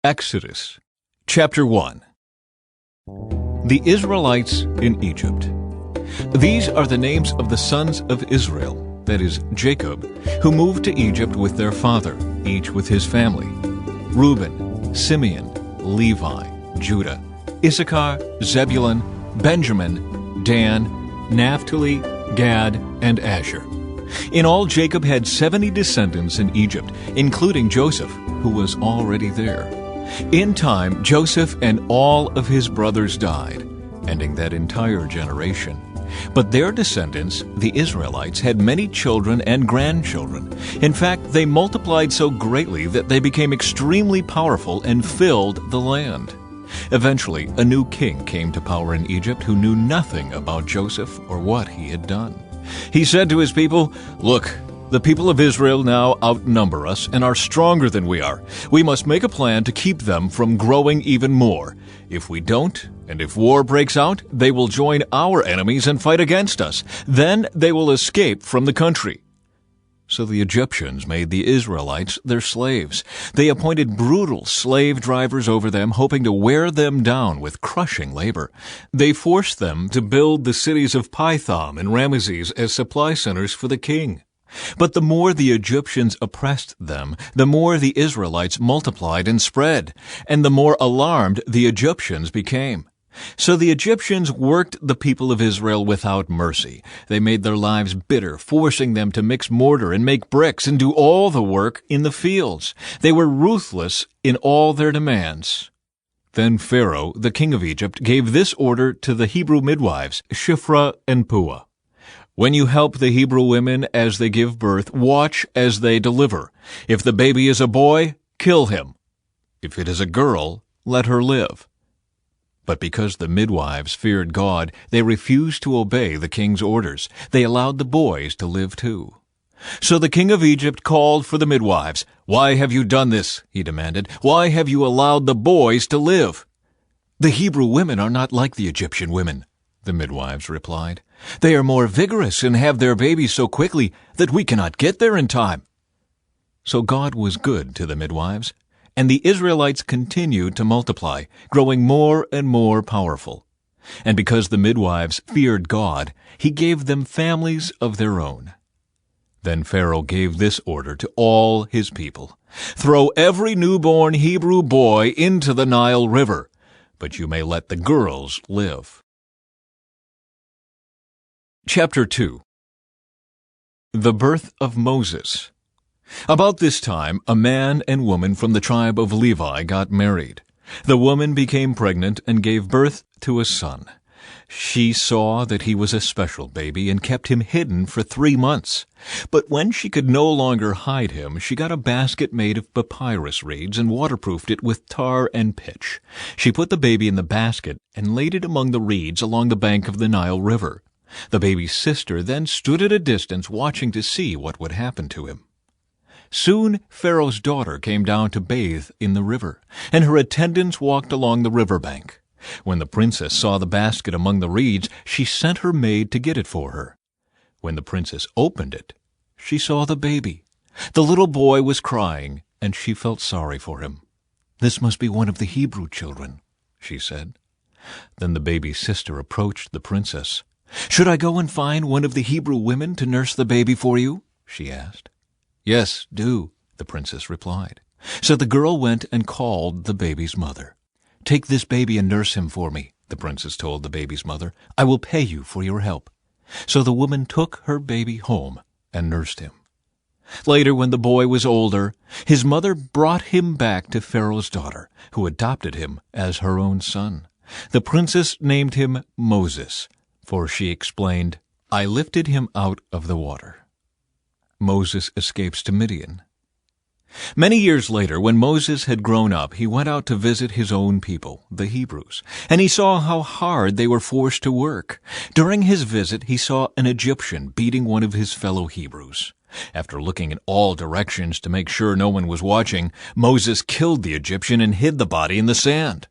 Exodus, chapter 1. The Israelites in Egypt. These are the names of the sons of Israel, that is, Jacob, who moved to Egypt with their father, each with his family: Reuben, Simeon, Levi, Judah, Issachar, Zebulun, Benjamin, Dan, Naphtali, Gad, and Asher. In all, Jacob had 70 descendants in Egypt, including Joseph, who was already there. In time, Joseph and all of his brothers died, ending that entire generation. But their descendants, the Israelites, had many children and grandchildren. In fact, they multiplied so greatly that they became extremely powerful and filled the land. Eventually, a new king came to power in Egypt who knew nothing about Joseph or what he had done. He said to his people, "Look, the people of Israel now outnumber us and are stronger than we are. We must make a plan to keep them from growing even more. If we don't, and if war breaks out, they will join our enemies and fight against us. Then they will escape from the country." So the Egyptians made the Israelites their slaves. They appointed brutal slave drivers over them, hoping to wear them down with crushing labor. They forced them to build the cities of Pithom and Ramesses as supply centers for the king. But the more the Egyptians oppressed them, the more the Israelites multiplied and spread, and the more alarmed the Egyptians became. So the Egyptians worked the people of Israel without mercy. They made their lives bitter, forcing them to mix mortar and make bricks and do all the work in the fields. They were ruthless in all their demands. Then Pharaoh, the king of Egypt, gave this order to the Hebrew midwives, Shiphrah and Puah: "When you help the Hebrew women as they give birth, watch as they deliver. If the baby is a boy, kill him. If it is a girl, let her live." But because the midwives feared God, they refused to obey the king's orders. They allowed the boys to live too. So the king of Egypt called for the midwives. "Why have you done this?" he demanded. "Why have you allowed the boys to live?" "The Hebrew women are not like the Egyptian women," the midwives replied. "They are more vigorous and have their babies so quickly that we cannot get there in time." So God was good to the midwives, and the Israelites continued to multiply, growing more and more powerful. And because the midwives feared God, he gave them families of their own. Then Pharaoh gave this order to all his people: "Throw every newborn Hebrew boy into the Nile River, but you may let the girls live." Chapter 2. The birth of Moses. About this time, a man and woman from the tribe of Levi got married. The woman became pregnant and gave birth to a son. She saw that he was a special baby and kept him hidden for 3 months. But when she could no longer hide him, she got a basket made of papyrus reeds and waterproofed it with tar and pitch. She put the baby in the basket and laid it among the reeds along the bank of the Nile River. The baby's sister then stood at a distance watching to see what would happen to him. Soon Pharaoh's daughter came down to bathe in the river, and her attendants walked along the river bank. When the princess saw the basket among the reeds, she sent her maid to get it for her. When the princess opened it, she saw the baby. The little boy was crying, and she felt sorry for him. "This must be one of the Hebrew children," she said. Then the baby's sister approached the princess. "Should I go and find one of the Hebrew women to nurse the baby for you?" she asked. "Yes, do," the princess replied. So the girl went and called the baby's mother. "Take this baby and nurse him for me," the princess told the baby's mother. "I will pay you for your help." So the woman took her baby home and nursed him. Later, when the boy was older, his mother brought him back to Pharaoh's daughter, who adopted him as her own son. The princess named him Moses, for she explained, "I lifted him out of the water." Moses escapes to Midian. Many years later, when Moses had grown up, he went out to visit his own people, the Hebrews, and he saw how hard they were forced to work. During his visit, he saw an Egyptian beating one of his fellow Hebrews. After looking in all directions to make sure no one was watching, Moses killed the Egyptian and hid the body in the sand.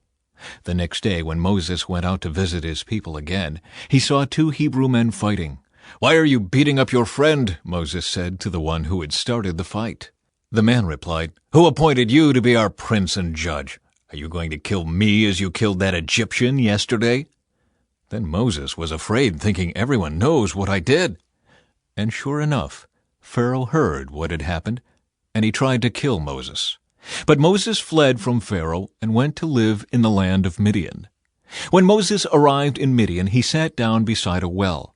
The next day, when Moses went out to visit his people again, he saw 2 Hebrew men fighting. "Why are you beating up your friend?" Moses said to the one who had started the fight. The man replied, "Who appointed you to be our prince and judge? Are you going to kill me as you killed that Egyptian yesterday?" Then Moses was afraid, thinking, "Everyone knows what I did." And sure enough, Pharaoh heard what had happened, and he tried to kill Moses. But Moses fled from Pharaoh and went to live in the land of Midian. When Moses arrived in Midian, he sat down beside a well.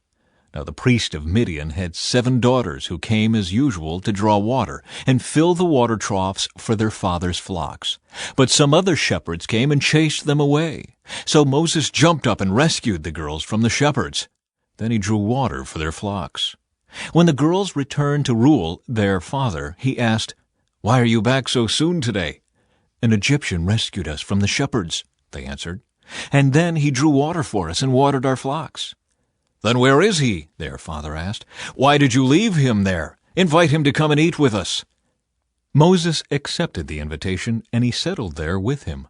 Now the priest of Midian had 7 daughters who came as usual to draw water and fill the water troughs for their father's flocks. But some other shepherds came and chased them away. So Moses jumped up and rescued the girls from the shepherds. Then he drew water for their flocks. When the girls returned to Reuel, their father, he asked, "Why are you back so soon today?" "An Egyptian rescued us from the shepherds," they answered. "And then he drew water for us and watered our flocks." "Then where is he?" their father asked. "Why did you leave him there? Invite him to come and eat with us." Moses accepted the invitation, and he settled there with him.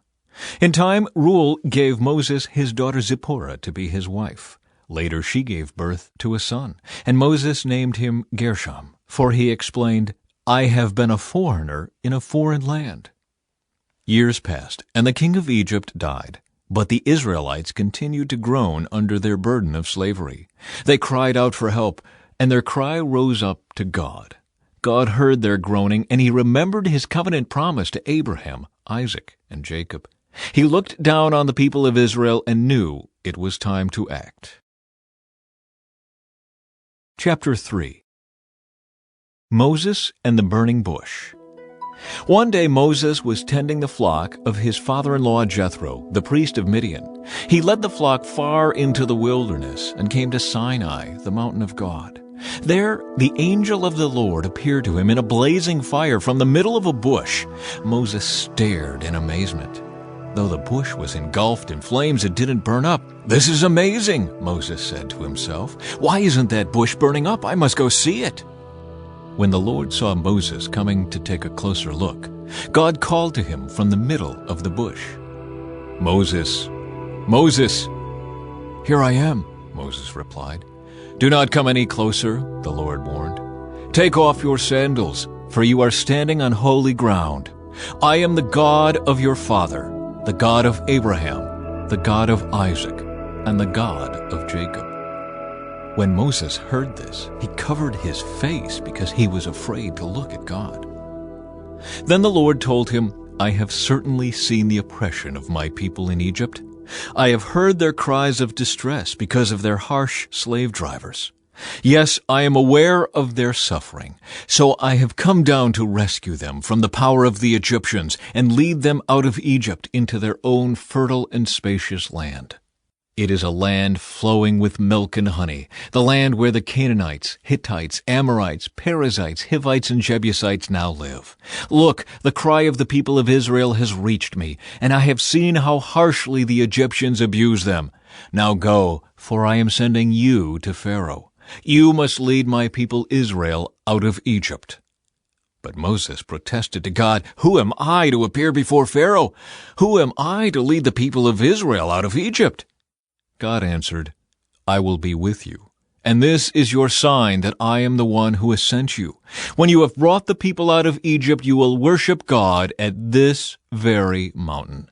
In time, Reuel gave Moses his daughter Zipporah to be his wife. Later she gave birth to a son, and Moses named him Gershom, for he explained, "I have been a foreigner in a foreign land." Years passed, and the king of Egypt died. But the Israelites continued to groan under their burden of slavery. They cried out for help, and their cry rose up to God. God heard their groaning, and he remembered his covenant promise to Abraham, Isaac, and Jacob. He looked down on the people of Israel and knew it was time to act. Chapter 3. Moses and the Burning Bush. One day Moses was tending the flock of his father-in-law Jethro, the priest of Midian. He led the flock far into the wilderness and came to Sinai, the mountain of God. There the angel of the Lord appeared to him in a blazing fire from the middle of a bush. Moses stared in amazement. Though the bush was engulfed in flames, it didn't burn up. "This is amazing," Moses said to himself. "Why isn't that bush burning up? I must go see it." When the Lord saw Moses coming to take a closer look, God called to him from the middle of the bush. "Moses, Moses!" "Here I am," Moses replied. "Do not come any closer," the Lord warned. "Take off your sandals, for you are standing on holy ground. I am the God of your father, the God of Abraham, the God of Isaac, and the God of Jacob." When Moses heard this, he covered his face because he was afraid to look at God. Then the Lord told him, "I have certainly seen the oppression of my people in Egypt. I have heard their cries of distress because of their harsh slave drivers. Yes, I am aware of their suffering, so I have come down to rescue them from the power of the Egyptians and lead them out of Egypt into their own fertile and spacious land. It is a land flowing with milk and honey, the land where the Canaanites, Hittites, Amorites, Perizzites, Hivites, and Jebusites now live. Look, the cry of the people of Israel has reached me, and I have seen how harshly the Egyptians abuse them. Now go, for I am sending you to Pharaoh. You must lead my people Israel out of Egypt." But Moses protested to God, "Who am I to appear before Pharaoh? Who am I to lead the people of Israel out of Egypt?" God answered, "I will be with you, and this is your sign that I am the one who has sent you. When you have brought the people out of Egypt, you will worship God at this very mountain."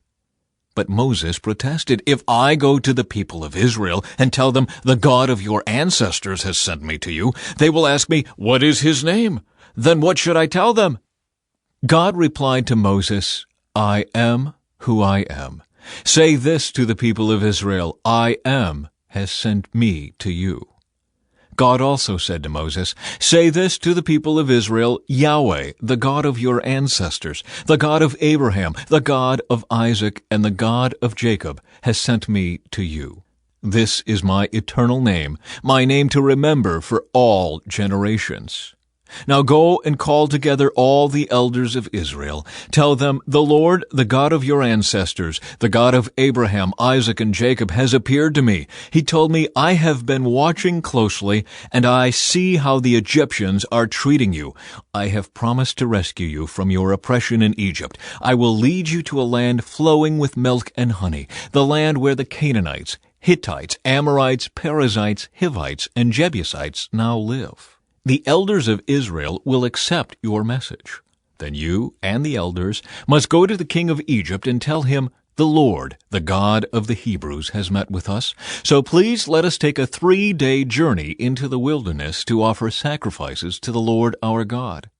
But Moses protested, "If I go to the people of Israel and tell them, 'The God of your ancestors has sent me to you,' they will ask me, 'What is his name?' Then what should I tell them?" God replied to Moses, "I am who I am. Say this to the people of Israel, 'I am has sent me to you.'" God also said to Moses, "Say this to the people of Israel, 'Yahweh, the God of your ancestors, the God of Abraham, the God of Isaac, and the God of Jacob, has sent me to you. This is my eternal name, my name to remember for all generations. Now go and call together all the elders of Israel. Tell them, 'The Lord, the God of your ancestors, the God of Abraham, Isaac, and Jacob, has appeared to me. He told me, I have been watching closely, and I see how the Egyptians are treating you. I have promised to rescue you from your oppression in Egypt. I will lead you to a land flowing with milk and honey, the land where the Canaanites, Hittites, Amorites, Perizzites, Hivites, and Jebusites now live. The elders of Israel will accept your message. Then you and the elders must go to the king of Egypt and tell him, 'The Lord, the God of the Hebrews, has met with us. So please let us take a 3-day journey into the wilderness to offer sacrifices to the Lord our God.'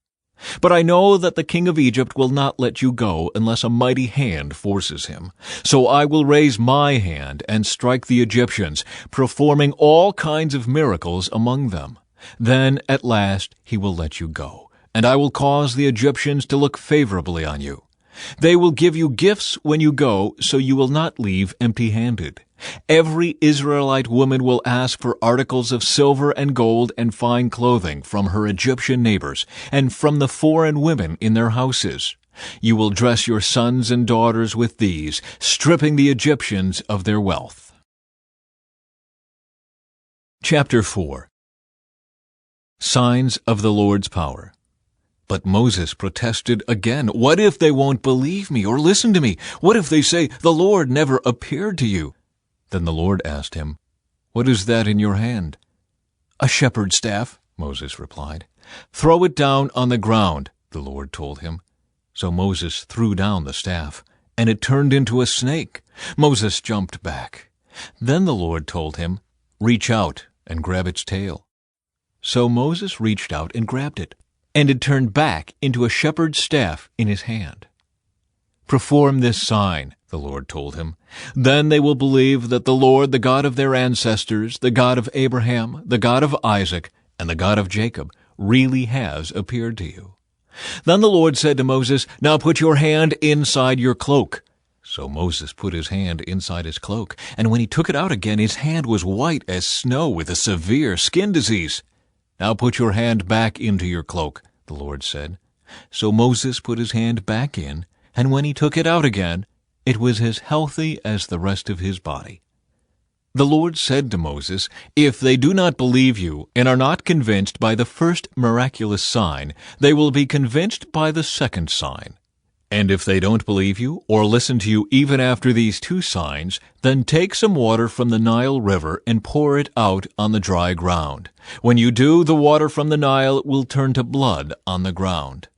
But I know that the king of Egypt will not let you go unless a mighty hand forces him. So I will raise my hand and strike the Egyptians, performing all kinds of miracles among them. Then at last he will let you go, and I will cause the Egyptians to look favorably on you. They will give you gifts when you go, so you will not leave empty-handed. Every Israelite woman will ask for articles of silver and gold and fine clothing from her Egyptian neighbors and from the foreign women in their houses. You will dress your sons and daughters with these, stripping the Egyptians of their wealth." Chapter 4. Signs of the Lord's Power. But Moses protested again. "What if they won't believe me or listen to me? What if they say, 'The Lord never appeared to you'?" Then the Lord asked him, "What is that in your hand?" "A shepherd's staff," Moses replied. "Throw it down on the ground," the Lord told him. So Moses threw down the staff, and it turned into a snake. Moses jumped back. Then the Lord told him, "Reach out and grab its tail." So Moses reached out and grabbed it, and it turned back into a shepherd's staff in his hand. "Perform this sign," the Lord told him. "Then they will believe that the Lord, the God of their ancestors, the God of Abraham, the God of Isaac, and the God of Jacob, really has appeared to you." Then the Lord said to Moses, "Now put your hand inside your cloak." So Moses put his hand inside his cloak, and when he took it out again, his hand was white as snow with a severe skin disease. "Now put your hand back into your cloak," the Lord said. So Moses put his hand back in, and when he took it out again, it was as healthy as the rest of his body. The Lord said to Moses, "If they do not believe you and are not convinced by the first miraculous sign, they will be convinced by the second sign. And if they don't believe you or listen to you even after these 2 signs, then take some water from the Nile River and pour it out on the dry ground. When you do, the water from the Nile will turn to blood on the ground."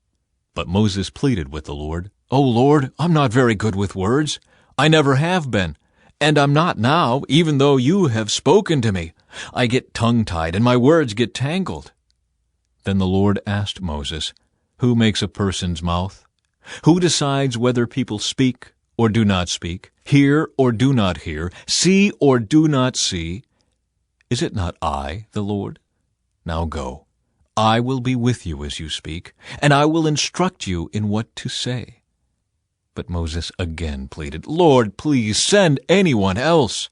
But Moses pleaded with the Lord, "O Lord, I'm not very good with words. I never have been, and I'm not now, even though you have spoken to me. I get tongue-tied and my words get tangled." Then the Lord asked Moses, "Who makes a person's mouth? Who decides whether people speak or do not speak, hear or do not hear, see or do not see? Is it not I, the Lord? Now go. I will be with you as you speak, and I will instruct you in what to say." But Moses again pleaded, "Lord, please send anyone else."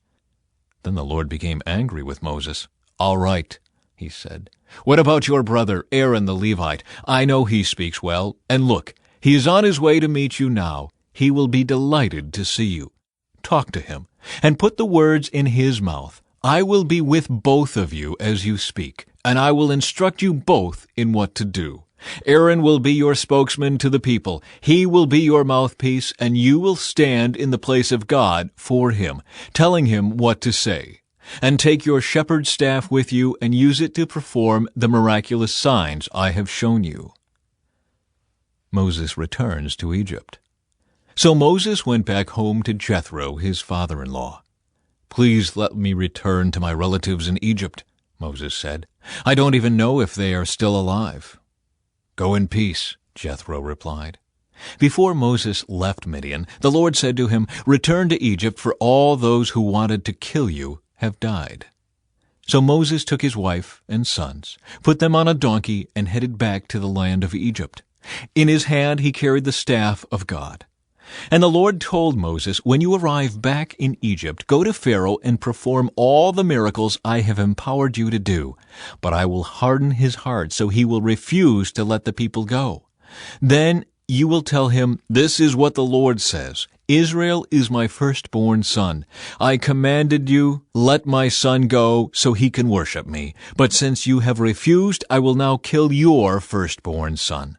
Then the Lord became angry with Moses. "All right," he said. "What about your brother Aaron the Levite? I know he speaks well, and look, he is on his way to meet you now. He will be delighted to see you. Talk to him, and put the words in his mouth. I will be with both of you as you speak, and I will instruct you both in what to do. Aaron will be your spokesman to the people. He will be your mouthpiece, and you will stand in the place of God for him, telling him what to say. And take your shepherd's staff with you and use it to perform the miraculous signs I have shown you." Moses returns to Egypt. So Moses went back home to Jethro, his father-in-law. "Please let me return to my relatives in Egypt," Moses said. "I don't even know if they are still alive." "Go in peace," Jethro replied. Before Moses left Midian, the Lord said to him, "Return to Egypt, for all those who wanted to kill you have died." So Moses took his wife and sons, put them on a donkey, and headed back to the land of Egypt. In his hand he carried the staff of God. And the Lord told Moses, "When you arrive back in Egypt, go to Pharaoh and perform all the miracles I have empowered you to do. But I will harden his heart so he will refuse to let the people go. Then you will tell him, 'This is what the Lord says. Israel is my firstborn son. I commanded you, let my son go so he can worship me. But since you have refused, I will now kill your firstborn son.'"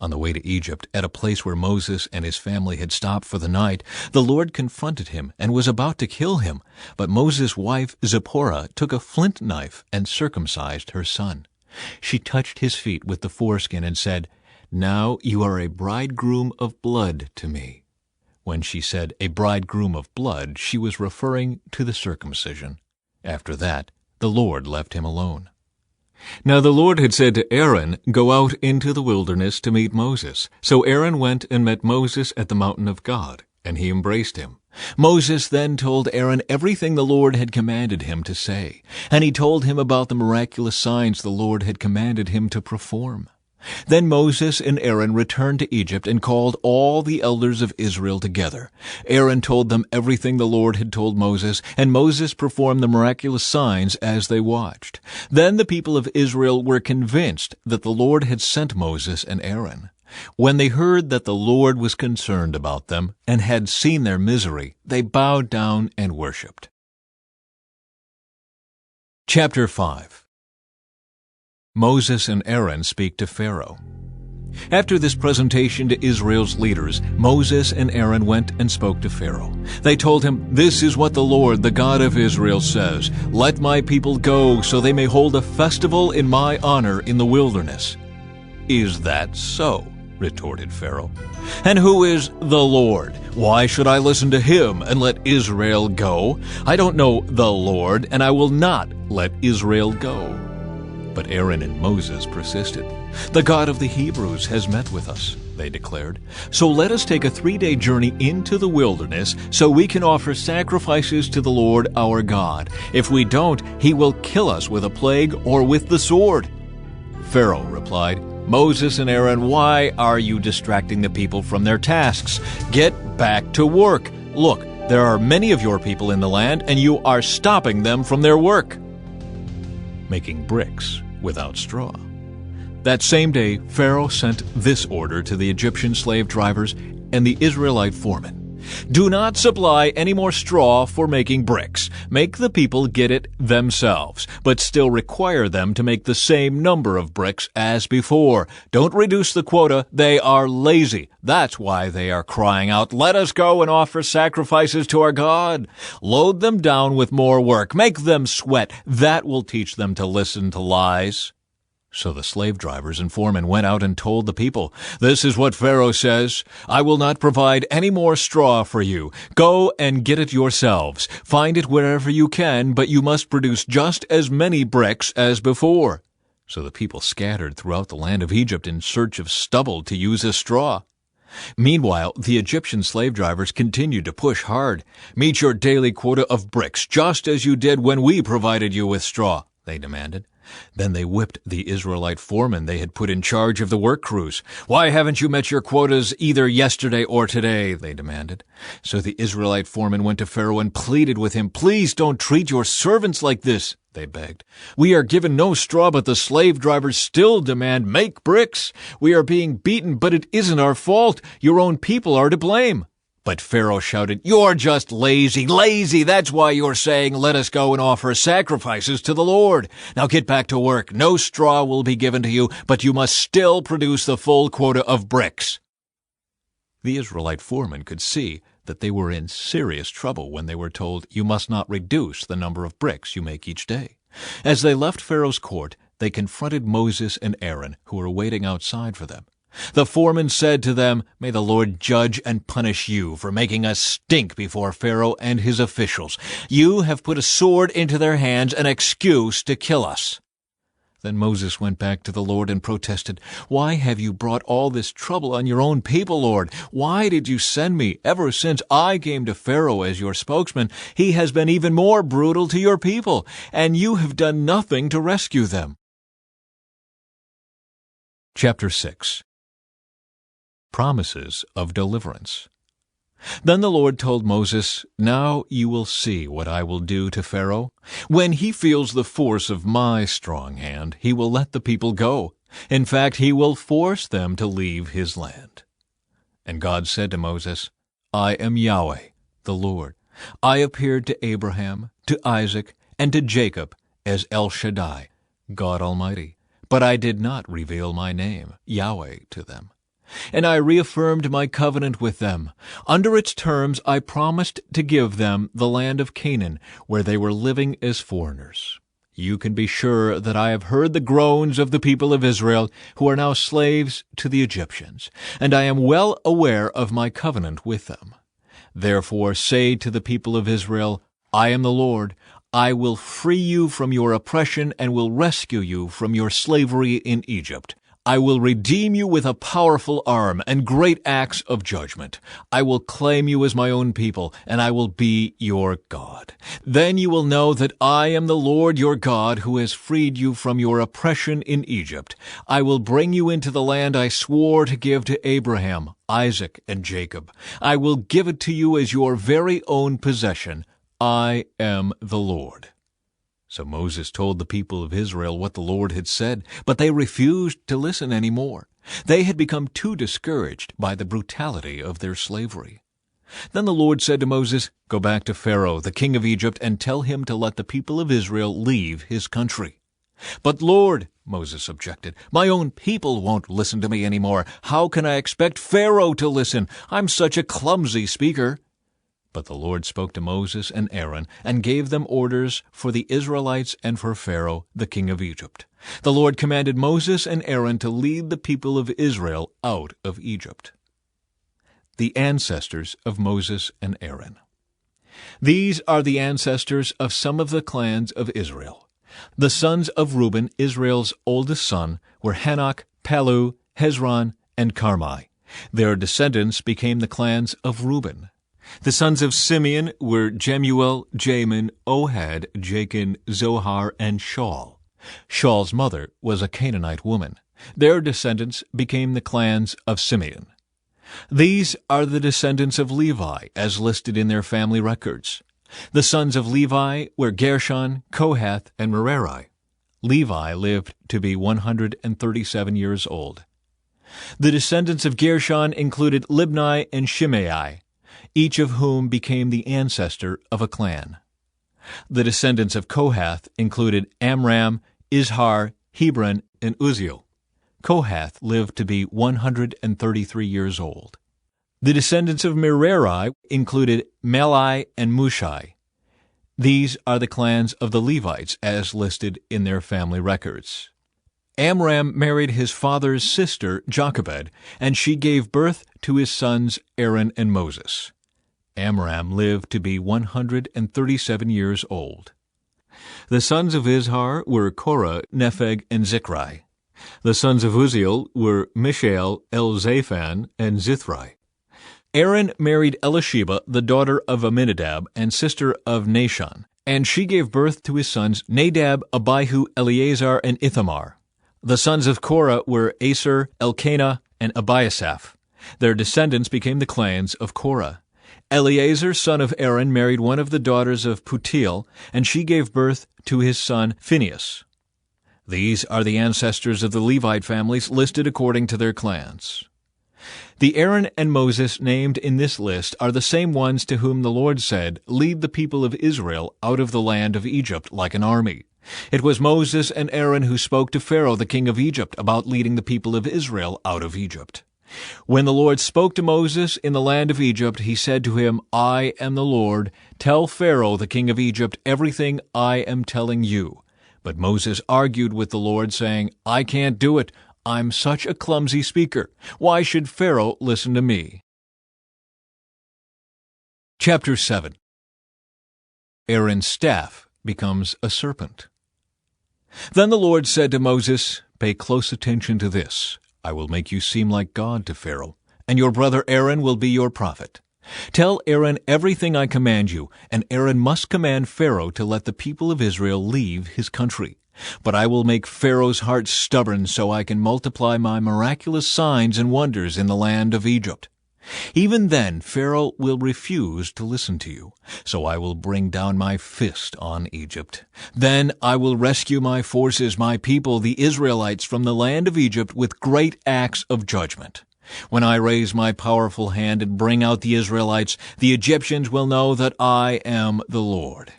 On the way to Egypt, at a place where Moses and his family had stopped for the night, the Lord confronted him and was about to kill him. But Moses' wife Zipporah took a flint knife and circumcised her son. She touched his feet with the foreskin and said, "Now you are a bridegroom of blood to me." When she said a bridegroom of blood, she was referring to the circumcision. After that, the Lord left him alone. Now the Lord had said to Aaron, "Go out into the wilderness to meet Moses." So Aaron went and met Moses at the mountain of God, and he embraced him. Moses then told Aaron everything the Lord had commanded him to say, and he told him about the miraculous signs the Lord had commanded him to perform. Then Moses and Aaron returned to Egypt and called all the elders of Israel together. Aaron told them everything the Lord had told Moses, and Moses performed the miraculous signs as they watched. Then the people of Israel were convinced that the Lord had sent Moses and Aaron. When they heard that the Lord was concerned about them and had seen their misery, they bowed down and worshipped. Chapter 5. Moses and Aaron speak to Pharaoh. After this presentation to Israel's leaders, Moses and Aaron went and spoke to Pharaoh. They told him, "This is what the Lord, the God of Israel, says. Let my people go so they may hold a festival in my honor in the wilderness." "Is that so?" retorted Pharaoh. "And who is the Lord? Why should I listen to him and let Israel go? I don't know the Lord, and I will not let Israel go." But Aaron and Moses persisted. "The God of the Hebrews has met with us," they declared. "So let us take a 3-day journey into the wilderness so we can offer sacrifices to the Lord our God. If we don't, he will kill us with a plague or with the sword." Pharaoh replied, "Moses and Aaron, why are you distracting the people from their tasks? Get back to work. Look, there are many of your people in the land, and you are stopping them from their work." Making bricks without straw. That same day, Pharaoh sent this order to the Egyptian slave drivers and the Israelite foremen. "Do not supply any more straw for making bricks. Make the people get it themselves, but still require them to make the same number of bricks as before. Don't reduce the quota. They are lazy. That's why they are crying out, 'Let us go and offer sacrifices to our God.' Load them down with more work. Make them sweat. That will teach them to listen to lies." So the slave drivers and foremen went out and told the people, "This is what Pharaoh says. I will not provide any more straw for you. Go and get it yourselves. Find it wherever you can, but you must produce just as many bricks as before." So the people scattered throughout the land of Egypt in search of stubble to use as straw. Meanwhile, the Egyptian slave drivers continued to push hard. "Meet your daily quota of bricks, just as you did when we provided you with straw," they demanded. Then they whipped the Israelite foreman they had put in charge of the work crews. "Why haven't you met your quotas either yesterday or today?" they demanded. So the Israelite foreman went to Pharaoh and pleaded with him. "Please don't treat your servants like this," they begged. "We are given no straw, but the slave drivers still demand make bricks. We are being beaten, but it isn't our fault. Your own people are to blame." But Pharaoh shouted, "You're just lazy, lazy. That's why you're saying, 'Let us go and offer sacrifices to the Lord.' Now get back to work. No straw will be given to you, but you must still produce the full quota of bricks." The Israelite foremen could see that they were in serious trouble when they were told, "You must not reduce the number of bricks you make each day." As they left Pharaoh's court, they confronted Moses and Aaron, who were waiting outside for them. The foreman said to them, "May the Lord judge and punish you for making us stink before Pharaoh and his officials. You have put a sword into their hands, an excuse to kill us." Then Moses went back to the Lord and protested, "Why have you brought all this trouble on your own people, Lord? Why did you send me? Ever since I came to Pharaoh as your spokesman, he has been even more brutal to your people, and you have done nothing to rescue them." Chapter 6. Promises of deliverance. Then the Lord told Moses, "Now you will see what I will do to Pharaoh. When he feels the force of my strong hand, he will let the people go. In fact, he will force them to leave his land." And God said to Moses, "I am Yahweh, the Lord. I appeared to Abraham, to Isaac, and to Jacob as El Shaddai, God Almighty, but I did not reveal my name, Yahweh, to them. And I reaffirmed my covenant with them. Under its terms I promised to give them the land of Canaan, where they were living as foreigners. You can be sure that I have heard the groans of the people of Israel, who are now slaves to the Egyptians, and I am well aware of my covenant with them. Therefore say to the people of Israel, I am the Lord. I will free you from your oppression and will rescue you from your slavery in Egypt. I will redeem you with a powerful arm and great acts of judgment. I will claim you as my own people, and I will be your God. Then you will know that I am the Lord your God, who has freed you from your oppression in Egypt. I will bring you into the land I swore to give to Abraham, Isaac, and Jacob. I will give it to you as your very own possession. I am the Lord. So Moses told the people of Israel what the Lord had said, but they refused to listen any more. They had become too discouraged by the brutality of their slavery. Then the Lord said to Moses, Go back to Pharaoh, the king of Egypt, and tell him to let the people of Israel leave his country. But Lord, Moses objected, my own people won't listen to me anymore. How can I expect Pharaoh to listen? I'm such a clumsy speaker. But the Lord spoke to Moses and Aaron and gave them orders for the Israelites and for Pharaoh, the king of Egypt. The Lord commanded Moses and Aaron to lead the people of Israel out of Egypt. The ancestors of Moses and Aaron. These are the ancestors of some of the clans of Israel. The sons of Reuben, Israel's oldest son, were Hanok, Palu, Hezron, and Carmi. Their descendants became the clans of Reuben. The sons of Simeon were Jemuel, Jamin, Ohad, Jachin, Zohar, and Shaul. Shaul's mother was a Canaanite woman. Their descendants became the clans of Simeon. These are the descendants of Levi, as listed in their family records. The sons of Levi were Gershon, Kohath, and Merari. Levi lived to be 137 years old. The descendants of Gershon included Libni and Shimei, each of whom became the ancestor of a clan. The descendants of Kohath included Amram, Izhar, Hebron, and Uzziel. Kohath lived to be 133 years old. The descendants of Merari included Melai and Mushai. These are the clans of the Levites as listed in their family records. Amram married his father's sister Jochebed, and she gave birth to his sons Aaron and Moses. Amram lived to be 137 years old. The sons of Izhar were Korah, Nepheg, and Zichri. The sons of Uzziel were Mishael, Elzaphan, and Zithri. Aaron married Elisheba, the daughter of Amminadab and sister of Nashon, and she gave birth to his sons Nadab, Abihu, Eleazar, and Ithamar. The sons of Korah were Aser, Elkanah, and Abiasaph. Their descendants became the clans of Korah. Eleazar, son of Aaron, married one of the daughters of Putiel, and she gave birth to his son Phinehas. These are the ancestors of the Levite families listed according to their clans. The Aaron and Moses named in this list are the same ones to whom the Lord said, Lead the people of Israel out of the land of Egypt like an army. It was Moses and Aaron who spoke to Pharaoh, the king of Egypt, about leading the people of Israel out of Egypt. When the Lord spoke to Moses in the land of Egypt, he said to him, I am the Lord. Tell Pharaoh, the king of Egypt, everything I am telling you. But Moses argued with the Lord, saying, I can't do it. I'm such a clumsy speaker. Why should Pharaoh listen to me? Chapter 7. Aaron's staff becomes a serpent. Then the Lord said to Moses, Pay close attention to this. I will make you seem like God to Pharaoh, and your brother Aaron will be your prophet. Tell Aaron everything I command you, and Aaron must command Pharaoh to let the people of Israel leave his country. But I will make Pharaoh's heart stubborn so I can multiply my miraculous signs and wonders in the land of Egypt. Even then Pharaoh will refuse to listen to you, so I will bring down my fist on Egypt. Then I will rescue my forces, my people, the Israelites, from the land of Egypt with great acts of judgment. When I raise my powerful hand and bring out the Israelites, the Egyptians will know that I am the Lord.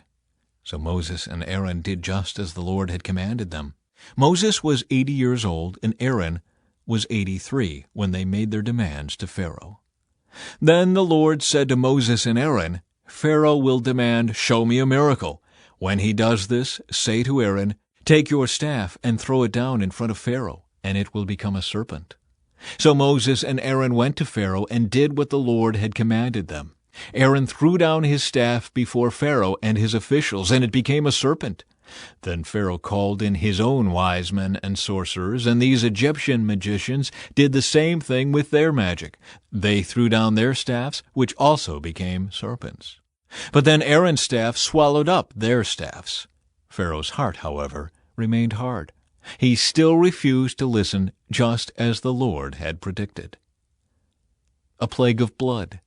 So Moses and Aaron did just as the Lord had commanded them. Moses was 80 years old, and Aaron was 83 when they made their demands to Pharaoh. Then the Lord said to Moses and Aaron, Pharaoh will demand, Show me a miracle. When he does this, say to Aaron, 'Take your staff and throw it down in front of Pharaoh, and it will become a serpent.' So Moses and Aaron went to Pharaoh and did what the Lord had commanded them. Aaron threw down his staff before Pharaoh and his officials, and it became a serpent. Then Pharaoh called in his own wise men and sorcerers, and these Egyptian magicians did the same thing with their magic. They threw down their staffs, which also became serpents. But then Aaron's staff swallowed up their staffs. Pharaoh's heart, however, remained hard. He still refused to listen, just as the Lord had predicted. A plague of blood.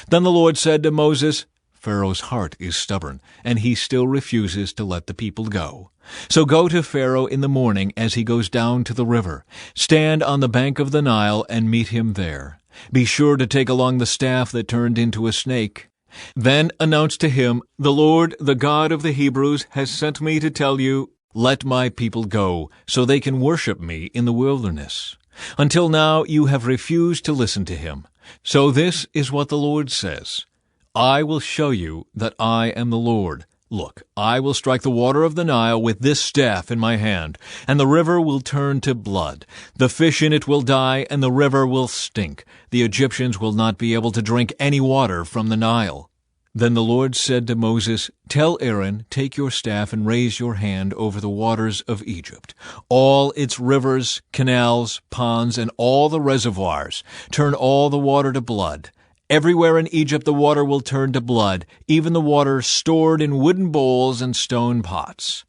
Then the Lord said to Moses, "Pharaoh's heart is stubborn, and he still refuses to let the people go. So go to Pharaoh in the morning as he goes down to the river. Stand on the bank of the Nile and meet him there. Be sure to take along the staff that turned into a snake. Then announce to him, 'The Lord, the God of the Hebrews, has sent me to tell you, let my people go, so they can worship me in the wilderness. Until now you have refused to listen to him. So this is what the Lord says. I will show you that I am the Lord. Look, I will strike the water of the Nile with this staff in my hand, and the river will turn to blood. The fish in it will die, and the river will stink. The Egyptians will not be able to drink any water from the Nile.' Then the Lord said to Moses, 'Tell Aaron, take your staff and raise your hand over the waters of Egypt, all its rivers, canals, ponds, and all the reservoirs. Turn all the water to blood. Everywhere in Egypt the water will turn to blood, even the water stored in wooden bowls and stone pots.'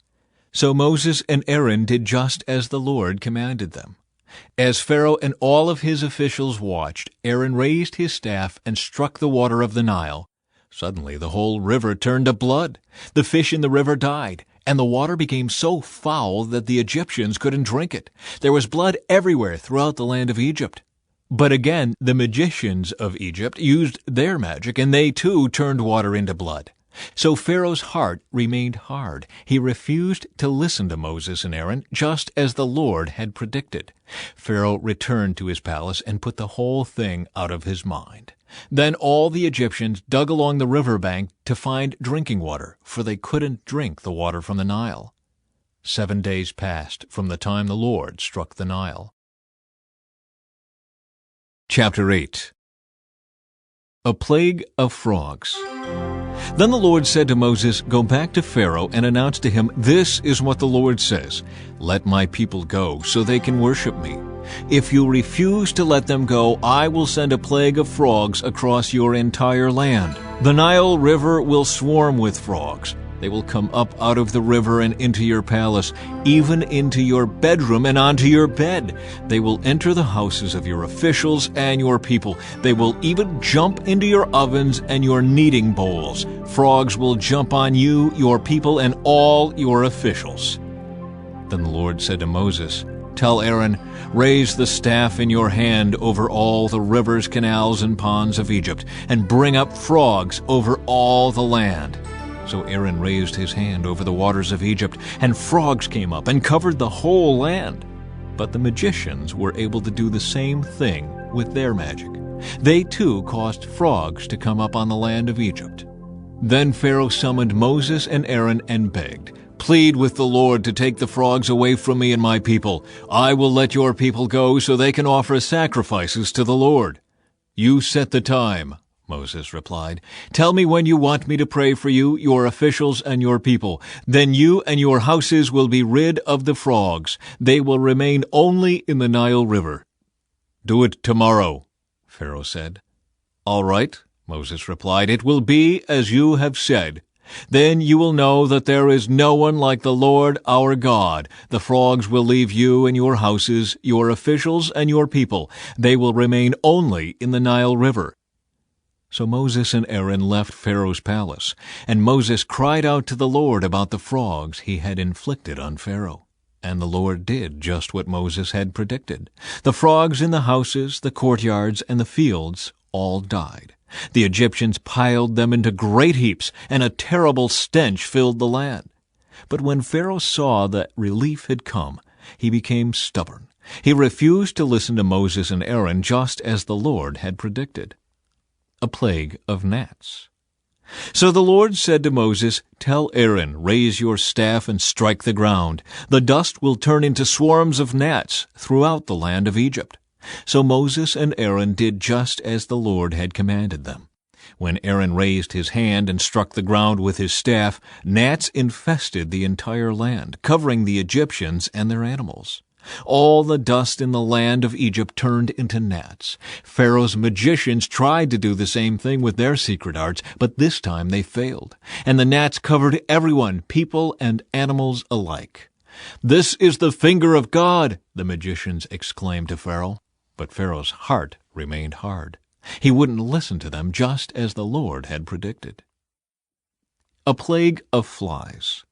So Moses and Aaron did just as the Lord commanded them. As Pharaoh and all of his officials watched, Aaron raised his staff and struck the water of the Nile. Suddenly the whole river turned to blood. The fish in the river died, and the water became so foul that the Egyptians couldn't drink it. There was blood everywhere throughout the land of Egypt. But again, the magicians of Egypt used their magic, and they too turned water into blood. So Pharaoh's heart remained hard. He refused to listen to Moses and Aaron, just as the Lord had predicted. Pharaoh returned to his palace and put the whole thing out of his mind. Then all the Egyptians dug along the river bank to find drinking water, for they couldn't drink the water from the Nile. 7 days passed from the time the Lord struck the Nile. Chapter 8. A plague of frogs. Then the Lord said to Moses, "Go back to Pharaoh and announce to him, 'This is what the Lord says. Let my people go, so they can worship me. If you refuse to let them go, I will send a plague of frogs across your entire land. The Nile River will swarm with frogs. They will come up out of the river and into your palace, even into your bedroom and onto your bed. They will enter the houses of your officials and your people. They will even jump into your ovens and your kneading bowls. Frogs will jump on you, your people, and all your officials." Then the Lord said to Moses, "Tell Aaron, raise the staff in your hand over all the rivers, canals, and ponds of Egypt, and bring up frogs over all the land." So Aaron raised his hand over the waters of Egypt, and frogs came up and covered the whole land. But the magicians were able to do the same thing with their magic. They too caused frogs to come up on the land of Egypt. Then Pharaoh summoned Moses and Aaron and begged, "Plead with the Lord to take the frogs away from me and my people. I will let your people go so they can offer sacrifices to the Lord." "You set the time," Moses replied. "Tell me when you want me to pray for you, your officials, and your people. Then you and your houses will be rid of the frogs. They will remain only in the Nile River." "Do it tomorrow," Pharaoh said. "All right," Moses replied. "It will be as you have said. Then you will know that there is no one like the Lord our God. The frogs will leave you and your houses, your officials, and your people. They will remain only in the Nile River." So Moses and Aaron left Pharaoh's palace, and Moses cried out to the Lord about the frogs he had inflicted on Pharaoh. And the Lord did just what Moses had predicted. The frogs in the houses, the courtyards, and the fields all died. The Egyptians piled them into great heaps, and a terrible stench filled the land. But when Pharaoh saw that relief had come, he became stubborn. He refused to listen to Moses and Aaron, just as the Lord had predicted. A plague of gnats. So the Lord said to Moses, "Tell Aaron, raise your staff and strike the ground. The dust will turn into swarms of gnats throughout the land of Egypt." So Moses and Aaron did just as the Lord had commanded them. When Aaron raised his hand and struck the ground with his staff, gnats infested the entire land, covering the Egyptians and their animals. All the dust in the land of Egypt turned into gnats. Pharaoh's magicians tried to do the same thing with their secret arts, but this time they failed, and the gnats covered everyone, people and animals alike. "This is the finger of God," the magicians exclaimed to Pharaoh. But Pharaoh's heart remained hard. He wouldn't listen to them, just as the Lord had predicted. A plague of flies.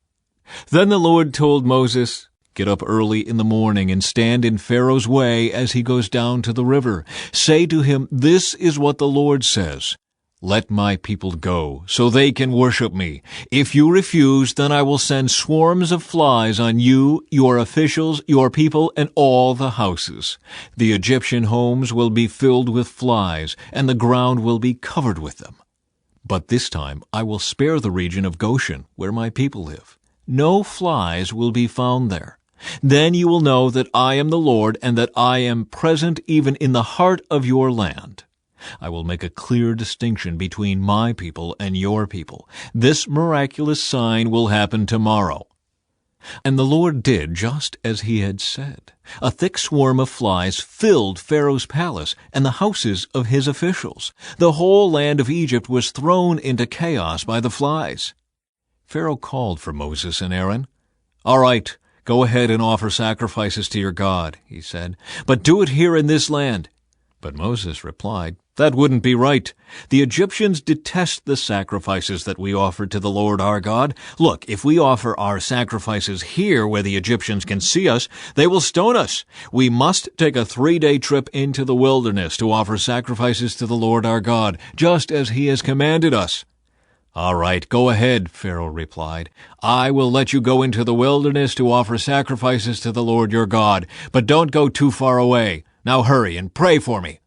Then the Lord told Moses, "Get up early in the morning and stand in Pharaoh's way as he goes down to the river. Say to him, 'This is what the Lord says. Let my people go, so they can worship me. If you refuse, then I will send swarms of flies on you, your officials, your people, and all the houses. The Egyptian homes will be filled with flies, and the ground will be covered with them. But this time I will spare the region of Goshen, where my people live. No flies will be found there. Then you will know that I am the Lord, and that I am present even in the heart of your land. I will make a clear distinction between my people and your people. This miraculous sign will happen tomorrow." And the Lord did just as he had said. A thick swarm of flies filled Pharaoh's palace and the houses of his officials. The whole land of Egypt was thrown into chaos by the flies. Pharaoh called for Moses and Aaron. "All right, go ahead and offer sacrifices to your God," he said, "but do it here in this land." But Moses replied, "That wouldn't be right. The Egyptians detest the sacrifices that we offer to the Lord our God. Look, if we offer our sacrifices here where the Egyptians can see us, they will stone us. We must take a 3-day trip into the wilderness to offer sacrifices to the Lord our God, just as he has commanded us." "All right, go ahead," Pharaoh replied. "I will let you go into the wilderness to offer sacrifices to the Lord your God, but don't go too far away. Now hurry and pray for me."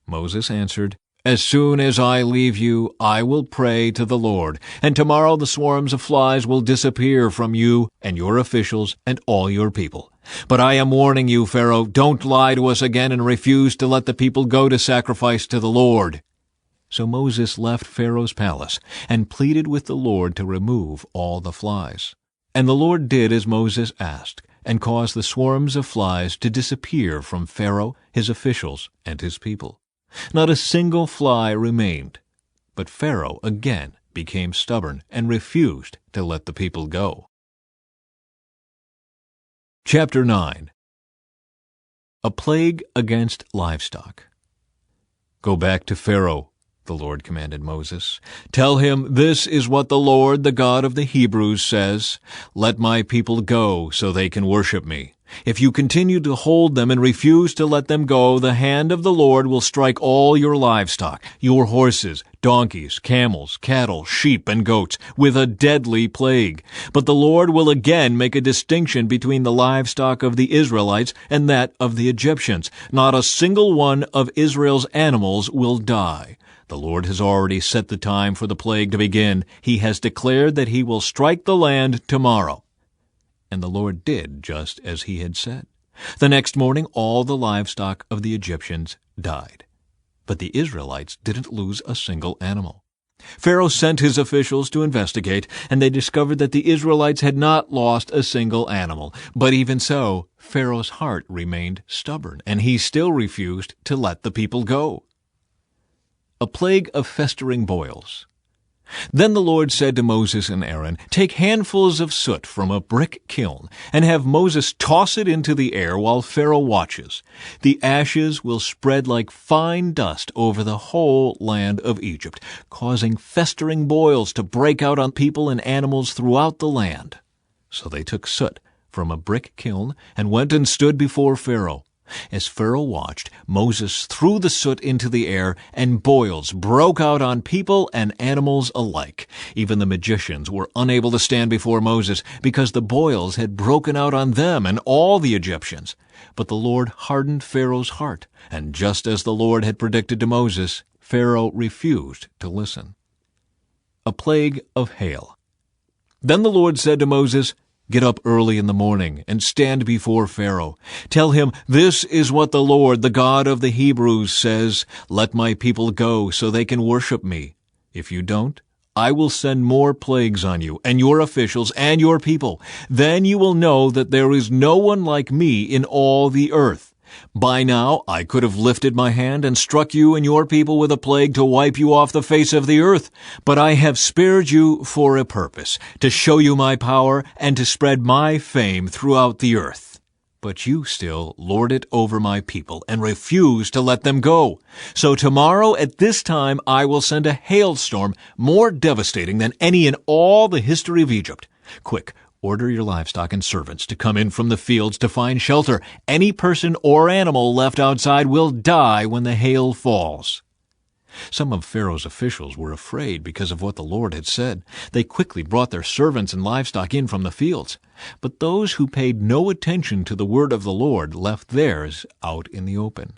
Moses answered, "As soon as I leave you, I will pray to the Lord, and tomorrow the swarms of flies will disappear from you and your officials and all your people. But I am warning you, Pharaoh, don't lie to us again and refuse to let the people go to sacrifice to the Lord." So Moses left Pharaoh's palace and pleaded with the Lord to remove all the flies. And the Lord did as Moses asked, and caused the swarms of flies to disappear from Pharaoh, his officials, and his people. Not a single fly remained. But Pharaoh again became stubborn and refused to let the people go. Chapter 9. A plague against livestock. "Go back to Pharaoh," the Lord commanded Moses. "Tell him, 'This is what the Lord, the God of the Hebrews, says. Let my people go so they can worship me. If you continue to hold them and refuse to let them go, the hand of the Lord will strike all your livestock, your horses, donkeys, camels, cattle, sheep, and goats, with a deadly plague. But the Lord will again make a distinction between the livestock of the Israelites and that of the Egyptians. Not a single one of Israel's animals will die. The Lord has already set the time for the plague to begin. He has declared that he will strike the land tomorrow." And the Lord did just as he had said. The next morning all the livestock of the Egyptians died. But the Israelites didn't lose a single animal. Pharaoh sent his officials to investigate, and they discovered that the Israelites had not lost a single animal. But even so, Pharaoh's heart remained stubborn, and he still refused to let the people go. A plague of festering boils. Then the Lord said to Moses and Aaron, "Take handfuls of soot from a brick kiln, and have Moses toss it into the air while Pharaoh watches. The ashes will spread like fine dust over the whole land of Egypt, causing festering boils to break out on people and animals throughout the land." So they took soot from a brick kiln and went and stood before Pharaoh. As Pharaoh watched, Moses threw the soot into the air, and boils broke out on people and animals alike. Even the magicians were unable to stand before Moses, because the boils had broken out on them and all the Egyptians. But the Lord hardened Pharaoh's heart, and just as the Lord had predicted to Moses, Pharaoh refused to listen. a plague of hail. Then the Lord said to Moses, "Get up early in the morning and stand before Pharaoh. Tell him, 'This is what the Lord, the God of the Hebrews, says, Let my people go so they can worship me. If you don't, I will send more plagues on you and your officials and your people. Then you will know that there is no one like me in all the earth. By now I could have lifted my hand and struck you and your people with a plague to wipe you off the face of the earth. But I have spared you for a purpose, to show you my power and to spread my fame throughout the earth. But you still lord it over my people and refuse to let them go. So tomorrow at this time I will send a hailstorm more devastating than any in all the history of Egypt. Quick, order your livestock and servants to come in from the fields to find shelter. Any person or animal left outside will die when the hail falls." Some of Pharaoh's officials were afraid because of what the Lord had said. They quickly brought their servants and livestock in from the fields. But those who paid no attention to the word of the Lord left theirs out in the open.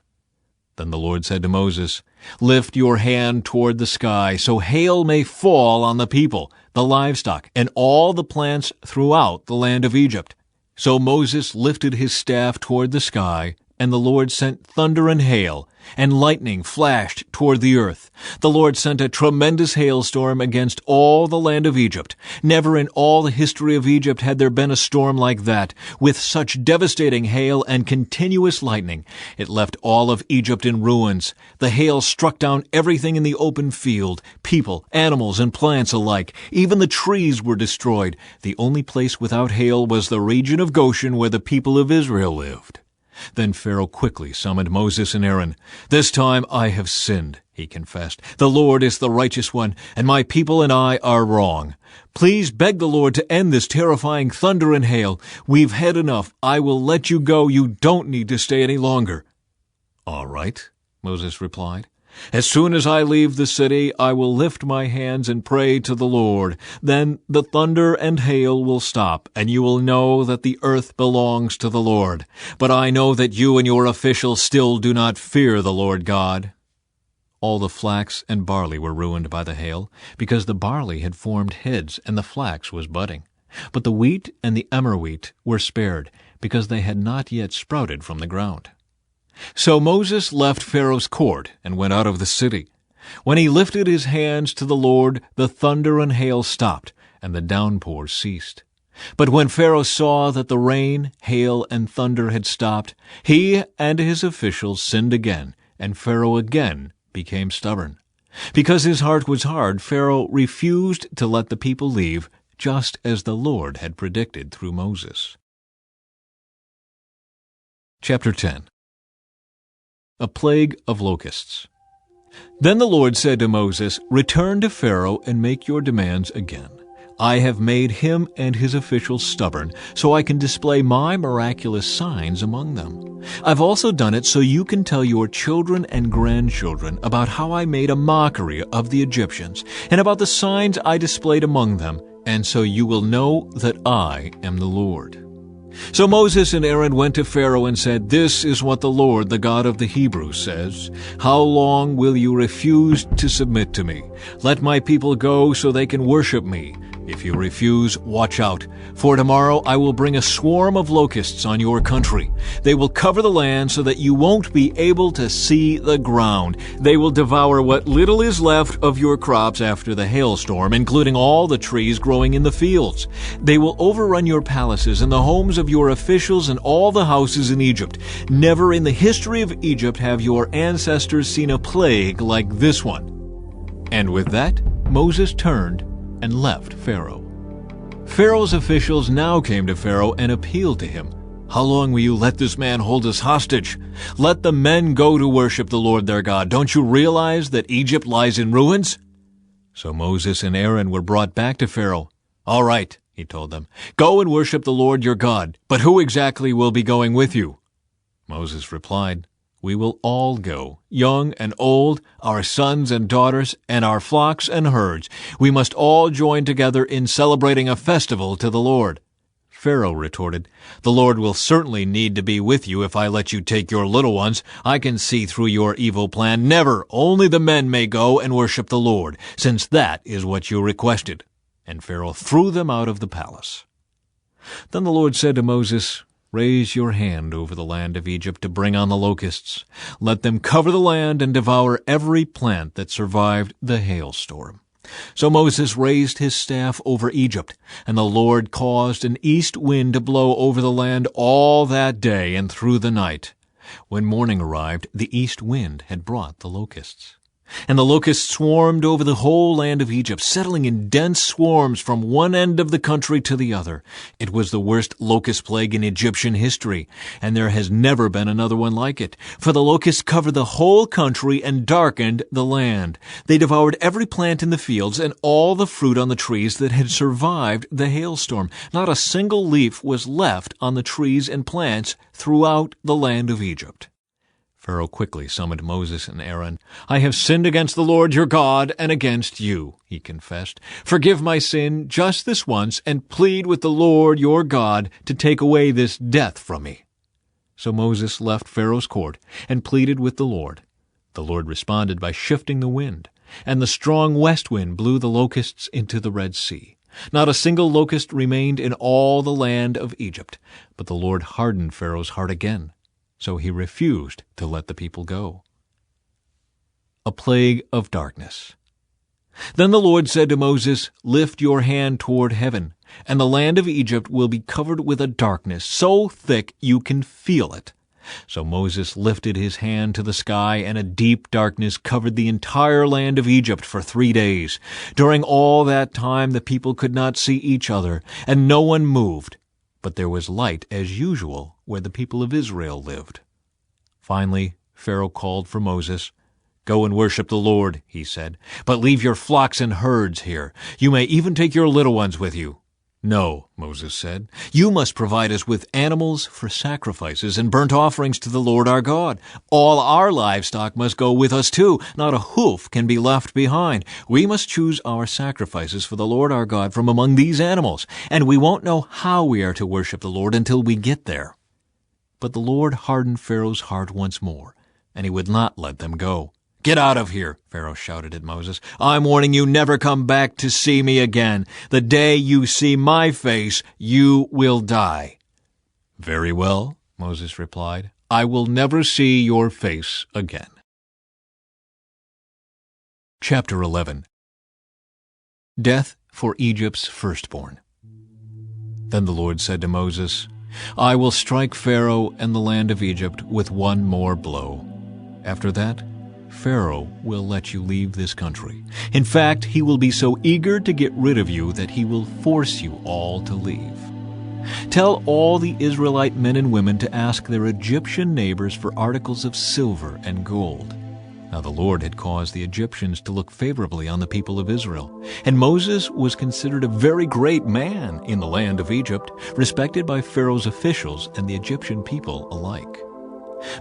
Then the Lord said to Moses, "Lift your hand toward the sky, so hail may fall on the people, the livestock, and all the plants throughout the land of Egypt." So Moses lifted his staff toward the sky, and the Lord sent thunder and hail, and lightning flashed toward the earth. The Lord sent a tremendous hailstorm against all the land of Egypt. Never in all the history of Egypt had there been a storm like that, with such devastating hail and continuous lightning. It left all of Egypt in ruins. The hail struck down everything in the open field, people, animals, and plants alike. Even the trees were destroyed. The only place without hail was the region of Goshen where the people of Israel lived. Then Pharaoh quickly summoned Moses and Aaron. "This time I have sinned," he confessed. "The Lord is the righteous one, and my people and I are wrong. Please beg the Lord to end this terrifying thunder and hail. We've had enough. I will let you go. You don't need to stay any longer." "All right," Moses replied. "As soon as I leave the city, I will lift my hands and pray to the Lord. Then the thunder and hail will stop, and you will know that the earth belongs to the Lord. But I know that you and your officials still do not fear the Lord God." All the flax and barley were ruined by the hail, because the barley had formed heads and the flax was budding. But the wheat and the emmer wheat were spared, because they had not yet sprouted from the ground. So Moses left Pharaoh's court and went out of the city. When he lifted his hands to the Lord, the thunder and hail stopped, and the downpour ceased. But when Pharaoh saw that the rain, hail, and thunder had stopped, he and his officials sinned again, and Pharaoh again became stubborn. Because his heart was hard, Pharaoh refused to let the people leave, just as the Lord had predicted through Moses. Chapter 10. A plague of locusts. Then the Lord said to Moses, "Return to Pharaoh and make your demands again. I have made him and his officials stubborn, so I can display my miraculous signs among them. I've also done it so you can tell your children and grandchildren about how I made a mockery of the Egyptians, and about the signs I displayed among them, and so you will know that I am the Lord." So Moses and Aaron went to Pharaoh and said, "This is what the Lord, the God of the Hebrews, says. How long will you refuse to submit to me? Let my people go so they can worship me. If you refuse, watch out, for tomorrow I will bring a swarm of locusts on your country. They will cover the land so that you won't be able to see the ground. They will devour what little is left of your crops after the hailstorm, including all the trees growing in the fields. They will overrun your palaces and the homes of your officials and all the houses in Egypt. Never in the history of Egypt have your ancestors seen a plague like this one." And with that, Moses turned and left Pharaoh. Pharaoh's officials now came to Pharaoh and appealed to him. "How long will you let this man hold us hostage? Let the men go to worship the Lord their God. Don't you realize that Egypt lies in ruins?" So Moses and Aaron were brought back to Pharaoh. "All right," he told them, "go and worship the Lord your God. But who exactly will be going with you?" Moses replied, "We will all go, young and old, our sons and daughters, and our flocks and herds. We must all join together in celebrating a festival to the Lord." Pharaoh retorted, "The Lord will certainly need to be with you if I let you take your little ones. I can see through your evil plan. Never, only the men may go and worship the Lord, since that is what you requested." And Pharaoh threw them out of the palace. Then the Lord said to Moses, "Raise your hand over the land of Egypt to bring on the locusts. Let them cover the land and devour every plant that survived the hailstorm." So Moses raised his staff over Egypt, and the Lord caused an east wind to blow over the land all that day and through the night. When morning arrived, the east wind had brought the locusts. And the locusts swarmed over the whole land of Egypt, settling in dense swarms from one end of the country to the other. It was the worst locust plague in Egyptian history, and there has never been another one like it. For the locusts covered the whole country and darkened the land. They devoured every plant in the fields and all the fruit on the trees that had survived the hailstorm. Not a single leaf was left on the trees and plants throughout the land of Egypt. Pharaoh quickly summoned Moses and Aaron. "I have sinned against the Lord your God and against you," he confessed. "Forgive my sin just this once and plead with the Lord your God to take away this death from me." So Moses left Pharaoh's court and pleaded with the Lord. The Lord responded by shifting the wind, and the strong west wind blew the locusts into the Red Sea. Not a single locust remained in all the land of Egypt, but the Lord hardened Pharaoh's heart again. So he refused to let the people go. A plague of darkness. Then the Lord said to Moses, "Lift your hand toward heaven, and the land of Egypt will be covered with a darkness so thick you can feel it." So Moses lifted his hand to the sky, and a deep darkness covered the entire land of Egypt for 3 days. During all that time the people could not see each other, and no one moved. But there was light as usual where the people of Israel lived. Finally, Pharaoh called for Moses. "Go and worship the Lord," he said, "but leave your flocks and herds here. You may even take your little ones with you." "No," Moses said, "you must provide us with animals for sacrifices and burnt offerings to the Lord our God. All our livestock must go with us too. Not a hoof can be left behind. We must choose our sacrifices for the Lord our God from among these animals, and we won't know how we are to worship the Lord until we get there." But the Lord hardened Pharaoh's heart once more, and he would not let them go. "Get out of here," Pharaoh shouted at Moses. "I'm warning you, never come back to see me again. The day you see my face, you will die." "Very well," Moses replied. "I will never see your face again." Chapter 11. Death for Egypt's firstborn. Then the Lord said to Moses, "I will strike Pharaoh and the land of Egypt with one more blow. After that, Pharaoh will let you leave this country. In fact, he will be so eager to get rid of you that he will force you all to leave. Tell all the Israelite men and women to ask their Egyptian neighbors for articles of silver and gold." Now the Lord had caused the Egyptians to look favorably on the people of Israel, and Moses was considered a very great man in the land of Egypt, respected by Pharaoh's officials and the Egyptian people alike.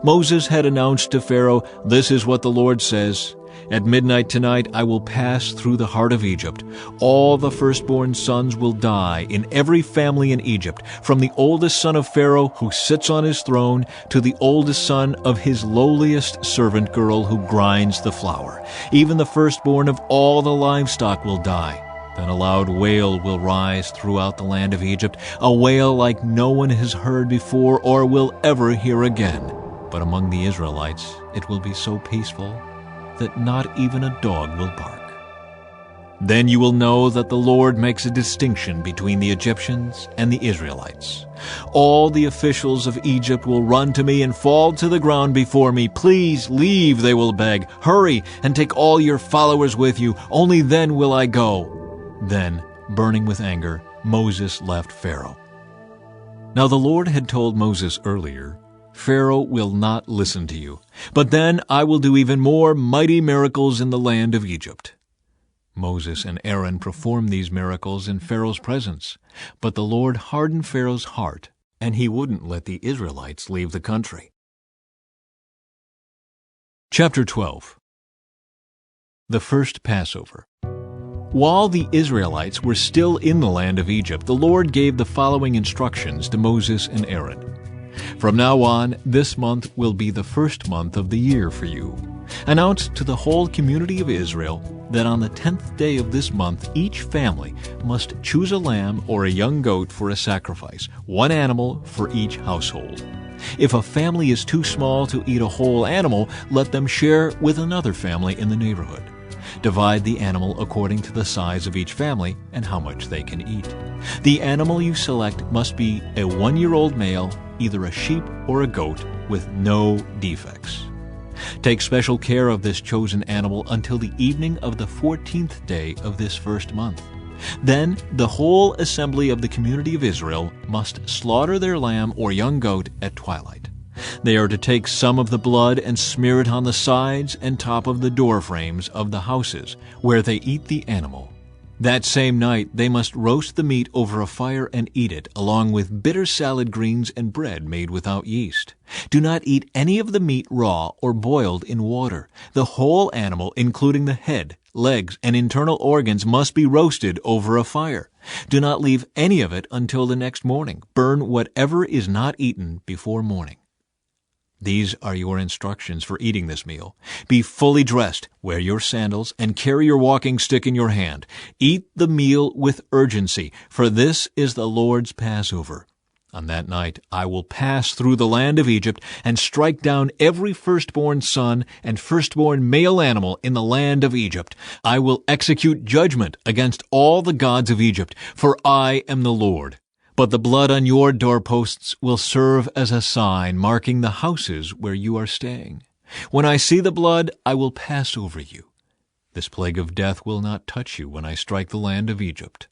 Moses had announced to Pharaoh, "This is what the Lord says. At midnight tonight I will pass through the heart of Egypt. All the firstborn sons will die in every family in Egypt, from the oldest son of Pharaoh who sits on his throne to the oldest son of his lowliest servant girl who grinds the flour. Even the firstborn of all the livestock will die. Then a loud wail will rise throughout the land of Egypt, a wail like no one has heard before or will ever hear again. But among the Israelites it will be so peaceful that not even a dog will bark. Then you will know that the Lord makes a distinction between the Egyptians and the Israelites. All the officials of Egypt will run to me and fall to the ground before me. 'Please leave,' they will beg. 'Hurry and take all your followers with you. Only then will I go.'" Then, burning with anger, Moses left Pharaoh. Now the Lord had told Moses earlier, "Pharaoh will not listen to you, but then I will do even more mighty miracles in the land of Egypt." Moses and Aaron performed these miracles in Pharaoh's presence, but the Lord hardened Pharaoh's heart, and he wouldn't let the Israelites leave the country. Chapter 12. The First Passover. While the Israelites were still in the land of Egypt, the Lord gave the following instructions to Moses and Aaron. From now on, this month will be the first month of the year for you. Announce to the whole community of Israel that on the 10th day of this month, each family must choose a lamb or a young goat for a sacrifice, one animal for each household. If a family is too small to eat a whole animal, let them share with another family in the neighborhood. Divide the animal according to the size of each family and how much they can eat. The animal you select must be a 1-year-old male, either a sheep or a goat, with no defects. Take special care of this chosen animal until the evening of the 14th day of this first month. Then the whole assembly of the community of Israel must slaughter their lamb or young goat at twilight. They are to take some of the blood and smear it on the sides and top of the door frames of the houses where they eat the animal. That same night they must roast the meat over a fire and eat it, along with bitter salad greens and bread made without yeast. Do not eat any of the meat raw or boiled in water. The whole animal, including the head, legs, and internal organs, must be roasted over a fire. Do not leave any of it until the next morning. Burn whatever is not eaten before morning. These are your instructions for eating this meal. Be fully dressed, wear your sandals, and carry your walking stick in your hand. Eat the meal with urgency, for this is the Lord's Passover. On that night I will pass through the land of Egypt and strike down every firstborn son and firstborn male animal in the land of Egypt. I will execute judgment against all the gods of Egypt, for I am the Lord. But the blood on your doorposts will serve as a sign marking the houses where you are staying. When I see the blood, I will pass over you. This plague of death will not touch you when I strike the land of Egypt.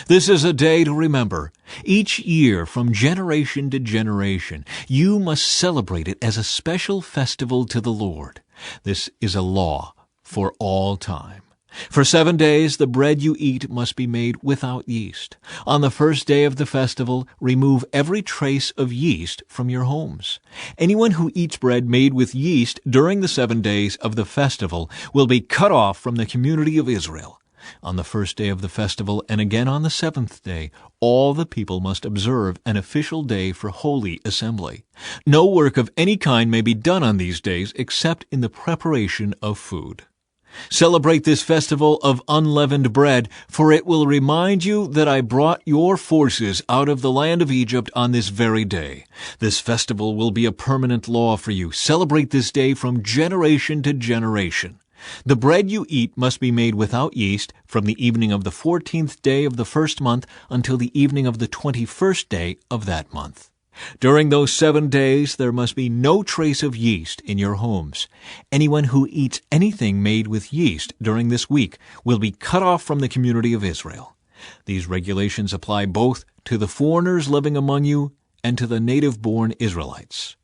This is a day to remember. Each year, from generation to generation, you must celebrate it as a special festival to the Lord. This is a law for all time. For 7 days the bread you eat must be made without yeast. On the first day of the festival, remove every trace of yeast from your homes. Anyone who eats bread made with yeast during the 7 days of the festival will be cut off from the community of Israel. On the first day of the festival and again on the 7th day, all the people must observe an official day for holy assembly. No work of any kind may be done on these days except in the preparation of food. Celebrate this festival of unleavened bread, for it will remind you that I brought your forces out of the land of Egypt on this very day. This festival will be a permanent law for you. Celebrate this day from generation to generation. The bread you eat must be made without yeast from the evening of the 14th day of the first month until the evening of the 21st day of that month. During those 7 days there must be no trace of yeast in your homes. Anyone who eats anything made with yeast during this week will be cut off from the community of Israel. These regulations apply both to the foreigners living among you and to the native-born Israelites.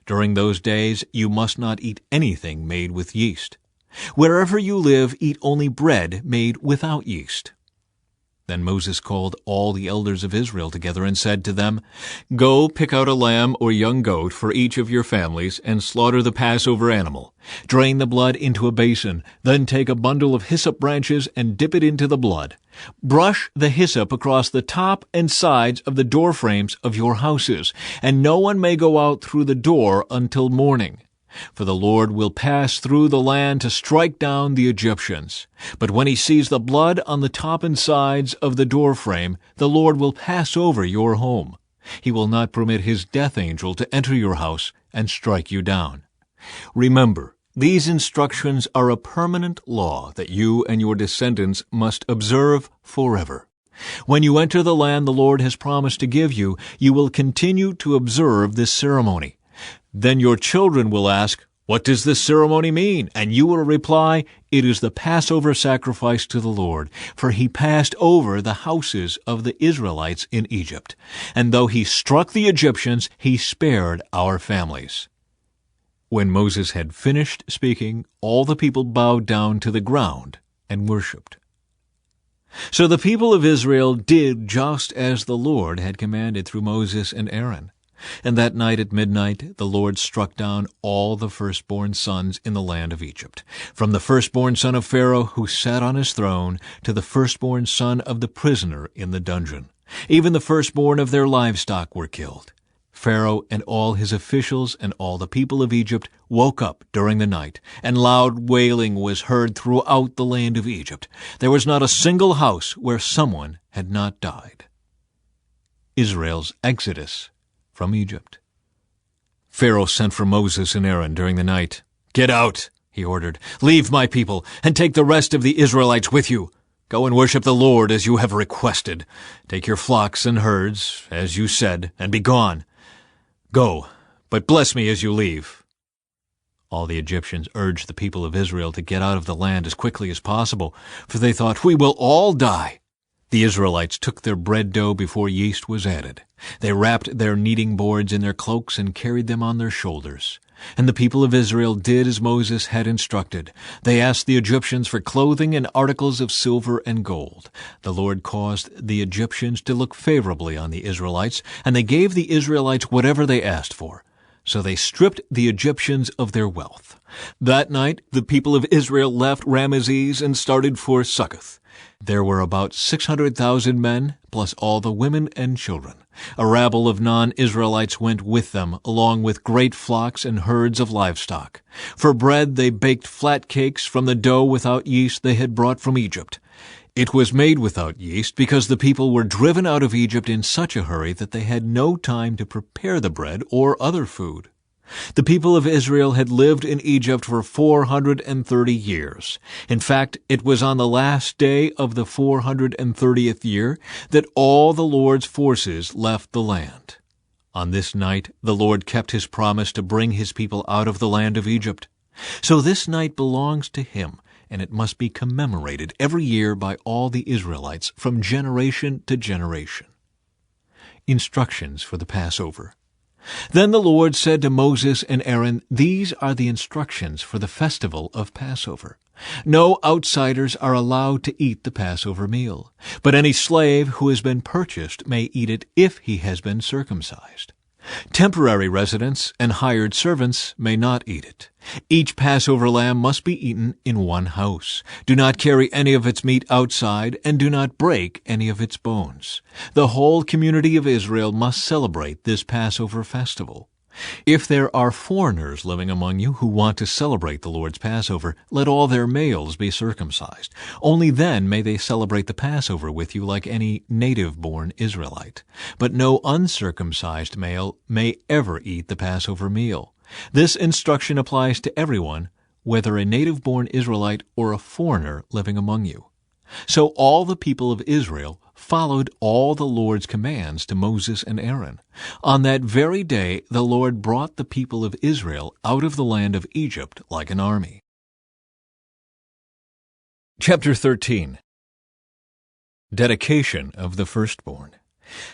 During those days you must not eat anything made with yeast. Wherever you live, eat only bread made without yeast. Then Moses called all the elders of Israel together and said to them, Go pick out a lamb or young goat for each of your families and slaughter the Passover animal. Drain the blood into a basin, then take a bundle of hyssop branches and dip it into the blood. Brush the hyssop across the top and sides of the door frames of your houses, and no one may go out through the door until morning. For the Lord will pass through the land to strike down the Egyptians. But when he sees the blood on the top and sides of the doorframe, the Lord will pass over your home. He will not permit his death angel to enter your house and strike you down. Remember, these instructions are a permanent law that you and your descendants must observe forever. When you enter the land the Lord has promised to give you, you will continue to observe this ceremony. Then your children will ask, What does this ceremony mean? And you will reply, It is the Passover sacrifice to the Lord, for he passed over the houses of the Israelites in Egypt. And though he struck the Egyptians, he spared our families. When Moses had finished speaking, all the people bowed down to the ground and worshipped. So the people of Israel did just as the Lord had commanded through Moses and Aaron. And that night at midnight the Lord struck down all the firstborn sons in the land of Egypt, from the firstborn son of Pharaoh who sat on his throne to the firstborn son of the prisoner in the dungeon. Even the firstborn of their livestock were killed. Pharaoh and all his officials and all the people of Egypt woke up during the night, and loud wailing was heard throughout the land of Egypt. There was not a single house where someone had not died. Israel's exodus from Egypt. Pharaoh sent for Moses and Aaron during the night. "Get out," he ordered. "Leave my people, and take the rest of the Israelites with you. Go and worship the Lord as you have requested. Take your flocks and herds, as you said, and be gone. Go, but bless me as you leave." All the Egyptians urged the people of Israel to get out of the land as quickly as possible, for they thought, "We will all die." The Israelites took their bread dough before yeast was added. They wrapped their kneading boards in their cloaks and carried them on their shoulders. And the people of Israel did as Moses had instructed. They asked the Egyptians for clothing and articles of silver and gold. The Lord caused the Egyptians to look favorably on the Israelites, and they gave the Israelites whatever they asked for. So they stripped the Egyptians of their wealth. That night the people of Israel left Ramesses and started for Succoth. There were about 600,000 men, plus all the women and children. A rabble of non-Israelites went with them, along with great flocks and herds of livestock. For bread they baked flat cakes from the dough without yeast they had brought from Egypt. It was made without yeast because the people were driven out of Egypt in such a hurry that they had no time to prepare the bread or other food. The people of Israel had lived in Egypt for 430 years. In fact, it was on the last day of the 430th year that all the Lord's forces left the land. On this night, the Lord kept his promise to bring his people out of the land of Egypt. So this night belongs to him, and it must be commemorated every year by all the Israelites from generation to generation. Instructions for the Passover. Then the Lord said to Moses and Aaron, "These are the instructions for the festival of Passover. No outsiders are allowed to eat the Passover meal, but any slave who has been purchased may eat it if he has been circumcised. Temporary residents and hired servants may not eat it. Each Passover lamb must be eaten in one house. Do not carry any of its meat outside, and do not break any of its bones. The whole community of Israel must celebrate this Passover festival. If there are foreigners living among you who want to celebrate the Lord's Passover, let all their males be circumcised. Only then may they celebrate the Passover with you like any native-born Israelite. But no uncircumcised male may ever eat the Passover meal. This instruction applies to everyone, whether a native-born Israelite or a foreigner living among you." So all the people of Israel followed all the Lord's commands to Moses and Aaron. On that very day the Lord brought the people of Israel out of the land of Egypt like an army. Chapter 13. Dedication of the Firstborn.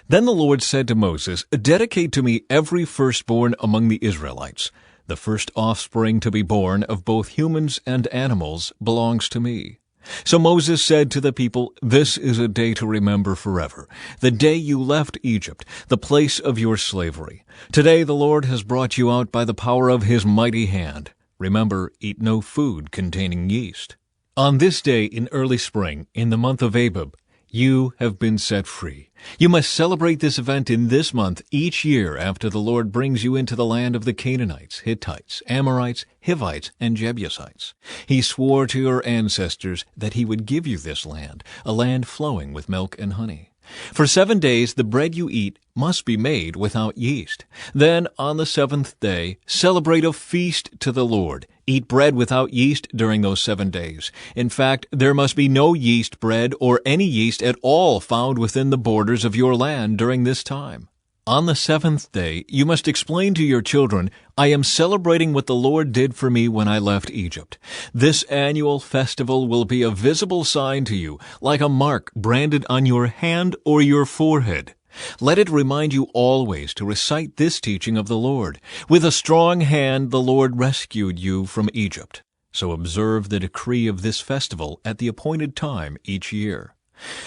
Then the Lord said to Moses, "Dedicate to me every firstborn among the Israelites. The first offspring to be born of both humans and animals belongs to me." So Moses said to the people, "This is a day to remember forever, the day you left Egypt, the place of your slavery. Today the Lord has brought you out by the power of his mighty hand. Remember, eat no food containing yeast. On this day in early spring, in the month of Abib, you have been set free. You must celebrate this event in this month each year after the Lord brings you into the land of the Canaanites, Hittites, Amorites, Hivites, and Jebusites. He swore to your ancestors that he would give you this land, a land flowing with milk and honey. For 7 days the bread you eat must be made without yeast. Then on the 7th day celebrate a feast to the Lord. Eat bread without yeast during those 7 days. In fact, there must be no yeast bread or any yeast at all found within the borders of your land during this time. On the 7th day, you must explain to your children, "I am celebrating what the Lord did for me when I left Egypt." This annual festival will be a visible sign to you, like a mark branded on your hand or your forehead. Let it remind you always to recite this teaching of the Lord. With a strong hand the Lord rescued you from Egypt. So observe the decree of this festival at the appointed time each year.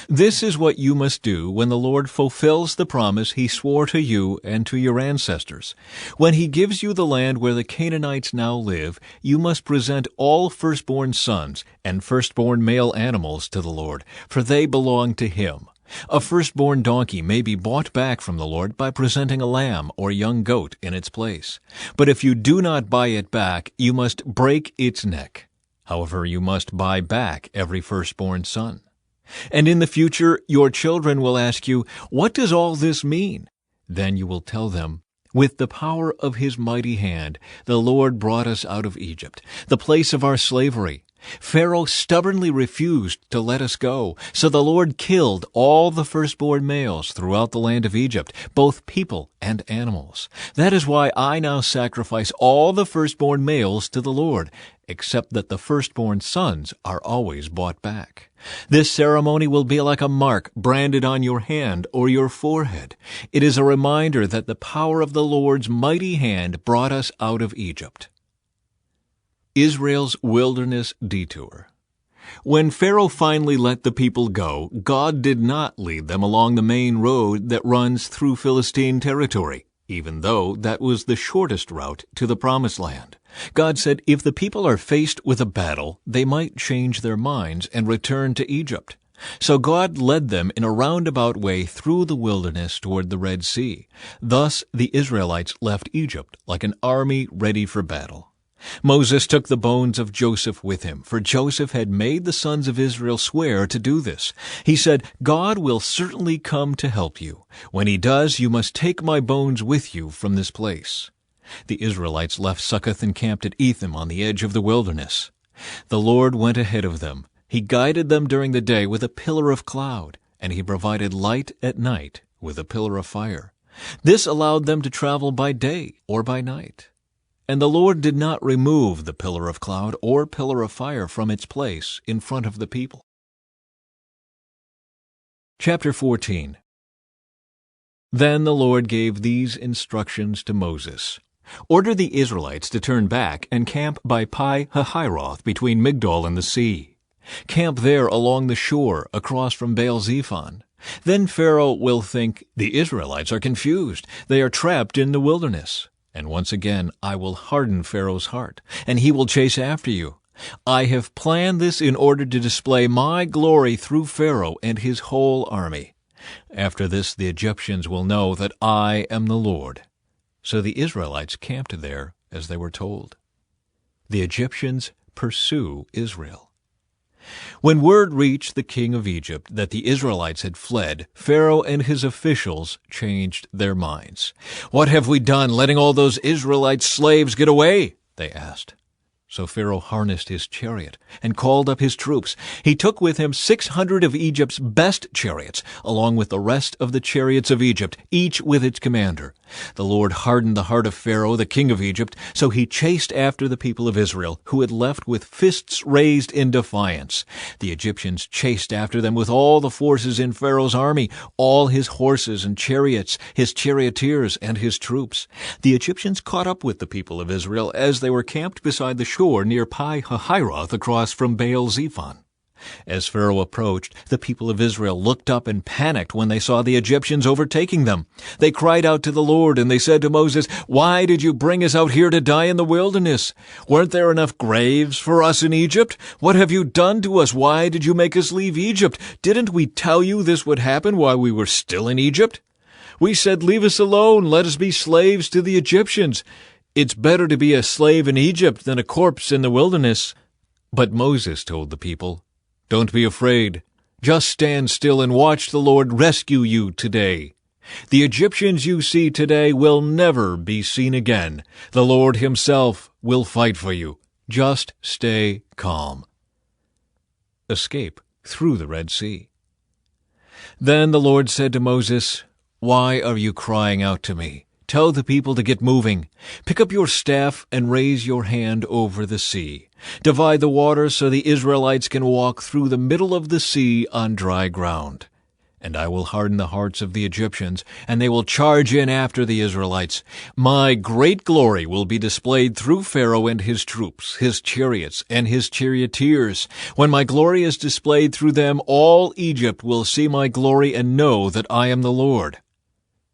This is what you must do when the Lord fulfills the promise He swore to you and to your ancestors. When He gives you the land where the Canaanites now live, you must present all firstborn sons and firstborn male animals to the Lord, for they belong to Him. A firstborn donkey may be bought back from the Lord by presenting a lamb or young goat in its place. But if you do not buy it back, you must break its neck. However, you must buy back every firstborn son. And in the future, your children will ask you, "What does all this mean?" Then you will tell them, "With the power of His mighty hand, the Lord brought us out of Egypt, the place of our slavery. Pharaoh stubbornly refused to let us go, so the Lord killed all the firstborn males throughout the land of Egypt, both people and animals. That is why I now sacrifice all the firstborn males to the Lord, except that the firstborn sons are always bought back. This ceremony will be like a mark branded on your hand or your forehead. It is a reminder that the power of the Lord's mighty hand brought us out of Egypt." Israel's wilderness detour. When Pharaoh finally let the people go, God did not lead them along the main road that runs through Philistine territory, even though that was the shortest route to the Promised Land. God said if the people are faced with a battle, they might change their minds and return to Egypt. So God led them in a roundabout way through the wilderness toward the Red Sea. Thus the Israelites left Egypt like an army ready for battle. Moses took the bones of Joseph with him, for Joseph had made the sons of Israel swear to do this. He said, "God will certainly come to help you. When He does, you must take my bones with you from this place." The Israelites left Succoth and camped at Etham on the edge of the wilderness. The Lord went ahead of them. He guided them during the day with a pillar of cloud, and He provided light at night with a pillar of fire. This allowed them to travel by day or by night. And the Lord did not remove the pillar of cloud or pillar of fire from its place in front of the people. Chapter 14. Then the Lord gave these instructions to Moses. "Order the Israelites to turn back and camp by Pi-hahiroth between Migdol and the sea. Camp there along the shore across from Baal-zephon. Then Pharaoh will think, 'The Israelites are confused. They are trapped in the wilderness.' And once again I will harden Pharaoh's heart, and he will chase after you. I have planned this in order to display my glory through Pharaoh and his whole army. After this the Egyptians will know that I am the Lord." So the Israelites camped there as they were told. The Egyptians pursue Israel. When word reached the king of Egypt that the Israelites had fled, Pharaoh and his officials changed their minds. "What have we done, letting all those Israelite slaves get away?" they asked. So Pharaoh harnessed his chariot and called up his troops. He took with him 600 of Egypt's best chariots, along with the rest of the chariots of Egypt, each with its commander. The Lord hardened the heart of Pharaoh, the king of Egypt, so he chased after the people of Israel, who had left with fists raised in defiance. The Egyptians chased after them with all the forces in Pharaoh's army, all his horses and chariots, his charioteers and his troops. The Egyptians caught up with the people of Israel as they were camped beside the shore near Pi-hahiroth across from Baal-zephon. As Pharaoh approached, the people of Israel looked up and panicked when they saw the Egyptians overtaking them. They cried out to the Lord, and they said to Moses, "Why did you bring us out here to die in the wilderness? Weren't there enough graves for us in Egypt? What have you done to us? Why did you make us leave Egypt? Didn't we tell you this would happen while we were still in Egypt? We said, 'Leave us alone, let us be slaves to the Egyptians.' It's better to be a slave in Egypt than a corpse in the wilderness." But Moses told the people, "Don't be afraid. Just stand still and watch the Lord rescue you today. The Egyptians you see today will never be seen again. The Lord Himself will fight for you. Just stay calm." Escape through the Red Sea. Then the Lord said to Moses, "Why are you crying out to me? Tell the people to get moving. Pick up your staff and raise your hand over the sea. Divide the water so the Israelites can walk through the middle of the sea on dry ground." And I will harden the hearts of the Egyptians, and they will charge in after the Israelites. My great glory will be displayed through Pharaoh and his troops, his chariots, and his charioteers. When my glory is displayed through them, all Egypt will see my glory and know that I am the Lord."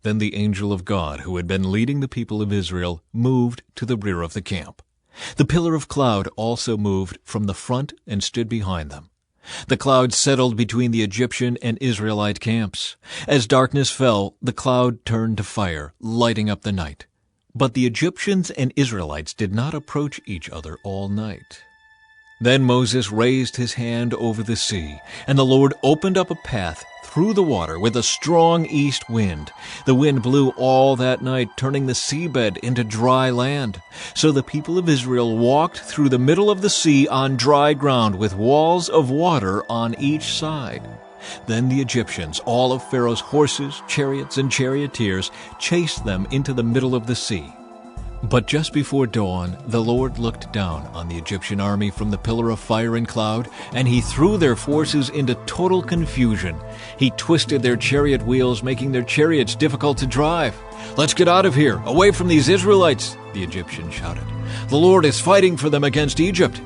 Then the angel of God, who had been leading the people of Israel, moved to the rear of the camp. The pillar of cloud also moved from the front and stood behind them. The cloud settled between the Egyptian and Israelite camps. As darkness fell, the cloud turned to fire, lighting up the night. But the Egyptians and Israelites did not approach each other all night. Then Moses raised his hand over the sea, and the Lord opened up a path through the water with a strong east wind. The wind blew all that night, turning the seabed into dry land. So the people of Israel walked through the middle of the sea on dry ground with walls of water on each side. Then the Egyptians, all of Pharaoh's horses, chariots, and charioteers, chased them into the middle of the sea. But just before dawn, the Lord looked down on the Egyptian army from the pillar of fire and cloud, and he threw their forces into total confusion. He twisted their chariot wheels, making their chariots difficult to drive. "Let's get out of here, away from these Israelites," the Egyptians shouted. "The Lord is fighting for them against Egypt."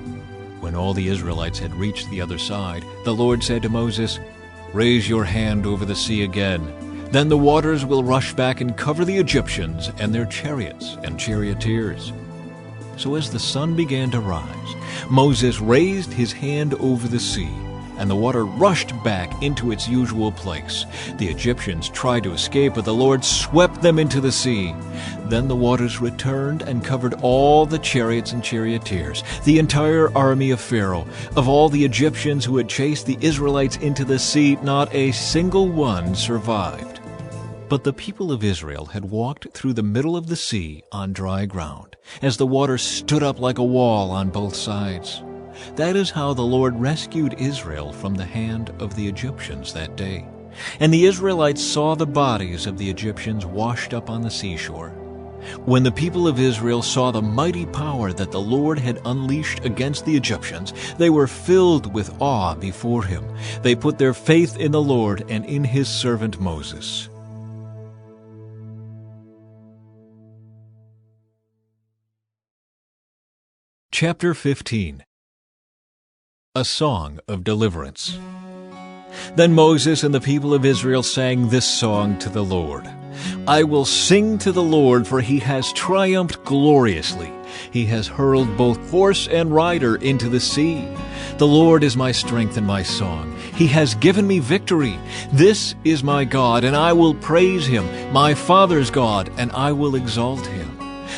When all the Israelites had reached the other side, the Lord said to Moses, "Raise your hand over the sea again. Then the waters will rush back and cover the Egyptians and their chariots and charioteers." So as the sun began to rise, Moses raised his hand over the sea, and the water rushed back into its usual place. The Egyptians tried to escape, but the Lord swept them into the sea. Then the waters returned and covered all the chariots and charioteers, the entire army of Pharaoh. Of all the Egyptians who had chased the Israelites into the sea, not a single one survived. But the people of Israel had walked through the middle of the sea on dry ground, as the water stood up like a wall on both sides. That is how the Lord rescued Israel from the hand of the Egyptians that day. And the Israelites saw the bodies of the Egyptians washed up on the seashore. When the people of Israel saw the mighty power that the Lord had unleashed against the Egyptians, they were filled with awe before him. They put their faith in the Lord and in his servant Moses. Chapter 15. A Song of Deliverance. Then Moses and the people of Israel sang this song to the Lord. "I will sing to the Lord, for he has triumphed gloriously. He has hurled both horse and rider into the sea. The Lord is my strength and my song. He has given me victory. This is my God, and I will praise him, my father's God, and I will exalt him.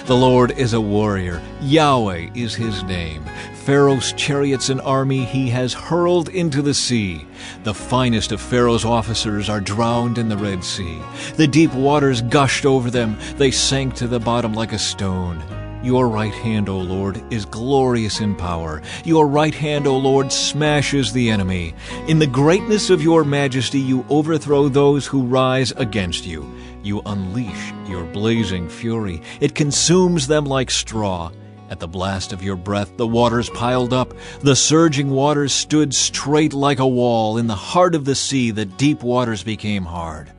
The Lord is a warrior. Yahweh is his name. Pharaoh's chariots and army he has hurled into the sea. The finest of Pharaoh's officers are drowned in the Red Sea. The deep waters gushed over them. They sank to the bottom like a stone. Your right hand, O Lord, is glorious in power. Your right hand, O Lord, smashes the enemy. In the greatness of your majesty you overthrow those who rise against you. You unleash your blazing fury. It consumes them like straw. At the blast of your breath the waters piled up. The surging waters stood straight like a wall. In the heart of the sea the deep waters became hard.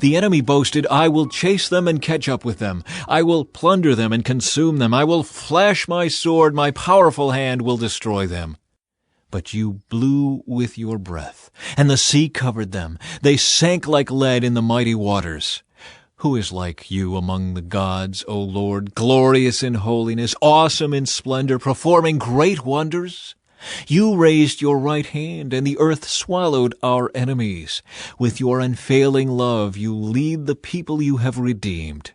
The enemy boasted, "I will chase them and catch up with them. I will plunder them and consume them. I will flash my sword. My powerful hand will destroy them." But you blew with your breath, and the sea covered them. They sank like lead in the mighty waters. Who is like you among the gods, O Lord, glorious in holiness, awesome in splendor, performing great wonders? You raised your right hand, and the earth swallowed our enemies. With your unfailing love you lead the people you have redeemed.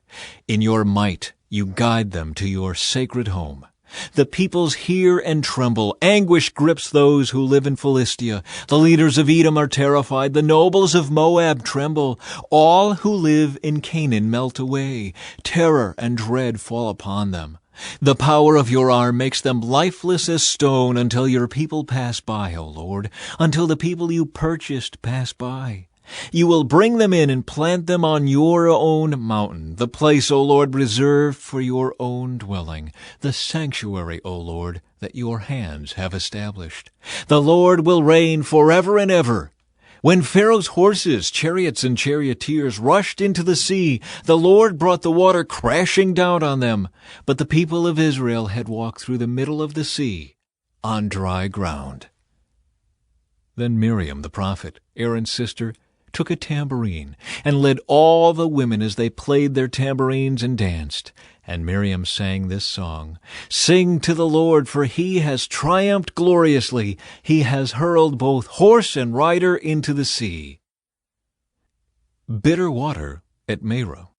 In your might you guide them to your sacred home. The peoples hear and tremble. Anguish grips those who live in Philistia. The leaders of Edom are terrified. The nobles of Moab tremble. All who live in Canaan melt away. Terror and dread fall upon them. The power of your arm makes them lifeless as stone until your people pass by, O Lord, until the people you purchased pass by. You will bring them in and plant them on your own mountain, the place, O Lord, reserved for your own dwelling, the sanctuary, O Lord, that your hands have established. The Lord will reign forever and ever. When Pharaoh's horses, chariots, and charioteers rushed into the sea, the Lord brought the water crashing down on them. But the people of Israel had walked through the middle of the sea on dry ground. Then Miriam the prophet, Aaron's sister, took a tambourine and led all the women as they played their tambourines and danced. And Miriam sang this song, "Sing to the Lord, for he has triumphed gloriously. He has hurled both horse and rider into the sea." Bitter water at Marah.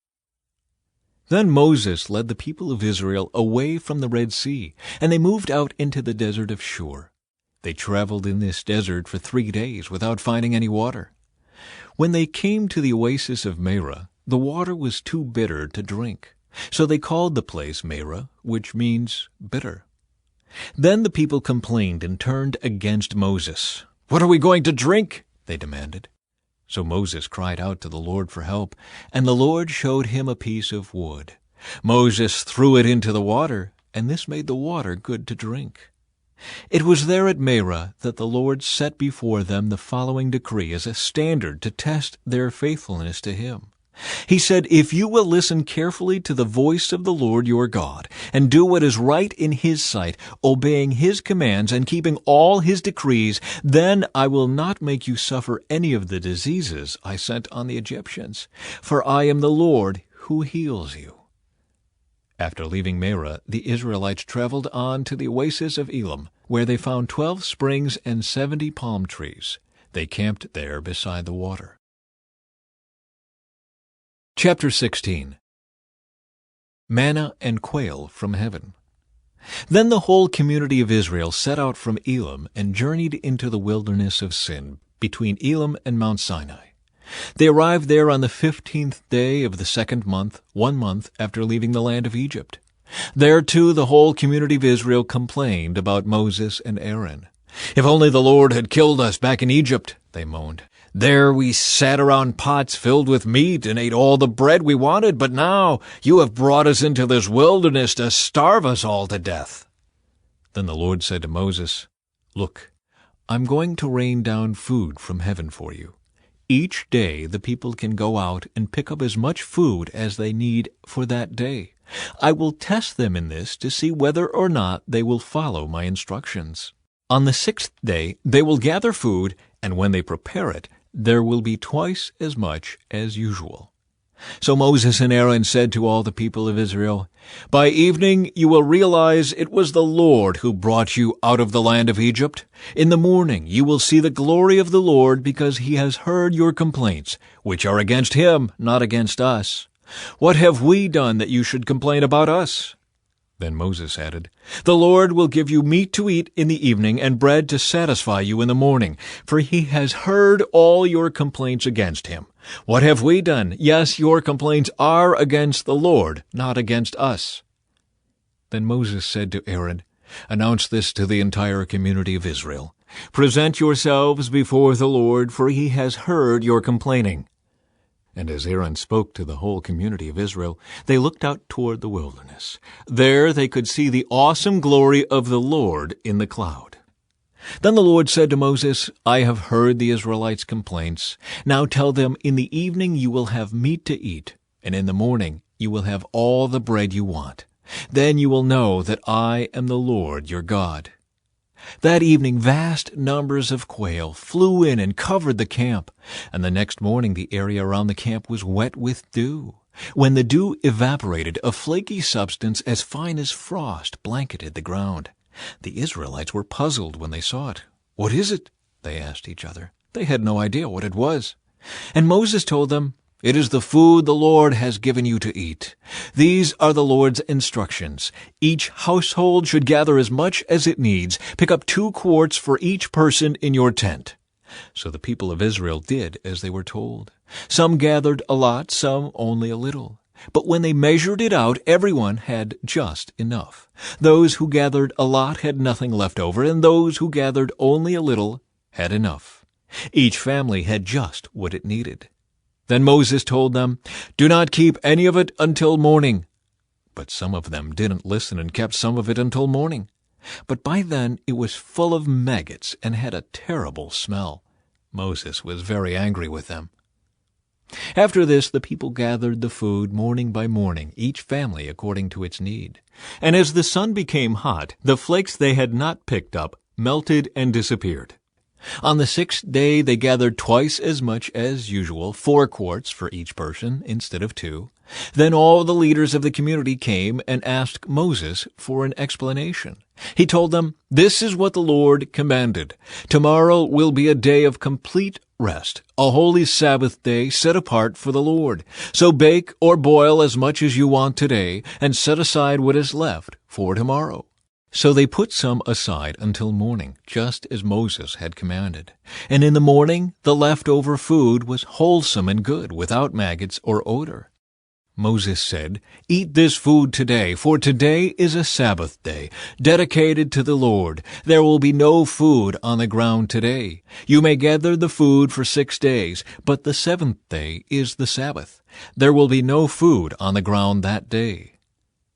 Then Moses led the people of Israel away from the Red Sea, and they moved out into the desert of Shur. They traveled in this desert for 3 days without finding any water. When they came to the oasis of Marah, the water was too bitter to drink. So they called the place Marah, which means bitter. Then the people complained and turned against Moses. "What are we going to drink?" they demanded. So Moses cried out to the Lord for help, and the Lord showed him a piece of wood. Moses threw it into the water, and this made the water good to drink. It was there at Marah that the Lord set before them the following decree as a standard to test their faithfulness to him. He said, "If you will listen carefully to the voice of the Lord your God, and do what is right in his sight, obeying his commands and keeping all his decrees, then I will not make you suffer any of the diseases I sent on the Egyptians, for I am the Lord who heals you." After leaving Marah, the Israelites traveled on to the oasis of Elim, where they found 12 springs and 70 palm trees. They camped there beside the water. Chapter 16. Manna and quail from heaven. Then the whole community of Israel set out from Elim and journeyed into the wilderness of Sin, between Elim and Mount Sinai. They arrived there on the 15th day of the 2nd month, 1 month after leaving the land of Egypt. There, too, the whole community of Israel complained about Moses and Aaron. "If only the Lord had killed us back in Egypt," they moaned. "There we sat around pots filled with meat and ate all the bread we wanted, but now you have brought us into this wilderness to starve us all to death." Then the Lord said to Moses, "Look, I'm going to rain down food from heaven for you. Each day the people can go out and pick up as much food as they need for that day. I will test them in this to see whether or not they will follow my instructions. On the 6th day they will gather food, and when they prepare it, there will be twice as much as usual." So Moses and Aaron said to all the people of Israel, "By evening you will realize it was the Lord who brought you out of the land of Egypt. In the morning you will see the glory of the Lord, because he has heard your complaints, which are against him, not against us. What have we done that you should complain about us?" Then Moses added, "The Lord will give you meat to eat in the evening and bread to satisfy you in the morning, for he has heard all your complaints against him. What have we done? Yes, your complaints are against the Lord, not against us." Then Moses said to Aaron, "Announce this to the entire community of Israel. Present yourselves before the Lord, for he has heard your complaining." And as Aaron spoke to the whole community of Israel, they looked out toward the wilderness. There they could see the awesome glory of the Lord in the cloud. Then the Lord said to Moses, "I have heard the Israelites' complaints. Now tell them, in the evening you will have meat to eat, and in the morning you will have all the bread you want. Then you will know that I am the Lord your God." That evening vast numbers of quail flew in and covered the camp, and the next morning the area around the camp was wet with dew. When the dew evaporated, a flaky substance as fine as frost blanketed the ground. The Israelites were puzzled when they saw it. "What is it?" they asked each other. They had no idea what it was. And Moses told them, "It is the food the Lord has given you to eat. These are the Lord's instructions. Each household should gather as much as it needs. Pick up 2 quarts for each person in your tent." So the people of Israel did as they were told. Some gathered a lot, some only a little. But when they measured it out, everyone had just enough. Those who gathered a lot had nothing left over, and those who gathered only a little had enough. Each family had just what it needed. Then Moses told them, "Do not keep any of it until morning." But some of them didn't listen and kept some of it until morning. But by then it was full of maggots and had a terrible smell. Moses was very angry with them. After this, the people gathered the food morning by morning, each family according to its need. And as the sun became hot, the flakes they had not picked up melted and disappeared. On the 6th day they gathered twice as much as usual, 4 quarts for each person instead of 2. Then all the leaders of the community came and asked Moses for an explanation. He told them, "This is what the Lord commanded. Tomorrow will be a day of complete rest, a holy Sabbath day set apart for the Lord. So bake or boil as much as you want today, and set aside what is left for tomorrow." So they put some aside until morning, just as Moses had commanded. And in the morning the leftover food was wholesome and good, without maggots or odor. Moses said, "Eat this food today, for today is a Sabbath day, dedicated to the Lord. There will be no food on the ground today. You may gather the food for 6 days, but the 7th day is the Sabbath. There will be no food on the ground that day."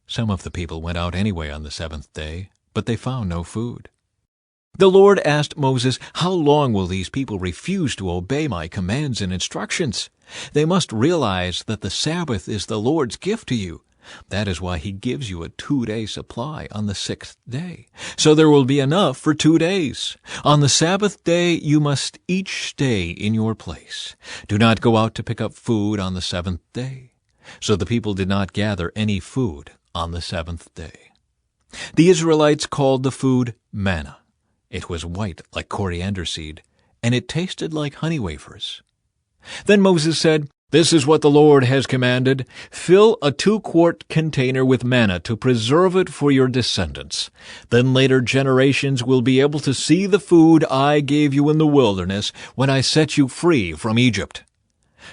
Some of the people went out anyway on the 7th day, but they found no food. The Lord asked Moses, "How long will these people refuse to obey my commands and instructions? They must realize that the Sabbath is the Lord's gift to you. That is why he gives you a 2-day supply on the 6th day. So there will be enough for 2 days. On the Sabbath day you must each stay in your place. Do not go out to pick up food on the 7th day." So the people did not gather any food on the 7th day. The Israelites called the food manna. It was white like coriander seed, and it tasted like honey wafers. Then Moses said, "This is what the Lord has commanded. Fill a 2-quart container with manna to preserve it for your descendants. Then later generations will be able to see the food I gave you in the wilderness when I set you free from Egypt."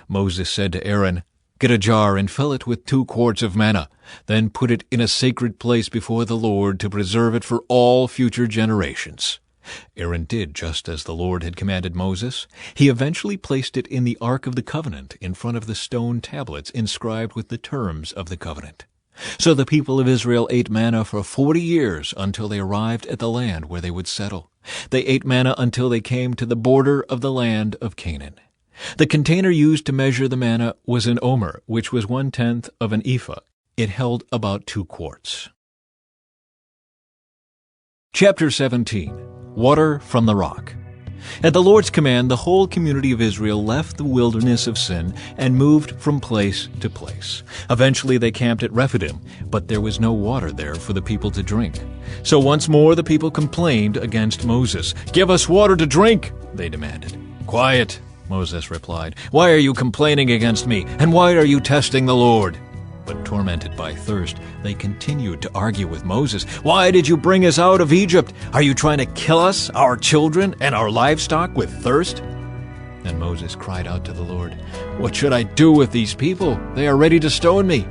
Moses said to Aaron, "Get a jar and fill it with 2 quarts of manna. Then put it in a sacred place before the Lord to preserve it for all future generations." Aaron did just as the Lord had commanded Moses. He eventually placed it in the Ark of the Covenant in front of the stone tablets inscribed with the terms of the covenant. So the people of Israel ate manna for 40 years until they arrived at the land where they would settle. They ate manna until they came to the border of the land of Canaan. The container used to measure the manna was an omer, which was 1/10 of an ephah. It held about 2 quarts. Chapter 17. Water from the Rock. At the Lord's command, the whole community of Israel left the wilderness of sin and moved from place to place. Eventually they camped at Rephidim, but there was no water there for the people to drink. So once more the people complained against Moses. "Give us water to drink," they demanded. "Quiet," Moses replied. "Why are you complaining against me, and why are you testing the Lord?" But tormented by thirst, they continued to argue with Moses. "Why did you bring us out of Egypt? Are you trying to kill us, our children, and our livestock with thirst?" Then Moses cried out to the Lord, "What should I do with these people? They are ready to stone me."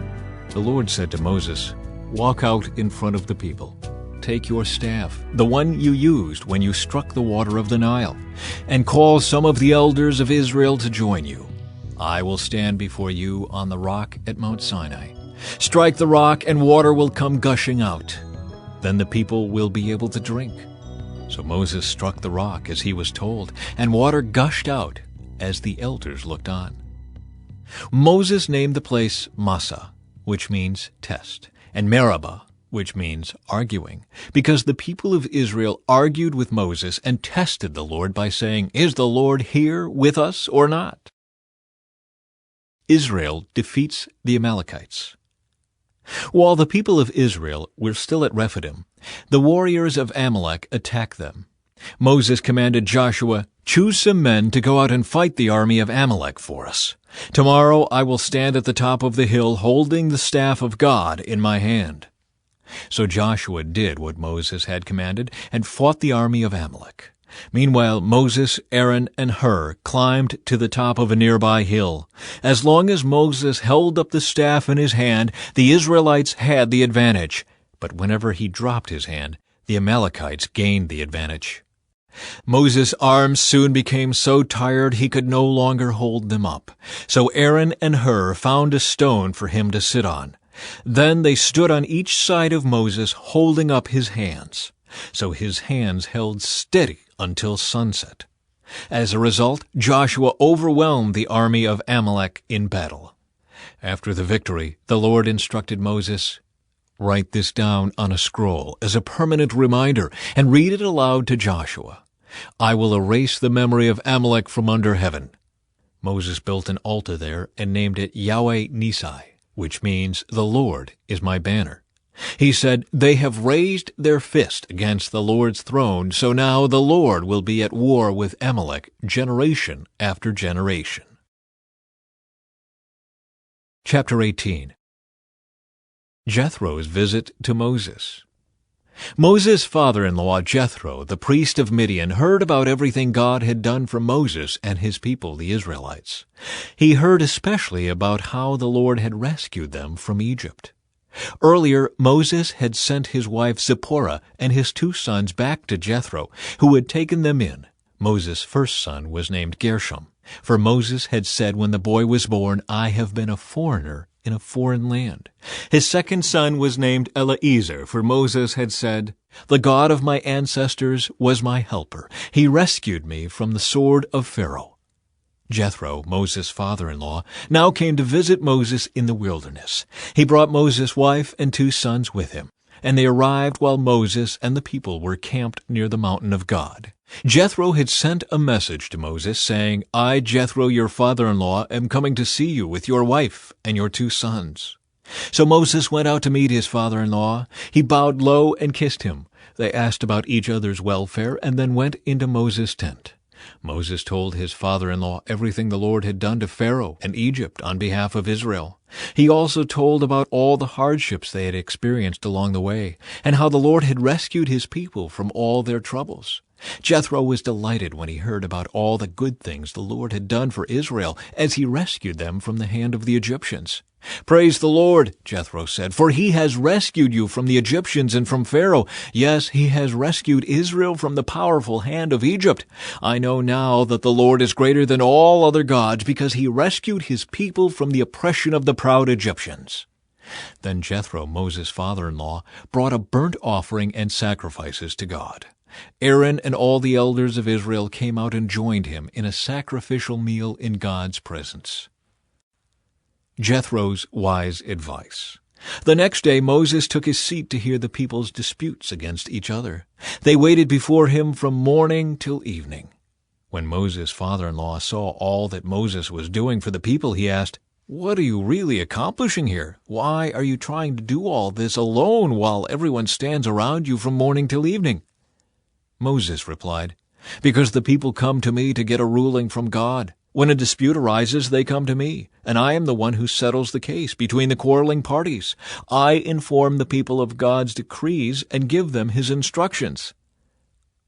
The Lord said to Moses, "Walk out in front of the people. Take your staff, the one you used when you struck the water of the Nile, and call some of the elders of Israel to join you. I will stand before you on the rock at Mount Sinai. Strike the rock, and water will come gushing out. Then the people will be able to drink." So Moses struck the rock as he was told, and water gushed out as the elders looked on. Moses named the place Massah, which means test, and Meribah, which means arguing, because the people of Israel argued with Moses and tested the Lord by saying, "Is the Lord here with us or not?" Israel defeats the Amalekites. While the people of Israel were still at Rephidim, the warriors of Amalek attacked them. Moses commanded Joshua, "Choose some men to go out and fight the army of Amalek for us. Tomorrow I will stand at the top of the hill holding the staff of God in my hand." So Joshua did what Moses had commanded and fought the army of Amalek. Meanwhile, Moses, Aaron, and Hur climbed to the top of a nearby hill. As long as Moses held up the staff in his hand, the Israelites had the advantage. But whenever he dropped his hand, the Amalekites gained the advantage. Moses' arms soon became so tired he could no longer hold them up. So Aaron and Hur found a stone for him to sit on. Then they stood on each side of Moses, holding up his hands. So his hands held steady until sunset. As a result, Joshua overwhelmed the army of Amalek in battle. After the victory, the Lord instructed Moses, "Write this down on a scroll as a permanent reminder and read it aloud to Joshua. I will erase the memory of Amalek from under heaven." Moses built an altar there and named it Yahweh Nissi, which means, "The Lord is my banner." He said, "They have raised their fist against the Lord's throne, so now the Lord will be at war with Amalek generation after generation." Chapter 18. Jethro's visit to Moses. Moses' father-in-law Jethro, the priest of Midian, heard about everything God had done for Moses and his people, the Israelites. He heard especially about how the Lord had rescued them from Egypt. Earlier, Moses had sent his wife Zipporah and his 2 sons back to Jethro, who had taken them in. Moses' first son was named Gershom, for Moses had said when the boy was born, "I have been a foreigner in a foreign land." His second son was named Eleazar, for Moses had said, "The God of my ancestors was my helper. He rescued me from the sword of Pharaoh." Jethro, Moses' father-in-law, now came to visit Moses in the wilderness. He brought Moses' wife and 2 sons with him, and they arrived while Moses and the people were camped near the mountain of God. Jethro had sent a message to Moses saying, "I, Jethro, your father-in-law, am coming to see you with your wife and your 2 sons." So Moses went out to meet his father-in-law. He bowed low and kissed him. They asked about each other's welfare and then went into Moses' tent. Moses told his father-in-law everything the Lord had done to Pharaoh and Egypt on behalf of Israel. He also told about all the hardships they had experienced along the way, and how the Lord had rescued his people from all their troubles. Jethro was delighted when he heard about all the good things the Lord had done for Israel as he rescued them from the hand of the Egyptians. "Praise the Lord," Jethro said, "for he has rescued you from the Egyptians and from Pharaoh. Yes, he has rescued Israel from the powerful hand of Egypt. I know now that the Lord is greater than all other gods because he rescued his people from the oppression of the proud Egyptians." Then Jethro, Moses' father-in-law, brought a burnt offering and sacrifices to God. Aaron and all the elders of Israel came out and joined him in a sacrificial meal in God's presence. Jethro's wise advice. The next day Moses took his seat to hear the people's disputes against each other. They waited before him from morning till evening. When Moses' father-in-law saw all that Moses was doing for the people, he asked, "What are you really accomplishing here? Why are you trying to do all this alone while everyone stands around you from morning till evening?" Moses replied, "Because the people come to me to get a ruling from God. When a dispute arises, they come to me, and I am the one who settles the case between the quarreling parties. I inform the people of God's decrees and give them his instructions."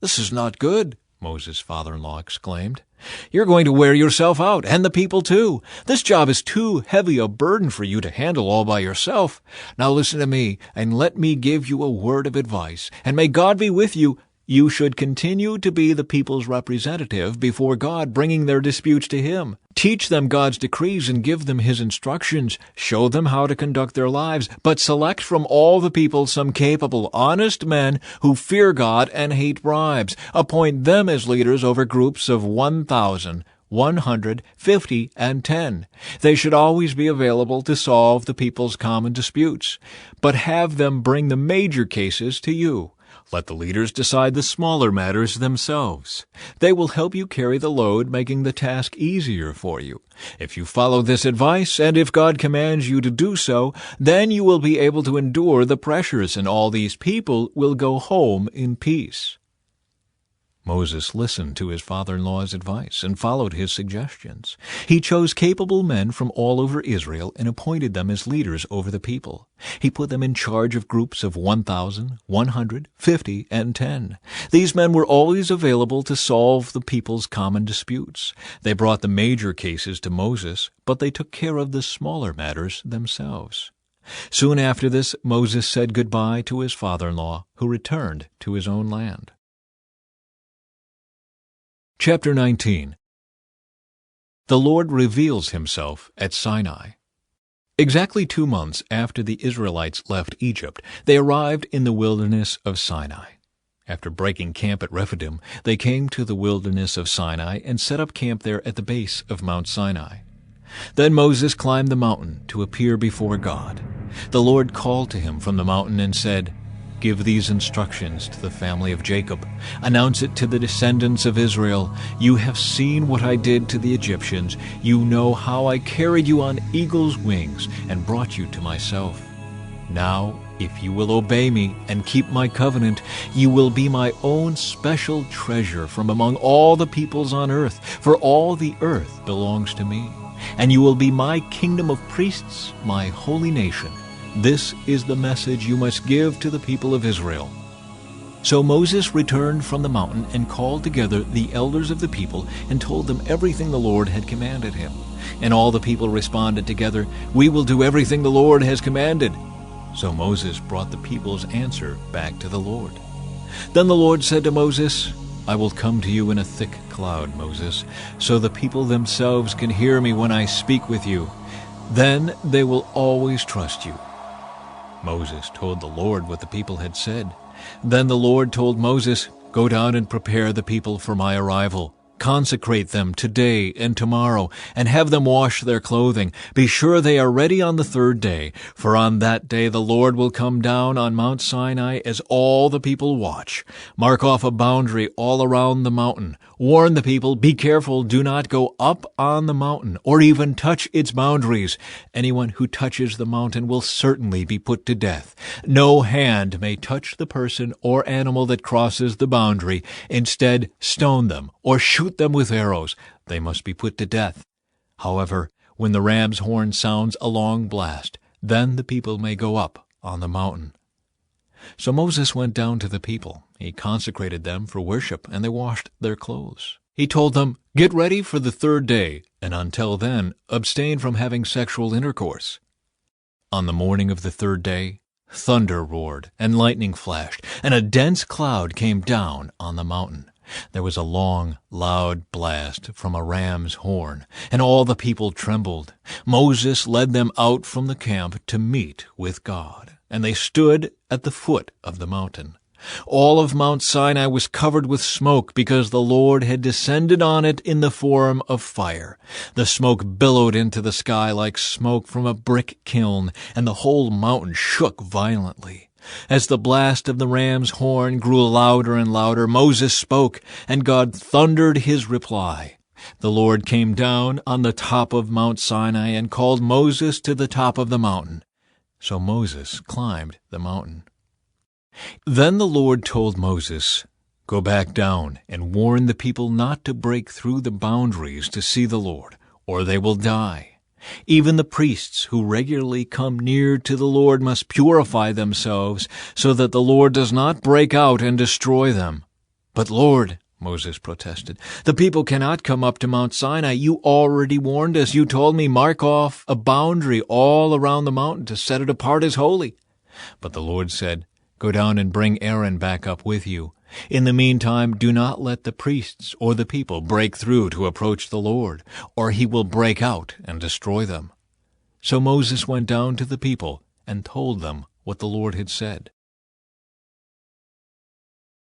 "This is not good," Moses' father-in-law exclaimed. "You're going to wear yourself out, and the people too. This job is too heavy a burden for you to handle all by yourself. Now listen to me, and let me give you a word of advice, and may God be with you. You should continue to be the people's representative before God, bringing their disputes to him. Teach them God's decrees and give them his instructions. Show them how to conduct their lives, but select from all the people some capable, honest men who fear God and hate bribes. Appoint them as leaders over groups of 1,000, 100, 50, and 10. They should always be available to solve the people's common disputes, but have them bring the major cases to you. Let the leaders decide the smaller matters themselves. They will help you carry the load, making the task easier for you. If you follow this advice, and if God commands you to do so, then you will be able to endure the pressures, and all these people will go home in peace. Moses listened to his father-in-law's advice and followed his suggestions. He chose capable men from all over Israel and appointed them as leaders over the people. He put them in charge of groups of 1,000, 100, 50, and 10. These men were always available to solve the people's common disputes. They brought the major cases to Moses, but they took care of the smaller matters themselves. Soon after this, Moses said goodbye to his father-in-law, who returned to his own land. Chapter 19. The Lord reveals himself at Sinai. Exactly 2 months after the Israelites left Egypt, they arrived in the wilderness of Sinai. After breaking camp at Rephidim, they came to the wilderness of Sinai and set up camp there at the base of Mount Sinai. Then Moses climbed the mountain to appear before God. The Lord called to him from the mountain and said, "Give these instructions to the family of Jacob. Announce it to the descendants of Israel. You have seen what I did to the Egyptians. You know how I carried you on eagle's wings and brought you to myself. Now, if you will obey me and keep my covenant, you will be my own special treasure from among all the peoples on earth, for all the earth belongs to me. And you will be my kingdom of priests, my holy nation. This is the message you must give to the people of Israel." So Moses returned from the mountain and called together the elders of the people and told them everything the Lord had commanded him. And all the people responded together, "We will do everything the Lord has commanded." So Moses brought the people's answer back to the Lord. Then the Lord said to Moses, "I will come to you in a thick cloud, Moses, so the people themselves can hear me when I speak with you. Then they will always trust you." Moses told the Lord what the people had said. Then the Lord told Moses, "Go down and prepare the people for my arrival. Consecrate them today and tomorrow, and have them wash their clothing. Be sure they are ready on the third day, for on that day the Lord will come down on Mount Sinai as all the people watch. Mark off a boundary all around the mountain. Warn the people, be careful, do not go up on the mountain, or even touch its boundaries. Anyone who touches the mountain will certainly be put to death. No hand may touch the person or animal that crosses the boundary. Instead, stone them or shoot them with arrows. They must be put to death. However, when the ram's horn sounds a long blast, then the people may go up on the mountain." So Moses went down to the people. He consecrated them for worship, and they washed their clothes. He told them, "Get ready for the third day, and until then, abstain from having sexual intercourse." On the morning of the third day, thunder roared, and lightning flashed, and a dense cloud came down on the mountain. There was a long, loud blast from a ram's horn, and all the people trembled. Moses led them out from the camp to meet with God, and they stood at the foot of the mountain. All of Mount Sinai was covered with smoke because the Lord had descended on it in the form of fire. The smoke billowed into the sky like smoke from a brick kiln, and the whole mountain shook violently. As the blast of the ram's horn grew louder and louder, Moses spoke, and God thundered his reply. The Lord came down on the top of Mount Sinai and called Moses to the top of the mountain. So Moses climbed the mountain. Then the Lord told Moses, "Go back down and warn the people not to break through the boundaries to see the Lord, or they will die. Even the priests who regularly come near to the Lord must purify themselves so that the Lord does not break out and destroy them." "But Lord," Moses protested, "the people cannot come up to Mount Sinai. You already warned us. You told me, mark off a boundary all around the mountain to set it apart as holy." But the Lord said, "Go down and bring Aaron back up with you. In the meantime, do not let the priests or the people break through to approach the Lord, or he will break out and destroy them." So Moses went down to the people and told them what the Lord had said.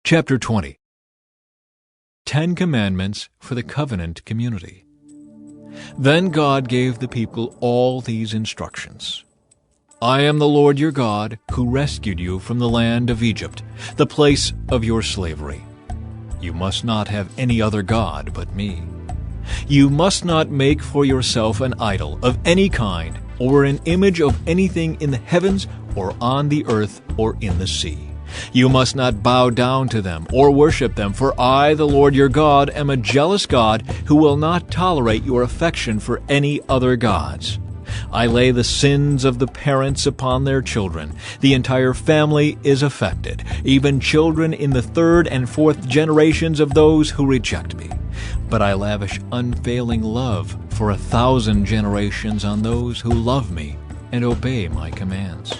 Chapter 20. 10 Commandments for the Covenant Community. Then God gave the people all these instructions. "I am the Lord your God, who rescued you from the land of Egypt, the place of your slavery. You must not have any other god but me. You must not make for yourself an idol of any kind, or an image of anything in the heavens, or on the earth, or in the sea. You must not bow down to them or worship them, for I, the Lord your God, am a jealous God who will not tolerate your affection for any other gods. I lay the sins of the parents upon their children. The entire family is affected, even children in the 3rd and 4th generations of those who reject me. But I lavish unfailing love for 1,000 generations on those who love me and obey my commands.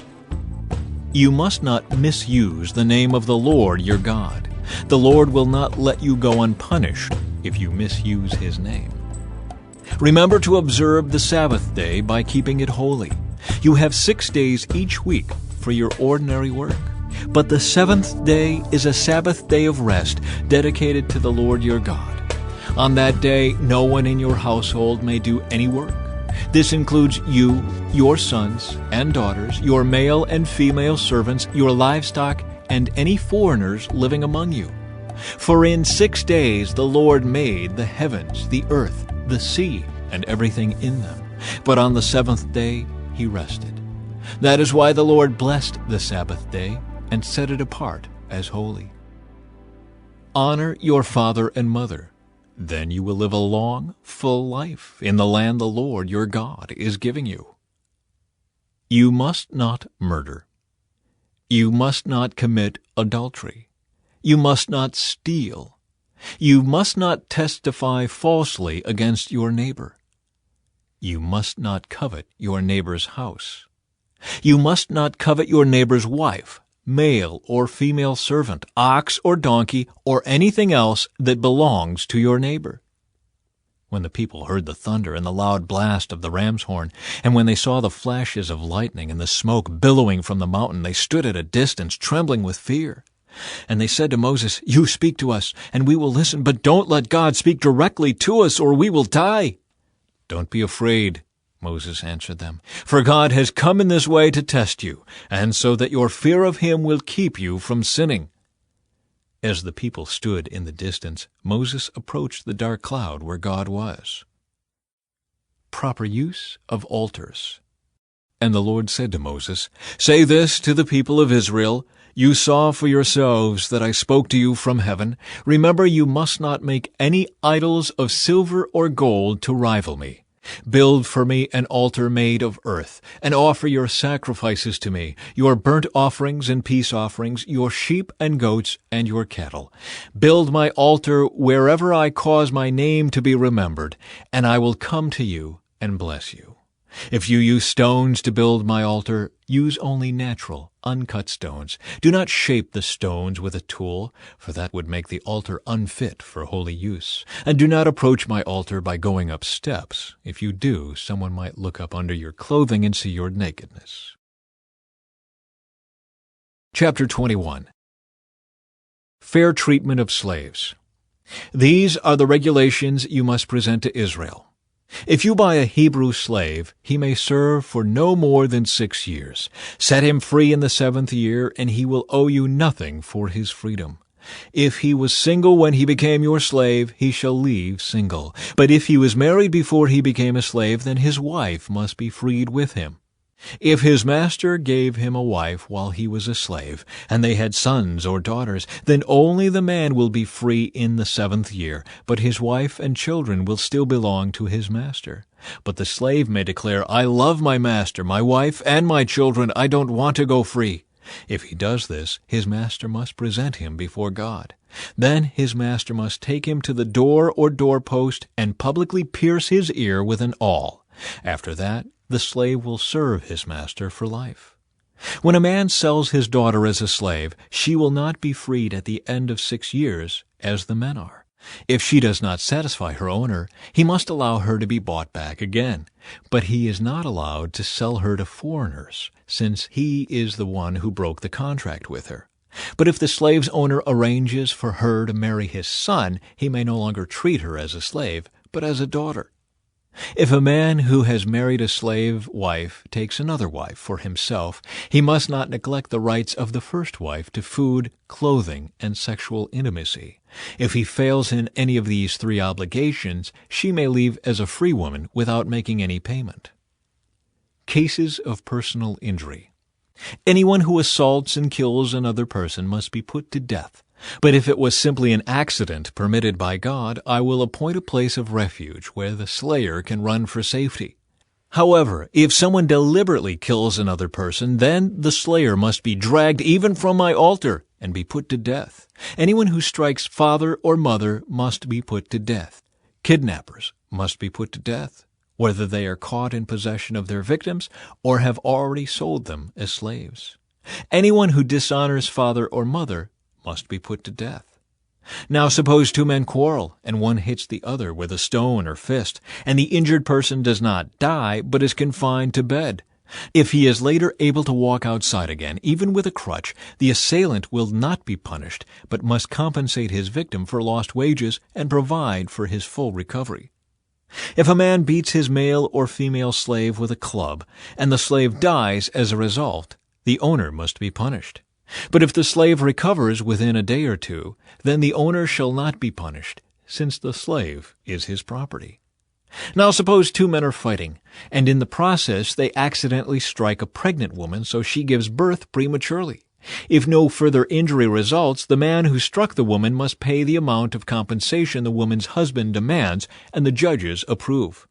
You must not misuse the name of the Lord your God. The Lord will not let you go unpunished if you misuse his name. Remember to observe the Sabbath day by keeping it holy. You have 6 days each week for your ordinary work. But the seventh day is a Sabbath day of rest, dedicated to the Lord your God. On that day, no one in your household may do any work. This includes you, your sons and daughters, your male and female servants, your livestock, and any foreigners living among you. For in 6 days the Lord made the heavens, the earth, the sea, and everything in them. But on the seventh day he rested. That is why the Lord blessed the Sabbath day and set it apart as holy. Honor your father and mother. Then you will live a long, full life in the land the Lord your God is giving you. You must not murder. You must not commit adultery. You must not steal. You must not testify falsely against your neighbor. You must not covet your neighbor's house. You must not covet your neighbor's wife, male or female servant, ox or donkey, or anything else that belongs to your neighbor. When the people heard the thunder and the loud blast of the ram's horn, and when they saw the flashes of lightning and the smoke billowing from the mountain, they stood at a distance, trembling with fear. And they said to Moses, "You speak to us, and we will listen, but don't let God speak directly to us, or we will die." "Don't be afraid," Moses answered them, "for God has come in this way to test you, and so that your fear of him will keep you from sinning." As the people stood in the distance, Moses approached the dark cloud where God was. Proper use of altars. And the Lord said to Moses, "Say this to the people of Israel, You saw for yourselves that I spoke to you from heaven. Remember, you must not make any idols of silver or gold to rival me. Build for me an altar made of earth, and offer your sacrifices to me, your burnt offerings and peace offerings, your sheep and goats, and your cattle. Build my altar wherever I cause my name to be remembered, and I will come to you and bless you. If you use stones to build my altar, use only natural, uncut stones. Do not shape the stones with a tool, for that would make the altar unfit for holy use. And do not approach my altar by going up steps. If you do, someone might look up under your clothing and see your nakedness." Chapter 21. Fair treatment of slaves. These are the regulations you must present to Israel. If you buy a Hebrew slave, he may serve for no more than 6 years. Set him free in the 7th year, and he will owe you nothing for his freedom. If he was single when he became your slave, he shall leave single. But if he was married before he became a slave, then his wife must be freed with him. If his master gave him a wife while he was a slave, and they had sons or daughters, then only the man will be free in the 7th year, but his wife and children will still belong to his master. But the slave may declare, "I love my master, my wife, and my children. I don't want to go free." If he does this, his master must present him before God. Then his master must take him to the door or doorpost and publicly pierce his ear with an awl. After that, the slave will serve his master for life. When a man sells his daughter as a slave, she will not be freed at the end of 6 years, as the men are. If she does not satisfy her owner, he must allow her to be bought back again. But he is not allowed to sell her to foreigners, since he is the one who broke the contract with her. But if the slave's owner arranges for her to marry his son, he may no longer treat her as a slave, but as a daughter. If a man who has married a slave wife takes another wife for himself, he must not neglect the rights of the first wife to food, clothing, and sexual intimacy. If he fails in any of these 3 obligations, she may leave as a free woman without making any payment. Cases of personal injury. Anyone who assaults and kills another person must be put to death. But if it was simply an accident permitted by God, I will appoint a place of refuge where the slayer can run for safety. However, if someone deliberately kills another person, then the slayer must be dragged even from my altar and be put to death. Anyone who strikes father or mother must be put to death. Kidnappers must be put to death, whether they are caught in possession of their victims or have already sold them as slaves. Anyone who dishonors father or mother must be put to death. Now suppose 2 men quarrel, and one hits the other with a stone or fist, and the injured person does not die, but is confined to bed. If he is later able to walk outside again, even with a crutch, the assailant will not be punished, but must compensate his victim for lost wages and provide for his full recovery. If a man beats his male or female slave with a club, and the slave dies as a result, the owner must be punished. But if the slave recovers within a day or two, then the owner shall not be punished, since the slave is his property. Now suppose two men are fighting, and in the process they accidentally strike a pregnant woman so she gives birth prematurely. If no further injury results, the man who struck the woman must pay the amount of compensation the woman's husband demands and the judges approve.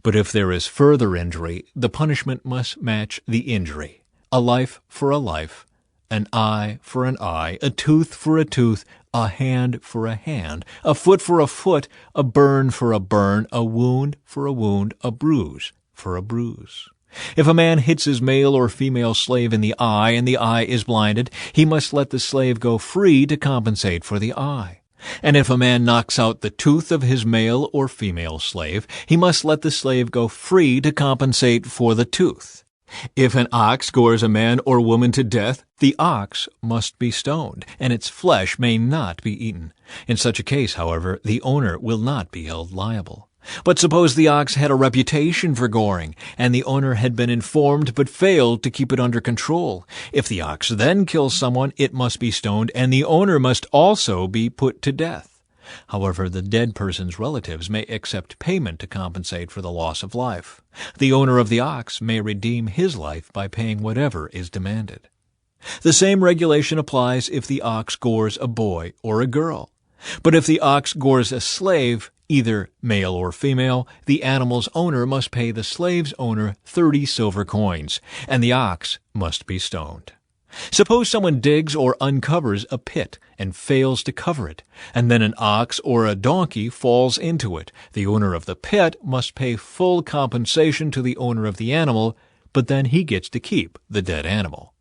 But if there is further injury, the punishment must match the injury. A life for a life, an eye for an eye, a tooth for a tooth, a hand for a hand, a foot for a foot, a burn for a burn, a wound for a wound, a bruise for a bruise. If a man hits his male or female slave in the eye and the eye is blinded, he must let the slave go free to compensate for the eye. And if a man knocks out the tooth of his male or female slave, he must let the slave go free to compensate for the tooth. If an ox gores a man or woman to death, the ox must be stoned, and its flesh may not be eaten. In such a case, however, the owner will not be held liable. But suppose the ox had a reputation for goring, and the owner had been informed but failed to keep it under control. If the ox then kills someone, it must be stoned, and the owner must also be put to death. However, the dead person's relatives may accept payment to compensate for the loss of life. The owner of the ox may redeem his life by paying whatever is demanded. The same regulation applies if the ox gores a boy or a girl. But if the ox gores a slave, either male or female, the animal's owner must pay the slave's owner 30 silver coins, and the ox must be stoned. Suppose someone digs or uncovers a pit and fails to cover it, and then an ox or a donkey falls into it. The owner of the pit must pay full compensation to the owner of the animal, but then he gets to keep the dead animal.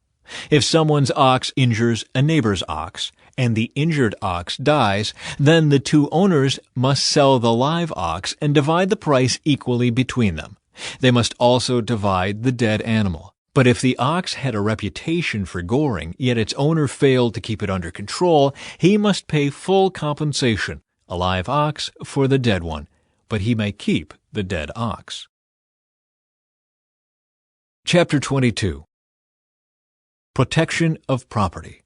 If someone's ox injures a neighbor's ox, and the injured ox dies, then the two owners must sell the live ox and divide the price equally between them. They must also divide the dead animal. But if the ox had a reputation for goring, yet its owner failed to keep it under control, he must pay full compensation, a live ox for the dead one, but he may keep the dead ox. Chapter 22. Protection of property.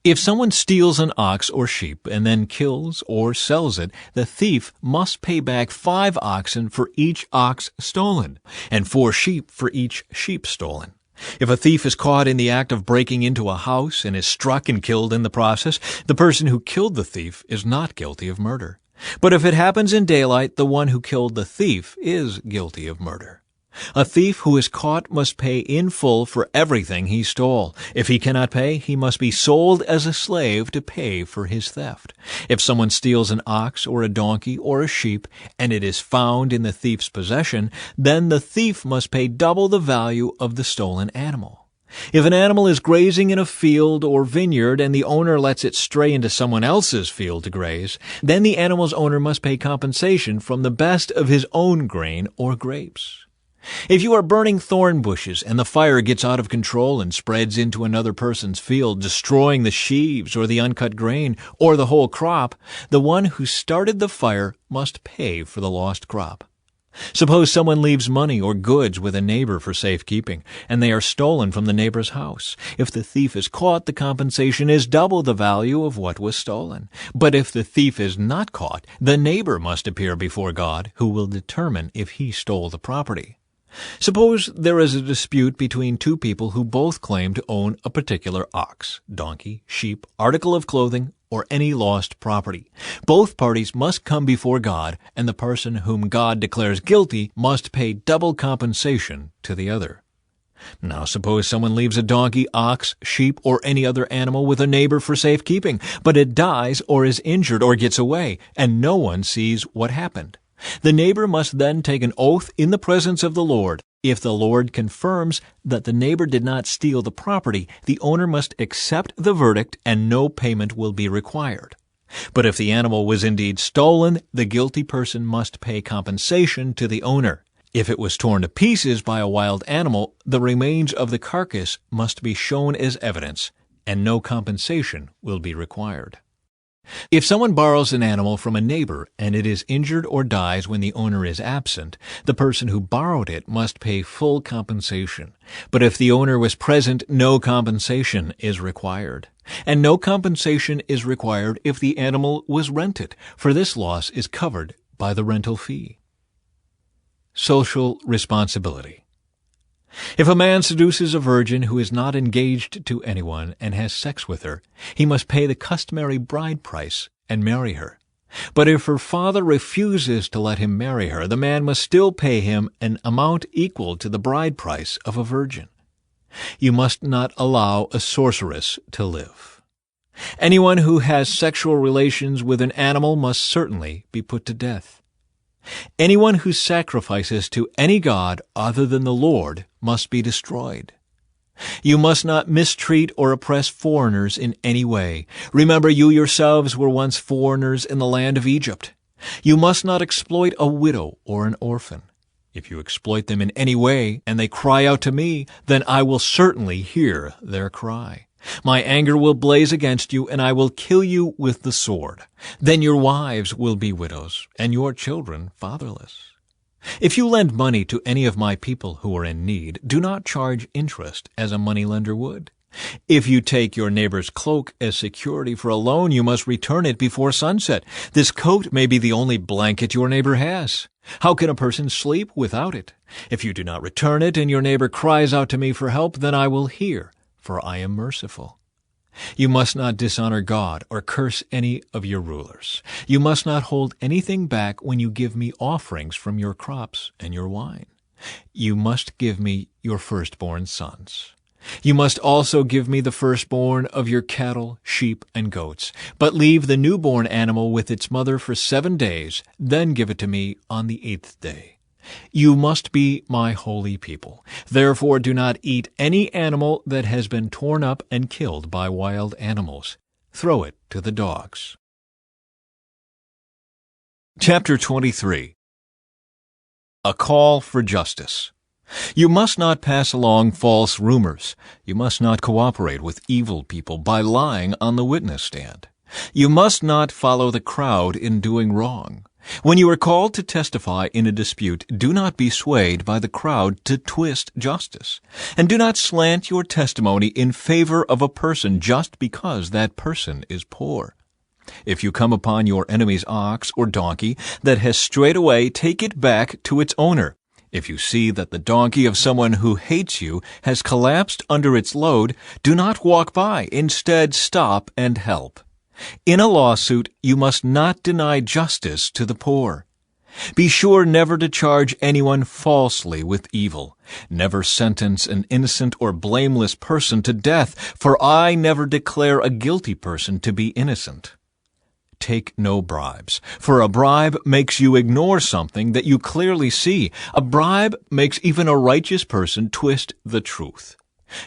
If someone steals an ox or sheep and then kills or sells it, the thief must pay back 5 oxen for each ox stolen, and 4 sheep for each sheep stolen. If a thief is caught in the act of breaking into a house and is struck and killed in the process, the person who killed the thief is not guilty of murder. But if it happens in daylight, the one who killed the thief is guilty of murder. A thief who is caught must pay in full for everything he stole. If he cannot pay, he must be sold as a slave to pay for his theft. If someone steals an ox or a donkey or a sheep, and it is found in the thief's possession, then the thief must pay double the value of the stolen animal. If an animal is grazing in a field or vineyard and the owner lets it stray into someone else's field to graze, then the animal's owner must pay compensation from the best of his own grain or grapes. If you are burning thorn bushes and the fire gets out of control and spreads into another person's field, destroying the sheaves or the uncut grain or the whole crop, the one who started the fire must pay for the lost crop. Suppose someone leaves money or goods with a neighbor for safekeeping, and they are stolen from the neighbor's house. If the thief is caught, the compensation is double the value of what was stolen. But if the thief is not caught, the neighbor must appear before God, who will determine if he stole the property. Suppose there is a dispute between two people who both claim to own a particular ox, donkey, sheep, article of clothing, or any lost property. Both parties must come before God, and the person whom God declares guilty must pay double compensation to the other. Now suppose someone leaves a donkey, ox, sheep, or any other animal with a neighbor for safekeeping, but it dies or is injured or gets away, and no one sees what happened. The neighbor must then take an oath in the presence of the Lord. If the Lord confirms that the neighbor did not steal the property, the owner must accept the verdict and no payment will be required. But if the animal was indeed stolen, the guilty person must pay compensation to the owner. If it was torn to pieces by a wild animal, the remains of the carcass must be shown as evidence, and no compensation will be required. If someone borrows an animal from a neighbor and it is injured or dies when the owner is absent, the person who borrowed it must pay full compensation. But if the owner was present, no compensation is required. And no compensation is required if the animal was rented, for this loss is covered by the rental fee. Social responsibility. If a man seduces a virgin who is not engaged to anyone and has sex with her, he must pay the customary bride price and marry her. But if her father refuses to let him marry her, the man must still pay him an amount equal to the bride price of a virgin. You must not allow a sorceress to live. Anyone who has sexual relations with an animal must certainly be put to death. Anyone who sacrifices to any god other than the Lord must be destroyed. You must not mistreat or oppress foreigners in any way. Remember, you yourselves were once foreigners in the land of Egypt. You must not exploit a widow or an orphan. If you exploit them in any way and they cry out to me, then I will certainly hear their cry. My anger will blaze against you, and I will kill you with the sword. Then your wives will be widows, and your children fatherless. If you lend money to any of my people who are in need, do not charge interest as a moneylender would. If you take your neighbor's cloak as security for a loan, you must return it before sunset. This coat may be the only blanket your neighbor has. How can a person sleep without it? If you do not return it and your neighbor cries out to me for help, then I will hear, for I am merciful. You must not dishonor God or curse any of your rulers. You must not hold anything back when you give me offerings from your crops and your wine. You must give me your firstborn sons. You must also give me the firstborn of your cattle, sheep, and goats, but leave the newborn animal with its mother for 7 days, then give it to me on the 8th day. You must be my holy people. Therefore do not eat any animal that has been torn up and killed by wild animals. Throw it to the dogs. Chapter 23. A Call for Justice. You must not pass along false rumors. You must not cooperate with evil people by lying on the witness stand. You must not follow the crowd in doing wrong. When you are called to testify in a dispute, do not be swayed by the crowd to twist justice. And do not slant your testimony in favor of a person just because that person is poor. If you come upon your enemy's ox or donkey that has strayed away, take it back to its owner. If you see that the donkey of someone who hates you has collapsed under its load, do not walk by. Instead, stop and help. In a lawsuit, you must not deny justice to the poor. Be sure never to charge anyone falsely with evil. Never sentence an innocent or blameless person to death, for I never declare a guilty person to be innocent. Take no bribes, for a bribe makes you ignore something that you clearly see. A bribe makes even a righteous person twist the truth.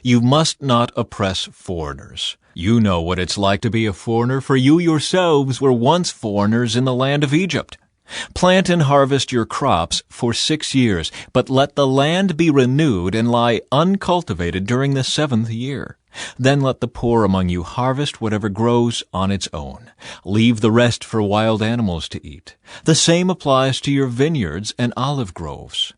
You must not oppress foreigners. You know what it's like to be a foreigner, for you yourselves were once foreigners in the land of Egypt. Plant and harvest your crops for 6 years, but let the land be renewed and lie uncultivated during the 7th year. Then let the poor among you harvest whatever grows on its own. Leave the rest for wild animals to eat. The same applies to your vineyards and olive groves.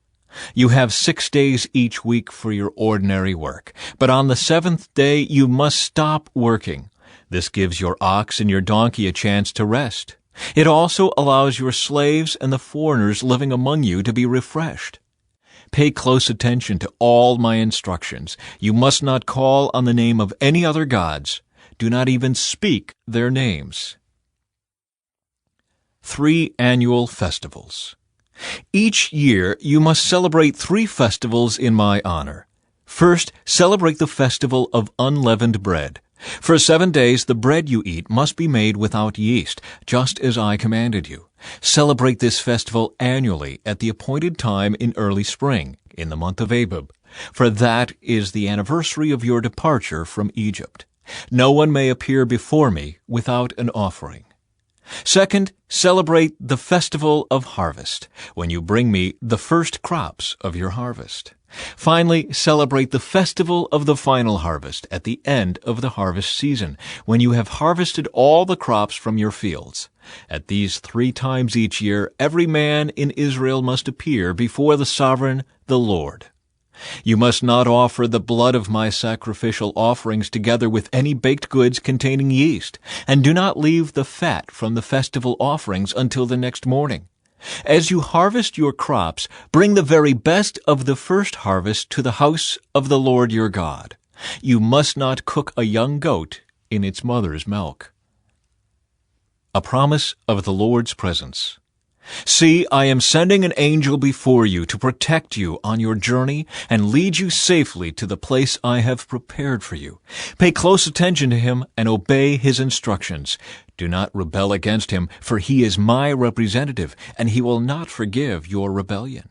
You have 6 days each week for your ordinary work, but on the 7th day you must stop working. This gives your ox and your donkey a chance to rest. It also allows your slaves and the foreigners living among you to be refreshed. Pay close attention to all my instructions. You must not call on the name of any other gods. Do not even speak their names. 3 annual festivals. Each year you must celebrate 3 festivals in my honor. First, celebrate the festival of unleavened bread. For 7 days the bread you eat must be made without yeast, just as I commanded you. Celebrate this festival annually at the appointed time in early spring, in the month of Abib, for that is the anniversary of your departure from Egypt. No one may appear before me without an offering. Second, celebrate the festival of harvest, when you bring me the first crops of your harvest. Finally, celebrate the festival of the final harvest at the end of the harvest season, when you have harvested all the crops from your fields. At these 3 times each year, every man in Israel must appear before the sovereign, the Lord. You must not offer the blood of my sacrificial offerings together with any baked goods containing yeast, and do not leave the fat from the festival offerings until the next morning. As you harvest your crops, bring the very best of the first harvest to the house of the Lord your God. You must not cook a young goat in its mother's milk. A promise of the Lord's presence. See, I am sending an angel before you to protect you on your journey and lead you safely to the place I have prepared for you. Pay close attention to him and obey his instructions. Do not rebel against him, for he is my representative, and he will not forgive your rebellion.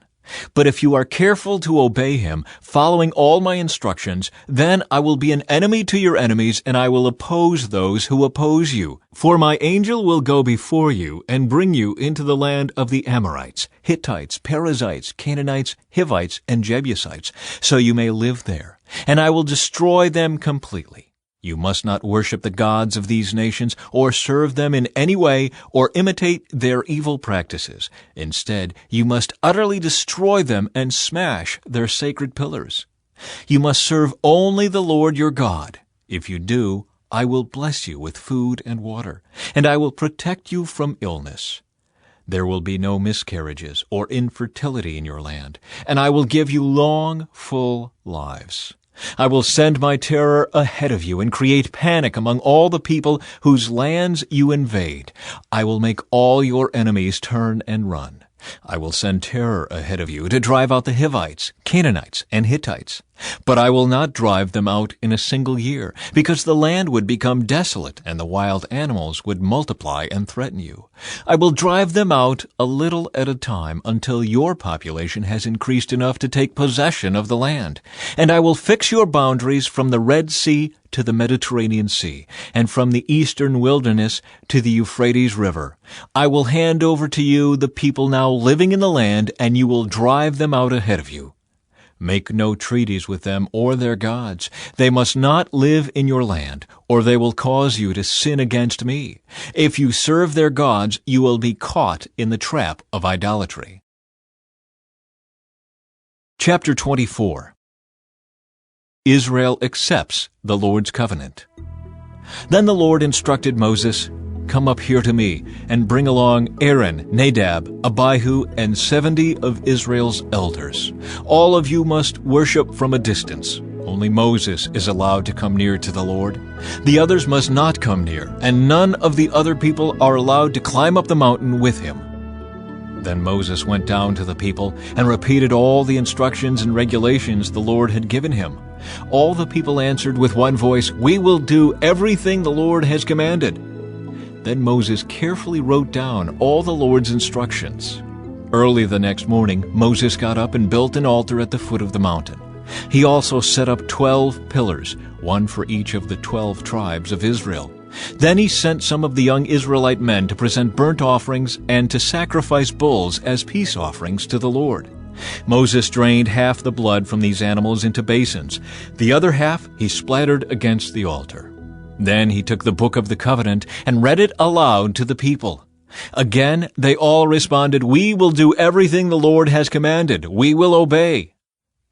But if you are careful to obey him, following all my instructions, then I will be an enemy to your enemies, and I will oppose those who oppose you. For my angel will go before you and bring you into the land of the Amorites, Hittites, Perizzites, Canaanites, Hivites, and Jebusites, so you may live there, and I will destroy them completely. You must not worship the gods of these nations, or serve them in any way, or imitate their evil practices. Instead, you must utterly destroy them and smash their sacred pillars. You must serve only the Lord your God. If you do, I will bless you with food and water, and I will protect you from illness. There will be no miscarriages or infertility in your land, and I will give you long, full lives. I will send my terror ahead of you and create panic among all the people whose lands you invade. I will make all your enemies turn and run. I will send terror ahead of you to drive out the Hivites, Canaanites, and Hittites. But I will not drive them out in a single year, because the land would become desolate and the wild animals would multiply and threaten you. I will drive them out a little at a time until your population has increased enough to take possession of the land. And I will fix your boundaries from the Red Sea to the Mediterranean Sea, and from the eastern wilderness to the Euphrates River. I will hand over to you the people now living in the land, and you will drive them out ahead of you. Make no treaties with them or their gods. They must not live in your land, or they will cause you to sin against me. If you serve their gods, you will be caught in the trap of idolatry. Chapter 24. Israel accepts the Lord's covenant. Then the Lord instructed Moses, "Come up here to me, and bring along Aaron, Nadab, Abihu, and 70 of Israel's elders. All of you must worship from a distance. Only Moses is allowed to come near to the Lord. The others must not come near, and none of the other people are allowed to climb up the mountain with him." Then Moses went down to the people and repeated all the instructions and regulations the Lord had given him. All the people answered with one voice, "We will do everything the Lord has commanded." Then Moses carefully wrote down all the Lord's instructions. Early the next morning, Moses got up and built an altar at the foot of the mountain. He also set up 12 pillars, one for each of the 12 tribes of Israel. Then he sent some of the young Israelite men to present burnt offerings and to sacrifice bulls as peace offerings to the Lord. Moses drained half the blood from these animals into basins. The other half he splattered against the altar. Then he took the book of the covenant and read it aloud to the people. Again they all responded, "We will do everything the Lord has commanded. We will obey."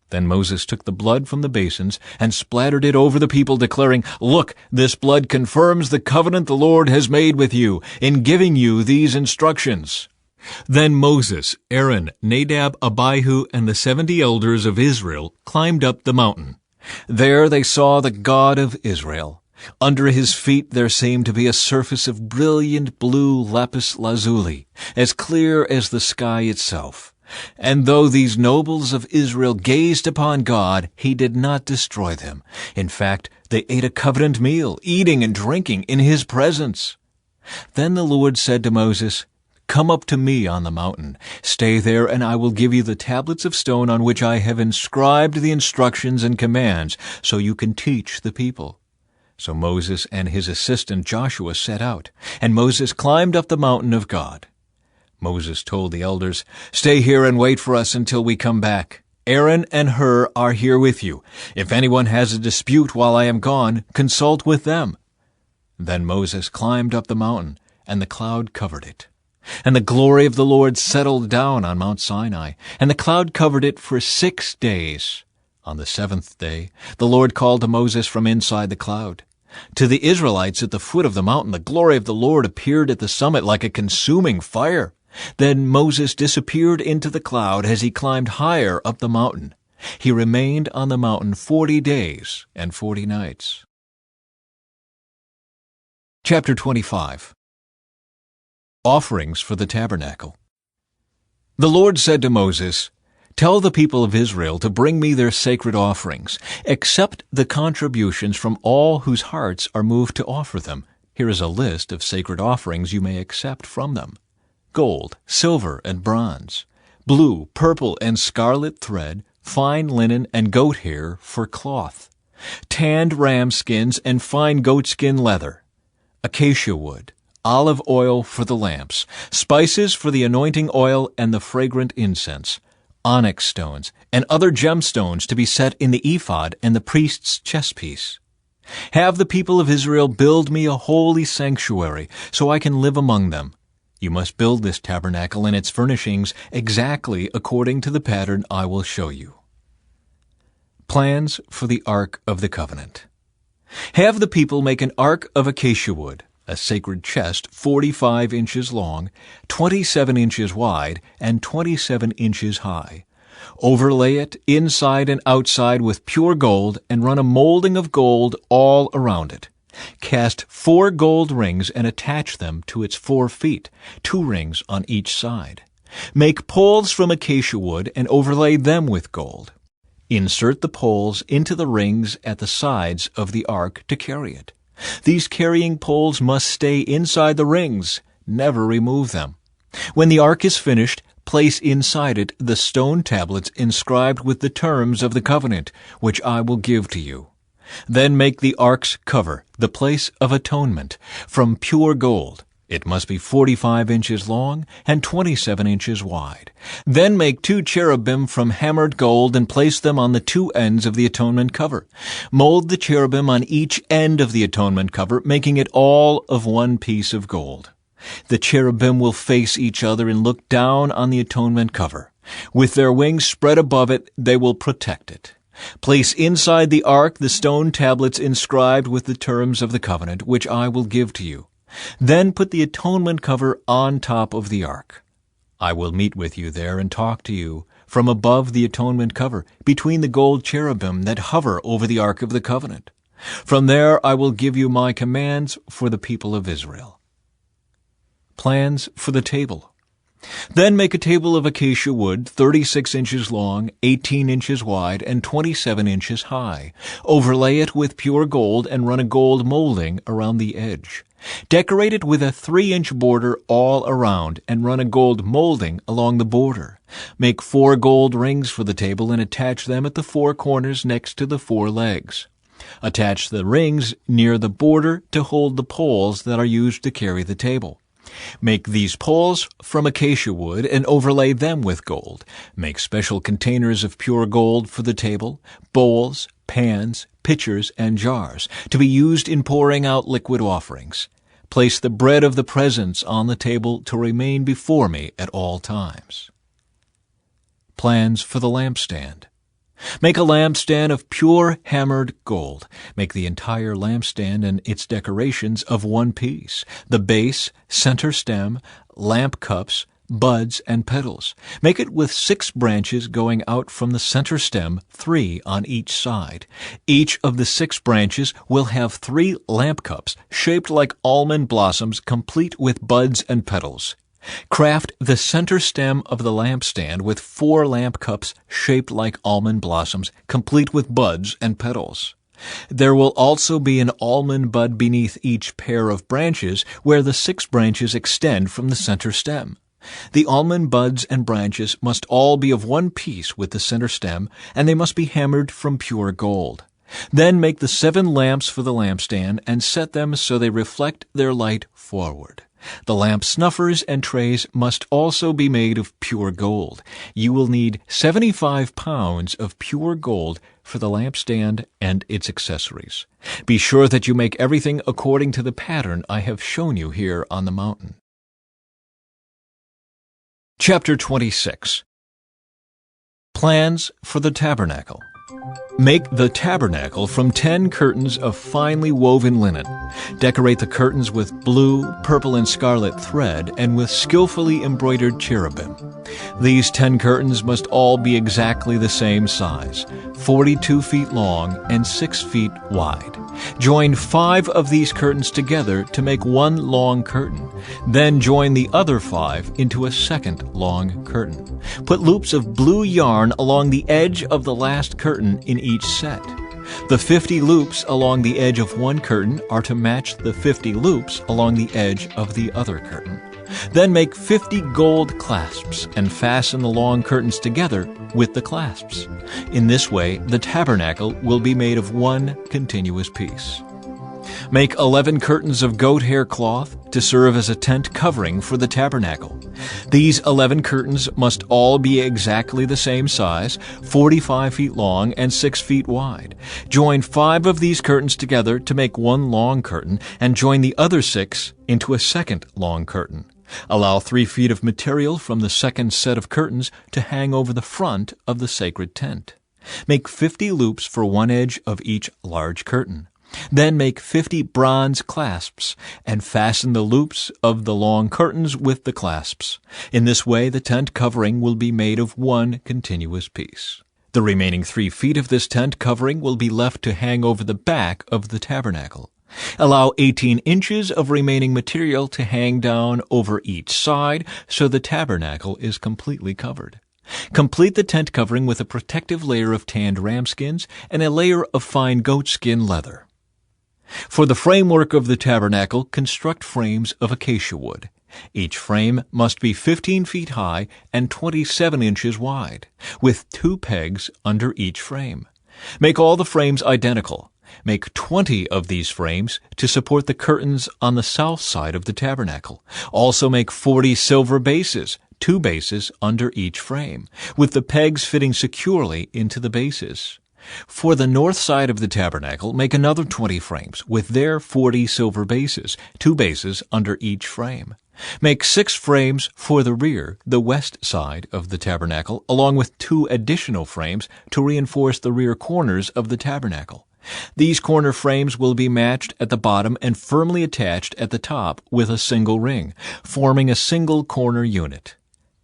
Then Moses took the blood from the basins and splattered it over the people, declaring, "Look, this blood confirms the covenant the Lord has made with you in giving you these instructions." Then Moses, Aaron, Nadab, Abihu, and the 70 elders of Israel climbed up the mountain. There they saw the God of Israel. Under his feet there seemed to be a surface of brilliant blue lapis lazuli, as clear as the sky itself. And though these nobles of Israel gazed upon God, he did not destroy them. In fact, they ate a covenant meal, eating and drinking in his presence. Then the Lord said to Moses, "Come up to me on the mountain. Stay there, and I will give you the tablets of stone on which I have inscribed the instructions and commands, so you can teach the people." So Moses and his assistant Joshua set out, and Moses climbed up the mountain of God. Moses told the elders, "Stay here and wait for us until we come back. Aaron and Hur are here with you. If anyone has a dispute while I am gone, consult with them." Then Moses climbed up the mountain, and the cloud covered it. And the glory of the Lord settled down on Mount Sinai, and the cloud covered it for 6 days. On the 7th day, the Lord called to Moses from inside the cloud. To the Israelites at the foot of the mountain, the glory of the Lord appeared at the summit like a consuming fire. Then Moses disappeared into the cloud as he climbed higher up the mountain. He remained on the mountain 40 days and 40 nights. Chapter 25. Offerings for the Tabernacle. The Lord said to Moses, "Tell the people of Israel to bring me their sacred offerings. Accept the contributions from all whose hearts are moved to offer them." Here is a list of sacred offerings you may accept from them: gold, silver, and bronze, blue, purple, and scarlet thread, fine linen and goat hair for cloth, tanned ram skins and fine goatskin leather, acacia wood, olive oil for the lamps, spices for the anointing oil and the fragrant incense, onyx stones, and other gemstones to be set in the ephod and the priest's chestpiece. Have the people of Israel build me a holy sanctuary so I can live among them. You must build this tabernacle and its furnishings exactly according to the pattern I will show you. Plans for the Ark of the Covenant. Have the people make an ark of acacia wood, a sacred chest 45 inches long, 27 inches wide, and 27 inches high. Overlay it inside and outside with pure gold and run a molding of gold all around it. Cast 4 gold rings and attach them to its 4 feet, 2 rings on each side. Make poles from acacia wood and overlay them with gold. Insert the poles into the rings at the sides of the ark to carry it. These carrying poles must stay inside the rings. Never remove them. When the ark is finished, place inside it the stone tablets inscribed with the terms of the covenant, which I will give to you. Then make the ark's cover, the place of atonement, from pure gold. It must be 45 inches long and 27 inches wide. Then make 2 cherubim from hammered gold and place them on the 2 ends of the atonement cover. Mold the cherubim on each end of the atonement cover, making it all of one piece of gold. The cherubim will face each other and look down on the atonement cover. With their wings spread above it, they will protect it. Place inside the ark the stone tablets inscribed with the terms of the covenant, which I will give to you. Then put the atonement cover on top of the ark. I will meet with you there and talk to you from above the atonement cover, between the gold cherubim that hover over the ark of the covenant. From there I will give you my commands for the people of Israel. Plans for the table. Then make a table of acacia wood, 36 inches long, 18 inches wide, and 27 inches high. Overlay it with pure gold and run a gold molding around the edge. Decorate it with a 3-inch border all around and run a gold molding along the border. Make 4 gold rings for the table and attach them at the 4 corners next to the 4 legs. Attach the rings near the border to hold the poles that are used to carry the table. Make these poles from acacia wood and overlay them with gold. Make special containers of pure gold for the table, bowls, pans, pitchers, and jars, to be used in pouring out liquid offerings. Place the bread of the presence on the table to remain before me at all times. Plans for the lampstand. Make a lampstand of pure hammered gold. Make the entire lampstand and its decorations of one piece: the base, center stem, lamp cups, buds, and petals. Make it with 6 branches going out from the center stem, 3 on each side. Each of the 6 branches will have 3 lamp cups shaped like almond blossoms, complete with buds and petals. Craft the center stem of the lampstand with 4 lamp cups shaped like almond blossoms, complete with buds and petals. There will also be an almond bud beneath each pair of branches, where the 6 branches extend from the center stem. The almond buds and branches must all be of one piece with the center stem, and they must be hammered from pure gold. Then make the 7 lamps for the lampstand and set them so they reflect their light forward. The lamp snuffers and trays must also be made of pure gold. You will need 75 pounds of pure gold for the lampstand and its accessories. Be sure that you make everything according to the pattern I have shown you here on the mountain. Chapter 26. Plans for the Tabernacle. Make the tabernacle from 10 curtains of finely woven linen. Decorate the curtains with blue, purple, and scarlet thread and with skillfully embroidered cherubim. These 10 curtains must all be exactly the same size, 42 feet long and 6 feet wide. Join 5 of these curtains together to make one long curtain. Then join the other 5 into a second long curtain. Put loops of blue yarn along the edge of the last curtain in each set. The 50 loops along the edge of one curtain are to match the 50 loops along the edge of the other curtain. Then make 50 gold clasps and fasten the long curtains together with the clasps. In this way, the tabernacle will be made of one continuous piece. Make 11 curtains of goat hair cloth to serve as a tent covering for the tabernacle. These 11 curtains must all be exactly the same size, 45 feet long and 6 feet wide. Join 5 of these curtains together to make one long curtain, and join the other 6 into a second long curtain. Allow 3 feet of material from the second set of curtains to hang over the front of the sacred tent. Make 50 loops for one edge of each large curtain. Then make 50 bronze clasps and fasten the loops of the long curtains with the clasps. In this way, the tent covering will be made of one continuous piece. The remaining 3 feet of this tent covering will be left to hang over the back of the tabernacle. Allow 18 inches of remaining material to hang down over each side so the tabernacle is completely covered. Complete the tent covering with a protective layer of tanned ram skins and a layer of fine goat skin leather. For the framework of the tabernacle, construct frames of acacia wood. Each frame must be 15 feet high and 27 inches wide, with 2 pegs under each frame. Make all the frames identical. Make 20 of these frames to support the curtains on the south side of the tabernacle. Also make 40 silver bases, 2 bases under each frame, with the pegs fitting securely into the bases. For the north side of the tabernacle, make another 20 frames with their 40 silver bases, 2 bases under each frame. Make 6 frames for the rear, the west side of the tabernacle, along with 2 additional frames to reinforce the rear corners of the tabernacle. These corner frames will be matched at the bottom and firmly attached at the top with a single ring, forming a single corner unit.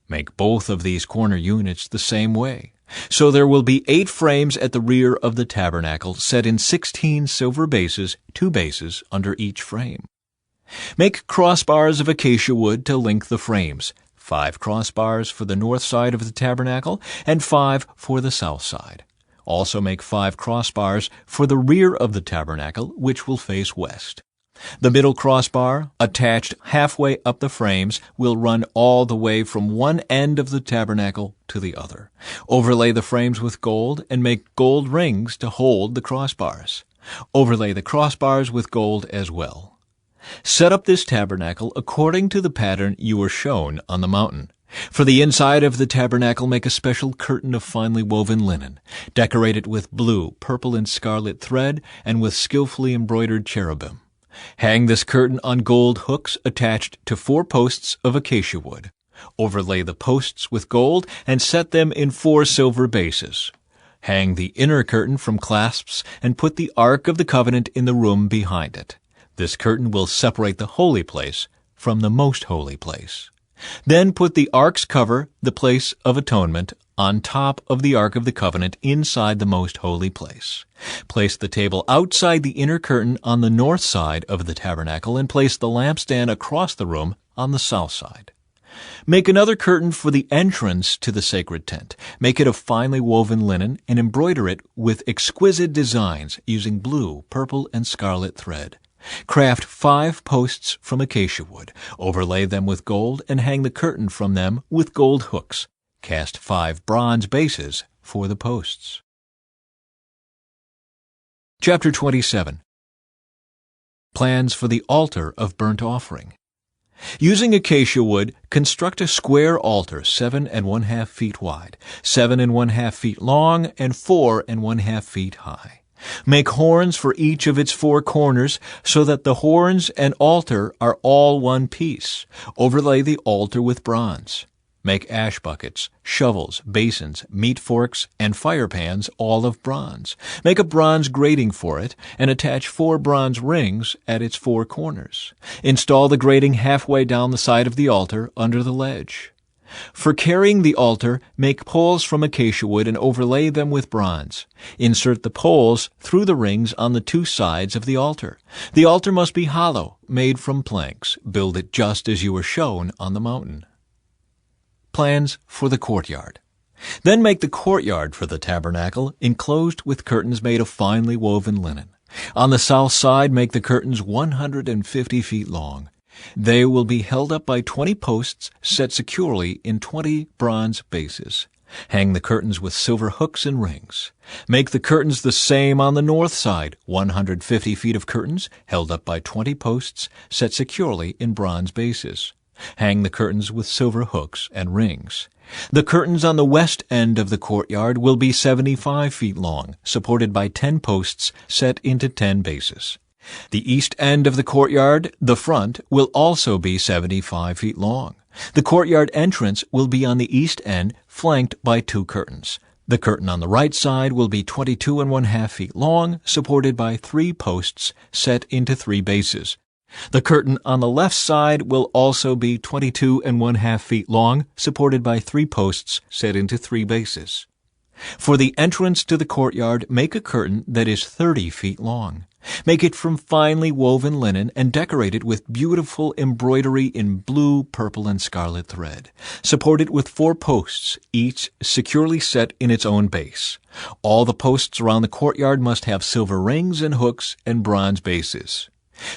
Make both of these corner units the same way. So there will be 8 frames at the rear of the tabernacle set in 16 silver bases, 2 bases under each frame. Make crossbars of acacia wood to link the frames, 5 crossbars for the north side of the tabernacle and 5 for the south side. Also make 5 crossbars for the rear of the tabernacle, which will face west. The middle crossbar, attached halfway up the frames, will run all the way from one end of the tabernacle to the other. Overlay the frames with gold and make gold rings to hold the crossbars. Overlay the crossbars with gold as well. Set up this tabernacle according to the pattern you were shown on the mountain. For the inside of the tabernacle, make a special curtain of finely woven linen. Decorate it with blue, purple, and scarlet thread and with skillfully embroidered cherubim. Hang this curtain on gold hooks attached to 4 posts of acacia wood. Overlay the posts with gold and set them in 4 silver bases. Hang the inner curtain from clasps and put the Ark of the Covenant in the room behind it. This curtain will separate the holy place from the most holy place. Then put the Ark's cover, the place of atonement, on top of the Ark of the Covenant inside the most holy place. Place the table outside the inner curtain on the north side of the tabernacle and place the lampstand across the room on the south side. Make another curtain for the entrance to the sacred tent. Make it of finely woven linen and embroider it with exquisite designs using blue, purple, and scarlet thread. Craft 5 posts from acacia wood. Overlay them with gold and hang the curtain from them with gold hooks. Cast 5 bronze bases for the posts. Chapter 27. Plans for the altar of burnt offering. Using acacia wood, construct a square altar 7 1/2 feet wide, 7 1/2 feet long, and 4 1/2 feet high. Make horns for each of its 4 corners so that the horns and altar are all one piece. Overlay the altar with bronze. Make ash buckets, shovels, basins, meat forks, and fire pans, all of bronze. Make a bronze grating for it and attach 4 bronze rings at its 4 corners. Install the grating halfway down the side of the altar under the ledge. For carrying the altar, make poles from acacia wood and overlay them with bronze. Insert the poles through the rings on the 2 sides of the altar. The altar must be hollow, made from planks. Build it just as you were shown on the mountain. Plans for the courtyard. Then make the courtyard for the tabernacle, enclosed with curtains made of finely woven linen. On the south side, make the curtains 150 feet long. They will be held up by 20 posts set securely in 20 bronze bases. Hang the curtains with silver hooks and rings. Make the curtains the same on the north side, 150 feet of curtains held up by 20 posts set securely in bronze bases. Hang the curtains with silver hooks and rings. The curtains on the west end of the courtyard will be 75 feet long, supported by 10 posts set into 10 bases. The east end of the courtyard, the front, will also be 75 feet long. The courtyard entrance will be on the east end, flanked by 2 curtains. The curtain on the right side will be 22 1/2 feet long, supported by 3 posts set into 3 bases. The curtain on the left side will also be 22 1/2 feet long, supported by 3 posts set into 3 bases. For the entrance to the courtyard, make a curtain that is 30 feet long. Make it from finely woven linen and decorate it with beautiful embroidery in blue, purple, and scarlet thread. Support it with 4 posts, each securely set in its own base. All the posts around the courtyard must have silver rings and hooks and bronze bases.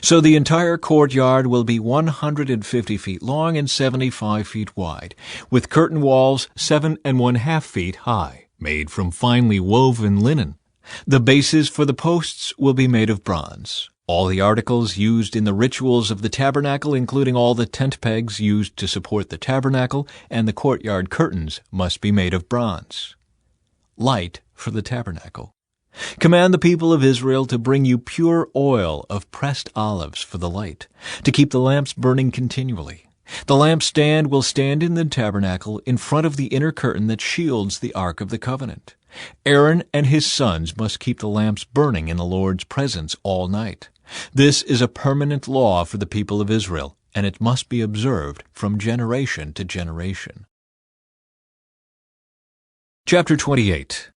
So the entire courtyard will be 150 feet long and 75 feet wide, with curtain walls 7 1/2 feet high, made from finely woven linen. The bases for the posts will be made of bronze. All the articles used in the rituals of the tabernacle, including all the tent pegs used to support the tabernacle and the courtyard curtains, must be made of bronze. Light for the tabernacle. Command the people of Israel to bring you pure oil of pressed olives for the light, to keep the lamps burning continually. The lampstand will stand in the tabernacle in front of the inner curtain that shields the Ark of the Covenant. Aaron and his sons must keep the lamps burning in the Lord's presence all night. This is a permanent law for the people of Israel, and it must be observed from generation to generation. Chapter 28.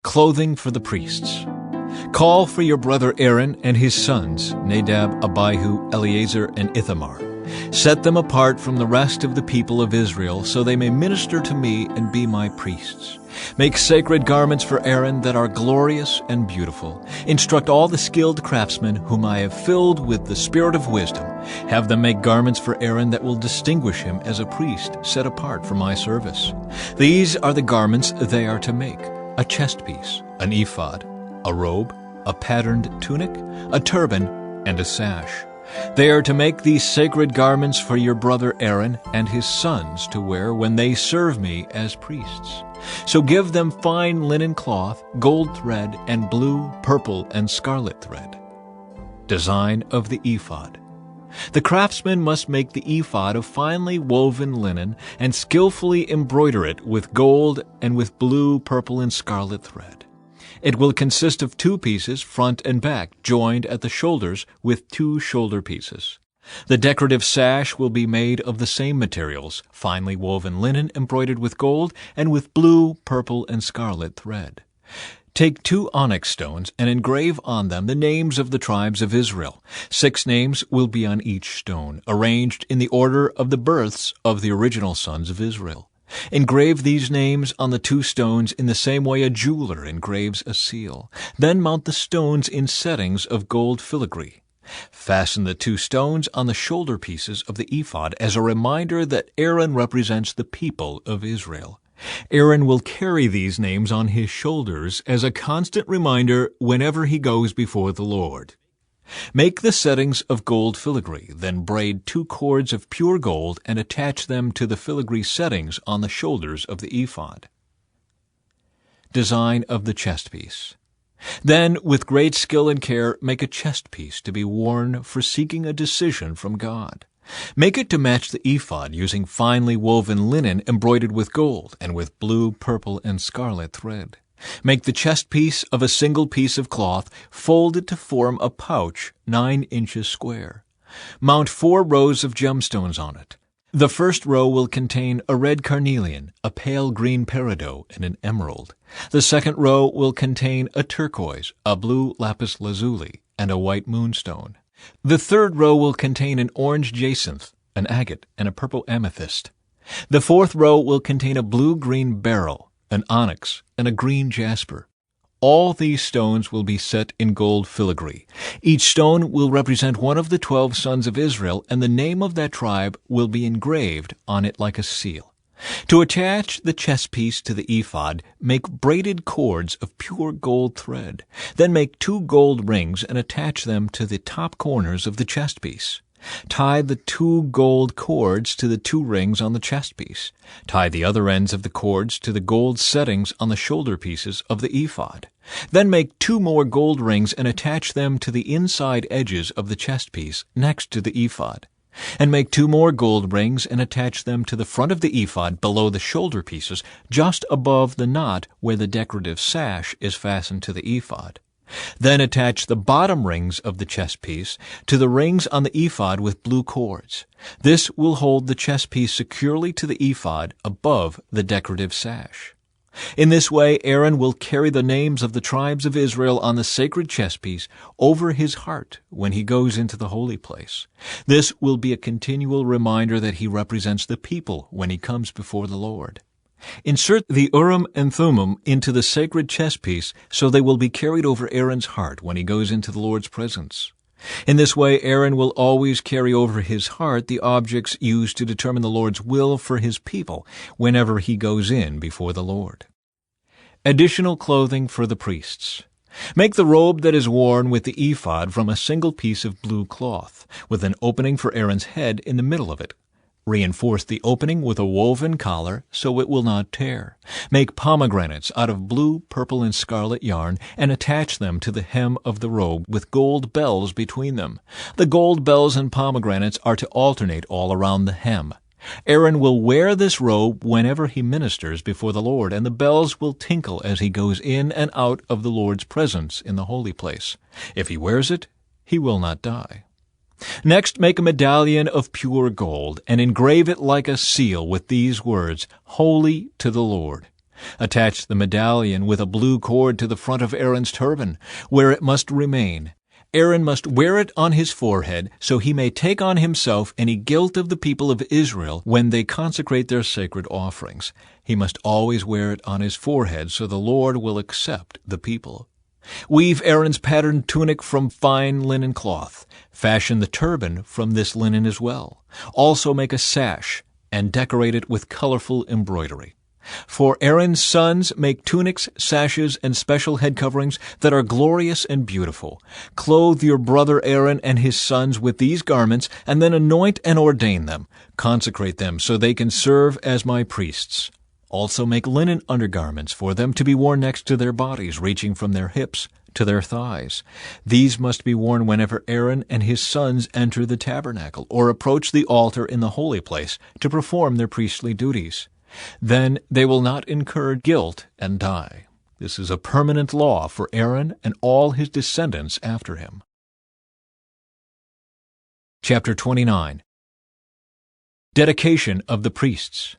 Clothing for the priests. Call for your brother Aaron and his sons, Nadab, Abihu, Eleazar, and Ithamar. Set them apart from the rest of the people of Israel, so they may minister to me and be my priests. Make sacred garments for Aaron that are glorious and beautiful. Instruct all the skilled craftsmen whom I have filled with the spirit of wisdom. Have them make garments for Aaron that will distinguish him as a priest set apart for my service. These are the garments they are to make: a chest piece, an ephod, a robe, a patterned tunic, a turban, and a sash. They are to make these sacred garments for your brother Aaron and his sons to wear when they serve me as priests. So give them fine linen cloth, gold thread, and blue, purple, and scarlet thread. Design of the ephod. The craftsman must make the ephod of finely woven linen and skillfully embroider it with gold and with blue, purple, and scarlet thread. It will consist of 2 pieces, front and back, joined at the shoulders with 2 shoulder pieces. The decorative sash will be made of the same materials, finely woven linen embroidered with gold and with blue, purple, and scarlet thread. Take 2 onyx stones and engrave on them the names of the tribes of Israel. 6 names will be on each stone, arranged in the order of the births of the original sons of Israel. Engrave these names on the 2 stones in the same way a jeweler engraves a seal. Then mount the stones in settings of gold filigree. Fasten the 2 stones on the shoulder pieces of the ephod as a reminder that Aaron represents the people of Israel. Aaron will carry these names on his shoulders as a constant reminder whenever he goes before the Lord. Make the settings of gold filigree, then braid 2 cords of pure gold and attach them to the filigree settings on the shoulders of the ephod. Design of the chest piece. Then, with great skill and care, make a chest piece to be worn for seeking a decision from God. Make it to match the ephod using finely woven linen embroidered with gold and with blue, purple, and scarlet thread. Make the chest piece of a single piece of cloth folded to form a pouch 9 inches square. Mount 4 rows of gemstones on it. The first row will contain a red carnelian, a pale green peridot, and an emerald. The second row will contain a turquoise, a blue lapis lazuli, and a white moonstone. The third row will contain an orange jacinth, an agate, and a purple amethyst. The fourth row will contain a blue-green beryl, an onyx, and a green jasper. All these stones will be set in gold filigree. Each stone will represent one of the 12 sons of Israel, and the name of that tribe will be engraved on it like a seal. To attach the chest piece to the ephod, make braided cords of pure gold thread. Then make 2 gold rings and attach them to the top corners of the chest piece. Tie the 2 gold cords to the 2 rings on the chest piece. Tie the other ends of the cords to the gold settings on the shoulder pieces of the ephod. Then make 2 more gold rings and attach them to the inside edges of the chest piece next to the ephod. And make 2 more gold rings and attach them to the front of the ephod below the shoulder pieces, just above the knot where the decorative sash is fastened to the ephod. Then attach the bottom rings of the chest piece to the rings on the ephod with blue cords. This will hold the chest piece securely to the ephod above the decorative sash. In this way, Aaron will carry the names of the tribes of Israel on the sacred chest piece over his heart when he goes into the holy place. This will be a continual reminder that he represents the people when he comes before the Lord. Insert the Urim and Thummim into the sacred chest piece so they will be carried over Aaron's heart when he goes into the Lord's presence. In this way, Aaron will always carry over his heart the objects used to determine the Lord's will for his people whenever he goes in before the Lord. Additional clothing for the priests. Make the robe that is worn with the ephod from a single piece of blue cloth, with an opening for Aaron's head in the middle of it. Reinforce the opening with a woven collar so it will not tear. Make pomegranates out of blue, purple, and scarlet yarn and attach them to the hem of the robe with gold bells between them. The gold bells and pomegranates are to alternate all around the hem. Aaron will wear this robe whenever he ministers before the Lord, and the bells will tinkle as he goes in and out of the Lord's presence in the holy place. If he wears it, he will not die. Next, make a medallion of pure gold and engrave it like a seal with these words, "Holy to the Lord." Attach the medallion with a blue cord to the front of Aaron's turban, where it must remain. Aaron must wear it on his forehead so he may take on himself any guilt of the people of Israel when they consecrate their sacred offerings. He must always wear it on his forehead so the Lord will accept the people. Weave Aaron's patterned tunic from fine linen cloth. Fashion the turban from this linen as well. Also make a sash and decorate it with colorful embroidery. For Aaron's sons, make tunics, sashes, and special head coverings that are glorious and beautiful. Clothe your brother Aaron and his sons with these garments, and then anoint and ordain them. Consecrate them so they can serve as my priests. Also make linen undergarments for them to be worn next to their bodies, reaching from their hips to their thighs. These must be worn whenever Aaron and his sons enter the tabernacle or approach the altar in the holy place to perform their priestly duties. Then they will not incur guilt and die. This is a permanent law for Aaron and all his descendants after him. Chapter 29. Dedication of the priests.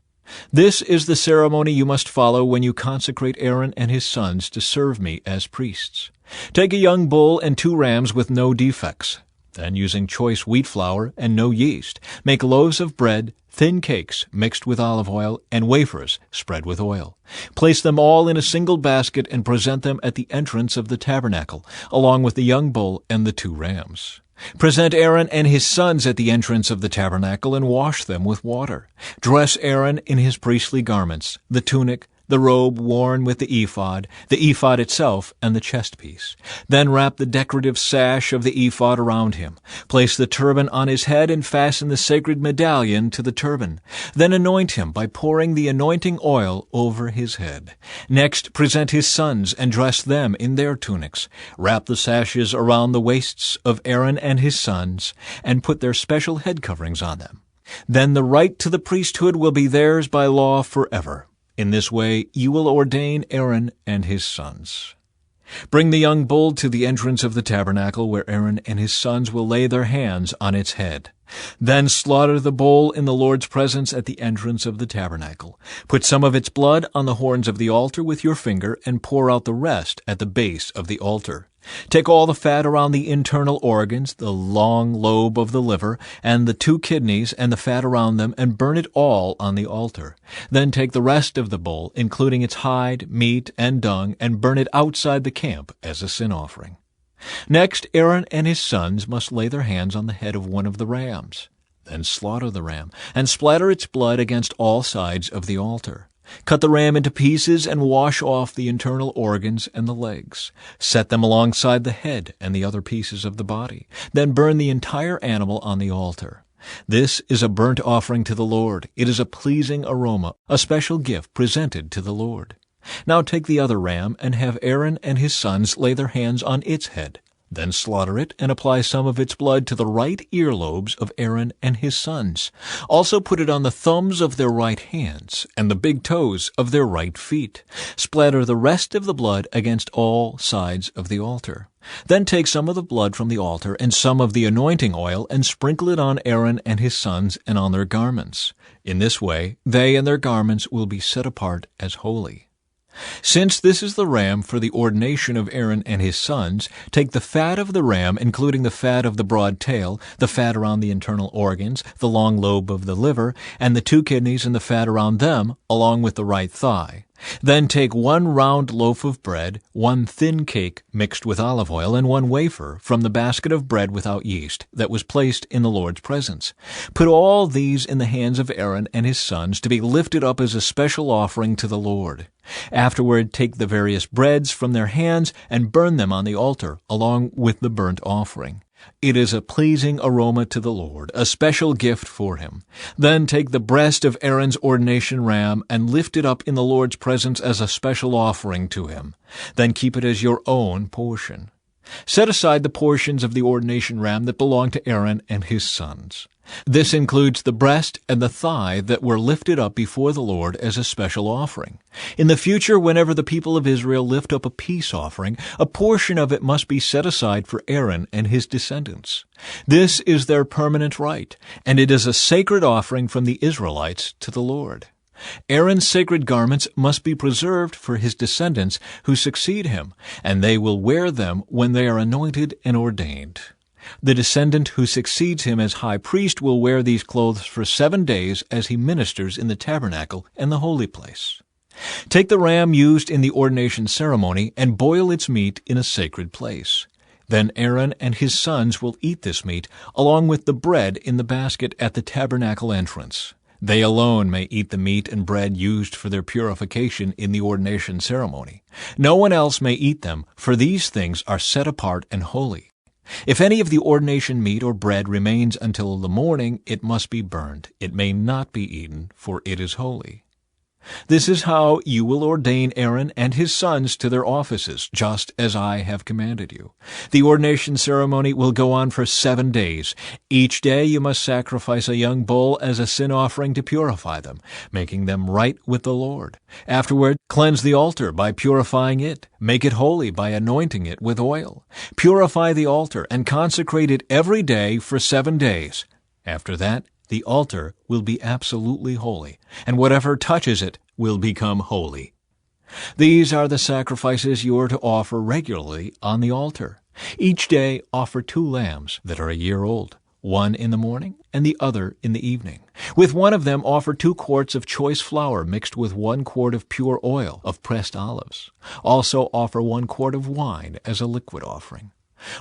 This is the ceremony you must follow when you consecrate Aaron and his sons to serve me as priests. Take a young bull and 2 rams with no defects. Then, using choice wheat flour and no yeast, make loaves of bread, thin cakes mixed with olive oil, and wafers spread with oil. Place them all in a single basket and present them at the entrance of the tabernacle, along with the young bull and the 2 rams. Present Aaron and his sons at the entrance of the tabernacle and wash them with water. Dress Aaron in his priestly garments, the tunic, the robe worn with the ephod itself, and the chest piece. Then wrap the decorative sash of the ephod around him. Place the turban on his head and fasten the sacred medallion to the turban. Then anoint him by pouring the anointing oil over his head. Next, present his sons and dress them in their tunics. Wrap the sashes around the waists of Aaron and his sons, and put their special head coverings on them. Then the right to the priesthood will be theirs by law forever. In this way you will ordain Aaron and his sons. Bring the young bull to the entrance of the tabernacle, where Aaron and his sons will lay their hands on its head. Then slaughter the bull in the Lord's presence at the entrance of the tabernacle. Put some of its blood on the horns of the altar with your finger, and pour out the rest at the base of the altar. Take all the fat around the internal organs, the long lobe of the liver, and the 2 kidneys, and the fat around them, and burn it all on the altar. Then take the rest of the bull, including its hide, meat, and dung, and burn it outside the camp as a sin offering. Next, Aaron and his sons must lay their hands on the head of one of the rams. Then slaughter the ram, and splatter its blood against all sides of the altar. Cut the ram into pieces and wash off the internal organs and the legs. Set them alongside the head and the other pieces of the body. Then burn the entire animal on the altar. This is a burnt offering to the Lord. It is a pleasing aroma, a special gift presented to the Lord. Now take the other ram and have Aaron and his sons lay their hands on its head. Then slaughter it and apply some of its blood to the right earlobes of Aaron and his sons. Also put it on the thumbs of their right hands and the big toes of their right feet. Splatter the rest of the blood against all sides of the altar. Then take some of the blood from the altar and some of the anointing oil and sprinkle it on Aaron and his sons and on their garments. In this way, they and their garments will be set apart as holy. Since this is the ram for the ordination of Aaron and his sons, take the fat of the ram, including the fat of the broad tail, the fat around the internal organs, the long lobe of the liver, and the 2 kidneys and the fat around them, along with the right thigh. Then take 1 round loaf of bread, 1 thin cake mixed with olive oil, and 1 wafer from the basket of bread without yeast that was placed in the Lord's presence. Put all these in the hands of Aaron and his sons to be lifted up as a special offering to the Lord. Afterward, take the various breads from their hands and burn them on the altar, along with the burnt offering. It is a pleasing aroma to the Lord, a special gift for him. Then take the breast of Aaron's ordination ram and lift it up in the Lord's presence as a special offering to him. Then keep it as your own portion. Set aside the portions of the ordination ram that belong to Aaron and his sons. This includes the breast and the thigh that were lifted up before the Lord as a special offering. In the future, whenever the people of Israel lift up a peace offering, a portion of it must be set aside for Aaron and his descendants. This is their permanent right, and it is a sacred offering from the Israelites to the Lord. Aaron's sacred garments must be preserved for his descendants who succeed him, and they will wear them when they are anointed and ordained. The descendant who succeeds him as high priest will wear these clothes for 7 days as he ministers in the tabernacle and the holy place. Take the ram used in the ordination ceremony and boil its meat in a sacred place. Then Aaron and his sons will eat this meat along with the bread in the basket at the tabernacle entrance. They alone may eat the meat and bread used for their purification in the ordination ceremony. No one else may eat them, for these things are set apart and holy. If any of the ordination meat or bread remains until the morning, it must be burned. It may not be eaten, for it is holy. This is how you will ordain Aaron and his sons to their offices, just as I have commanded you. The ordination ceremony will go on for 7 days. Each day you must sacrifice a young bull as a sin offering to purify them, making them right with the Lord. Afterward, cleanse the altar by purifying it. Make it holy by anointing it with oil. Purify the altar and consecrate it every day for 7 days. After that, the altar will be absolutely holy, and whatever touches it will become holy. These are the sacrifices you are to offer regularly on the altar. Each day offer 2 lambs that are a year old, one in the morning and the other in the evening. With one of them offer 2 quarts of choice flour mixed with 1 quart of pure oil of pressed olives. Also offer 1 quart of wine as a liquid offering.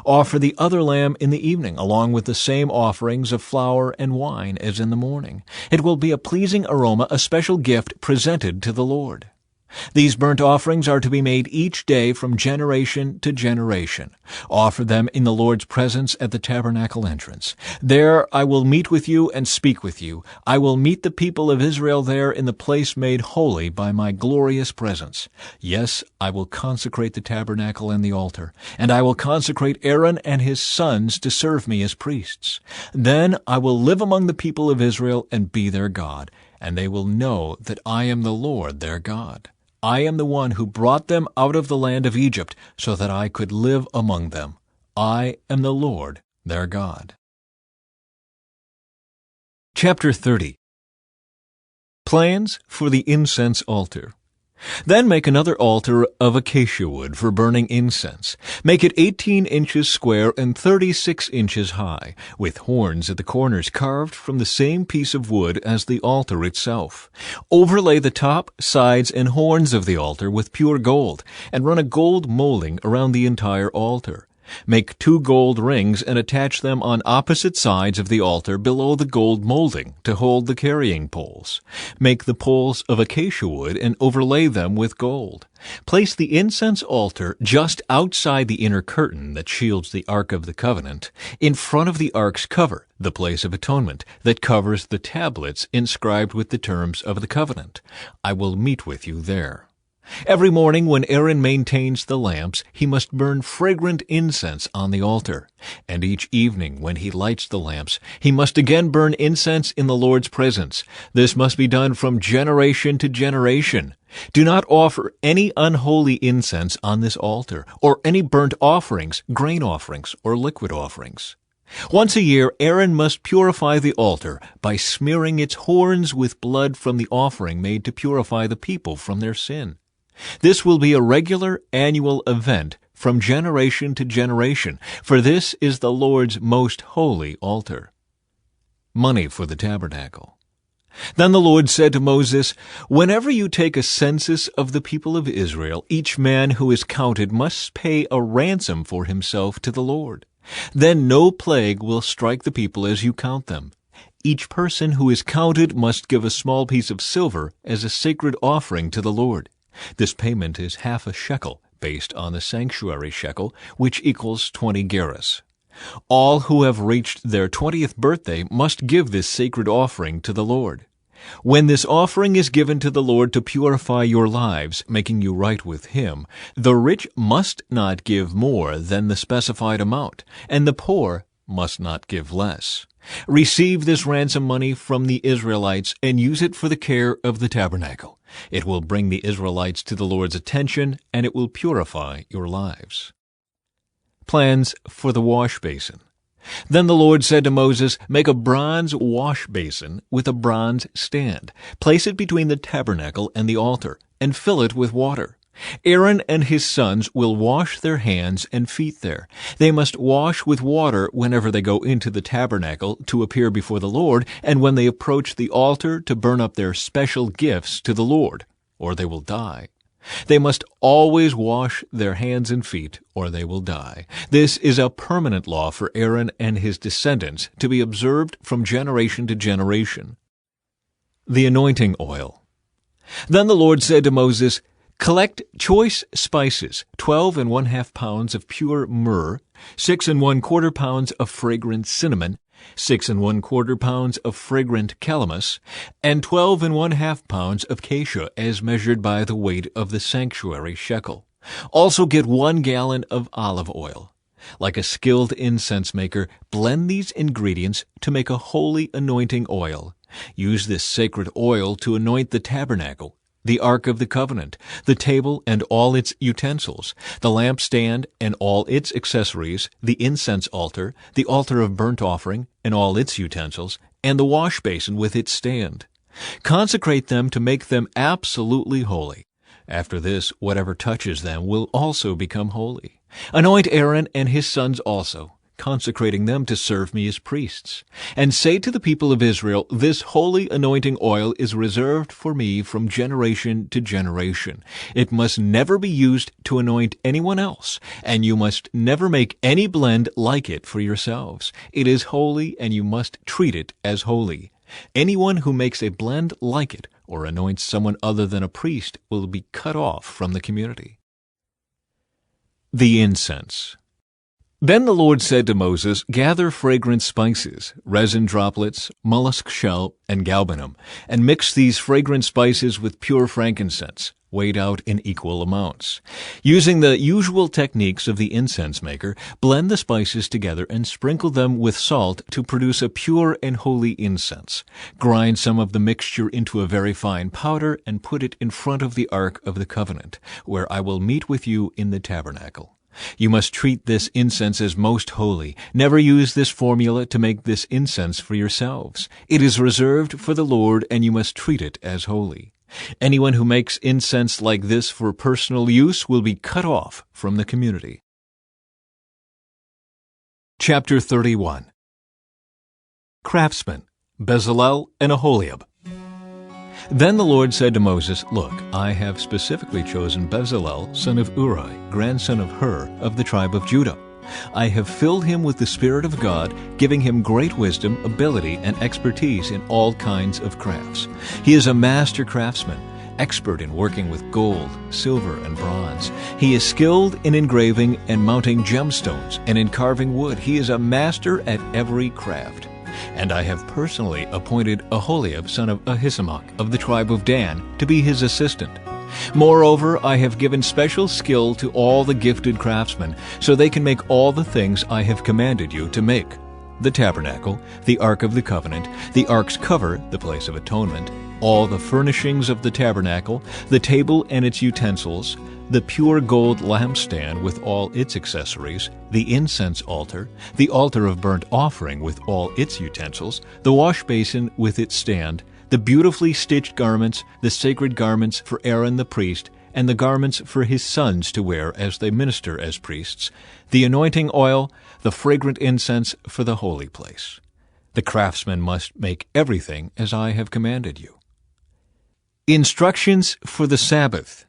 Offer the other lamb in the evening, along with the same offerings of flour and wine as in the morning. It will be a pleasing aroma, a special gift presented to the Lord. These burnt offerings are to be made each day from generation to generation. Offer them in the Lord's presence at the tabernacle entrance. There I will meet with you and speak with you. I will meet the people of Israel there in the place made holy by my glorious presence. Yes, I will consecrate the tabernacle and the altar, and I will consecrate Aaron and his sons to serve me as priests. Then I will live among the people of Israel and be their God, and they will know that I am the Lord their God. I am the one who brought them out of the land of Egypt so that I could live among them. I am the Lord their God. Chapter 30. Plans for the incense altar. Then make another altar of acacia wood for burning incense. Make it 18 inches square and 36 inches high, with horns at the corners carved from the same piece of wood as the altar itself. Overlay the top, sides, and horns of the altar with pure gold, and run a gold molding around the entire altar. Make 2 gold rings and attach them on opposite sides of the altar below the gold molding to hold the carrying poles. Make the poles of acacia wood and overlay them with gold. Place the incense altar just outside the inner curtain that shields the Ark of the Covenant, in front of the Ark's cover, the place of atonement, that covers the tablets inscribed with the terms of the covenant. I will meet with you there. Every morning when Aaron maintains the lamps, he must burn fragrant incense on the altar. And each evening when he lights the lamps, he must again burn incense in the Lord's presence. This must be done from generation to generation. Do not offer any unholy incense on this altar, or any burnt offerings, grain offerings, or liquid offerings. Once a year, Aaron must purify the altar by smearing its horns with blood from the offering made to purify the people from their sin. This will be a regular annual event from generation to generation, for this is the Lord's most holy altar. Money for the tabernacle. Then the Lord said to Moses, "Whenever you take a census of the people of Israel, each man who is counted must pay a ransom for himself to the Lord. Then no plague will strike the people as you count them. Each person who is counted must give a small piece of silver as a sacred offering to the Lord. This payment is half a shekel, based on the sanctuary shekel, which equals 20 gerahs. All who have reached their 20th birthday must give this sacred offering to the Lord. When this offering is given to the Lord to purify your lives, making you right with Him, the rich must not give more than the specified amount, and the poor must not give less. Receive this ransom money from the Israelites and use it for the care of the tabernacle. It will bring the Israelites to the Lord's attention, and it will purify your lives." Plans for the wash basin. Then the Lord said to Moses, "Make a bronze wash basin with a bronze stand. Place it between the tabernacle and the altar, and fill it with water. Aaron and his sons will wash their hands and feet there. They must wash with water whenever they go into the tabernacle to appear before the Lord, and when they approach the altar to burn up their special gifts to the Lord, or they will die. They must always wash their hands and feet, or they will die. This is a permanent law for Aaron and his descendants, to be observed from generation to generation." The anointing oil. Then the Lord said to Moses, "Collect choice spices, 12½ pounds of pure myrrh, 6¼ pounds of fragrant cinnamon, 6¼ pounds of fragrant calamus, and 12½ pounds of cassia, as measured by the weight of the sanctuary shekel. Also get 1 gallon of olive oil. Like a skilled incense maker, blend these ingredients to make a holy anointing oil. Use this sacred oil to anoint the tabernacle, the Ark of the Covenant, the table and all its utensils, the lampstand and all its accessories, the incense altar, the altar of burnt offering and all its utensils, and the wash basin with its stand. Consecrate them to make them absolutely holy. After this, whatever touches them will also become holy. Anoint Aaron and his sons also, consecrating them to serve me as priests. And say to the people of Israel, this holy anointing oil is reserved for me from generation to generation. It must never be used to anoint anyone else, and you must never make any blend like it for yourselves. It is holy, and you must treat it as holy. Anyone who makes a blend like it or anoints someone other than a priest will be cut off from the community. The incense. Then the Lord said to Moses, gather fragrant spices, resin droplets, mollusk shell, and galbanum, and mix these fragrant spices with pure frankincense, weighed out in equal amounts. Using the usual techniques of the incense maker, blend the spices together and sprinkle them with salt to produce a pure and holy incense. Grind some of the mixture into a very fine powder and put it in front of the Ark of the Covenant, where I will meet with you in the tabernacle. You must treat this incense as most holy. Never use this formula to make this incense for yourselves. It is reserved for the Lord, and you must treat it as holy. Anyone who makes incense like this for personal use will be cut off from the community. Chapter 31. Craftsmen, Bezalel and Aholiab. Then the Lord said to Moses, look, I have specifically chosen Bezalel, son of Uri, grandson of Hur, of the tribe of Judah. I have filled him with the Spirit of God, giving him great wisdom, ability, and expertise in all kinds of crafts. He is a master craftsman, expert in working with gold, silver, and bronze. He is skilled in engraving and mounting gemstones, and in carving wood. He is a master at every craft. And I have personally appointed Aholiab, son of Ahisamach, of the tribe of Dan, to be his assistant. Moreover, I have given special skill to all the gifted craftsmen, so they can make all the things I have commanded you to make: the tabernacle, the Ark of the Covenant, the Ark's cover, the place of atonement, all the furnishings of the tabernacle, the table and its utensils, the pure gold lampstand with all its accessories, the incense altar, the altar of burnt offering with all its utensils, the wash basin with its stand, the beautifully stitched garments, the sacred garments for Aaron the priest, and the garments for his sons to wear as they minister as priests, the anointing oil, the fragrant incense for the holy place. The craftsman must make everything as I have commanded you. Instructions for the Sabbath.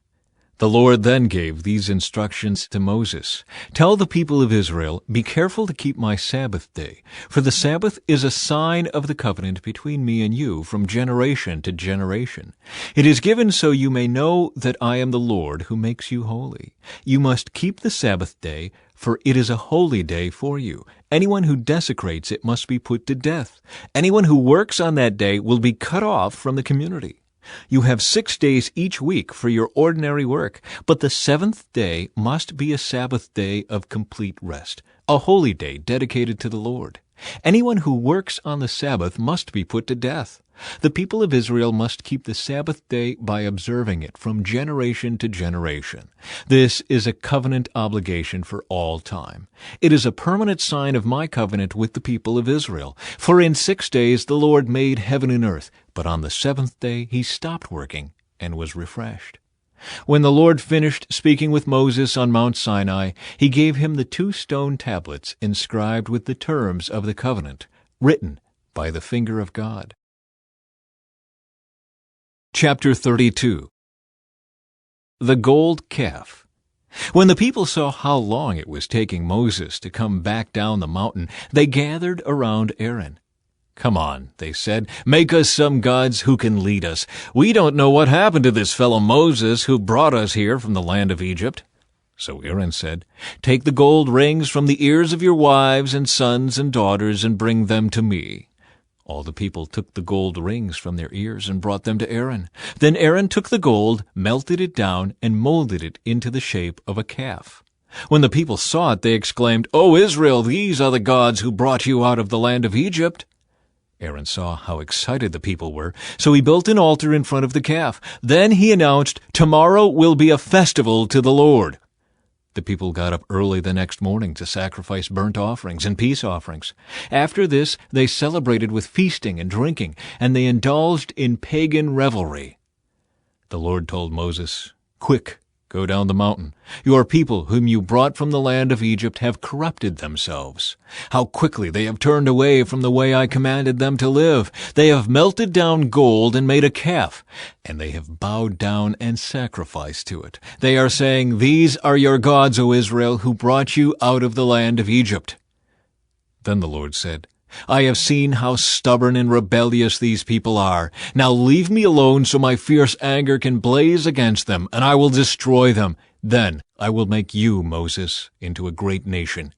The Lord then gave these instructions to Moses. Tell the people of Israel, be careful to keep my Sabbath day, for the Sabbath is a sign of the covenant between me and you from generation to generation. It is given so you may know that I am the Lord who makes you holy. You must keep the Sabbath day, for it is a holy day for you. Anyone who desecrates it must be put to death. Anyone who works on that day will be cut off from the community. You have 6 days each week for your ordinary work, but the seventh day must be a Sabbath day of complete rest, a holy day dedicated to the Lord. Anyone who works on the Sabbath must be put to death. The people of Israel must keep the Sabbath day by observing it from generation to generation. This is a covenant obligation for all time. It is a permanent sign of my covenant with the people of Israel. For in 6 days the Lord made heaven and earth, but on the seventh day he stopped working and was refreshed. When the Lord finished speaking with Moses on Mount Sinai, he gave him the 2 stone tablets inscribed with the terms of the covenant, written by the finger of God. Chapter 32. The Gold Calf. When the people saw how long it was taking Moses to come back down the mountain, they gathered around Aaron. "Come on," they said, "make us some gods who can lead us. We don't know what happened to this fellow Moses who brought us here from the land of Egypt." So Aaron said, "Take the gold rings from the ears of your wives and sons and daughters and bring them to me." All the people took the gold rings from their ears and brought them to Aaron. Then Aaron took the gold, melted it down, and molded it into the shape of a calf. When the people saw it, they exclaimed, "O Israel, these are the gods who brought you out of the land of Egypt." Aaron saw how excited the people were, so he built an altar in front of the calf. Then he announced, "Tomorrow will be a festival to the Lord." The people got up early the next morning to sacrifice burnt offerings and peace offerings. After this, they celebrated with feasting and drinking, and they indulged in pagan revelry. The Lord told Moses, Quick, go down the mountain. Your people, whom you brought from the land of Egypt, have corrupted themselves. How quickly they have turned away from the way I commanded them to live. They have melted down gold and made a calf, and they have bowed down and sacrificed to it. They are saying, 'These are your gods, O Israel, who brought you out of the land of Egypt.'" Then the Lord said, "I have seen how stubborn and rebellious these people are. Now leave me alone so my fierce anger can blaze against them, and I will destroy them. Then I will make you, Moses, into a great nation."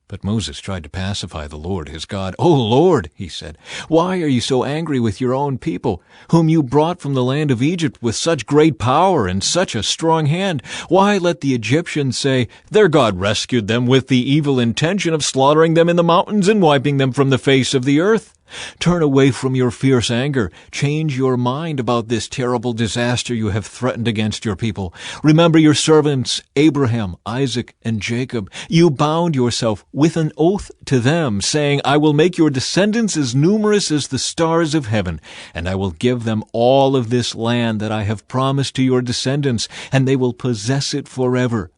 But Moses tried to pacify the Lord his God. "O Lord," he said, "why are you so angry with your own people, whom you brought from the land of Egypt with such great power and such a strong hand? Why let the Egyptians say, 'Their God rescued them with the evil intention of slaughtering them in the mountains and wiping them from the face of the earth'? Turn away from your fierce anger. Change your mind about this terrible disaster you have threatened against your people. Remember your servants Abraham, Isaac, and Jacob. You bound yourself with an oath to them, saying, 'I will make your descendants as numerous as the stars of heaven, and I will give them all of this land that I have promised to your descendants, and they will possess it forever.'"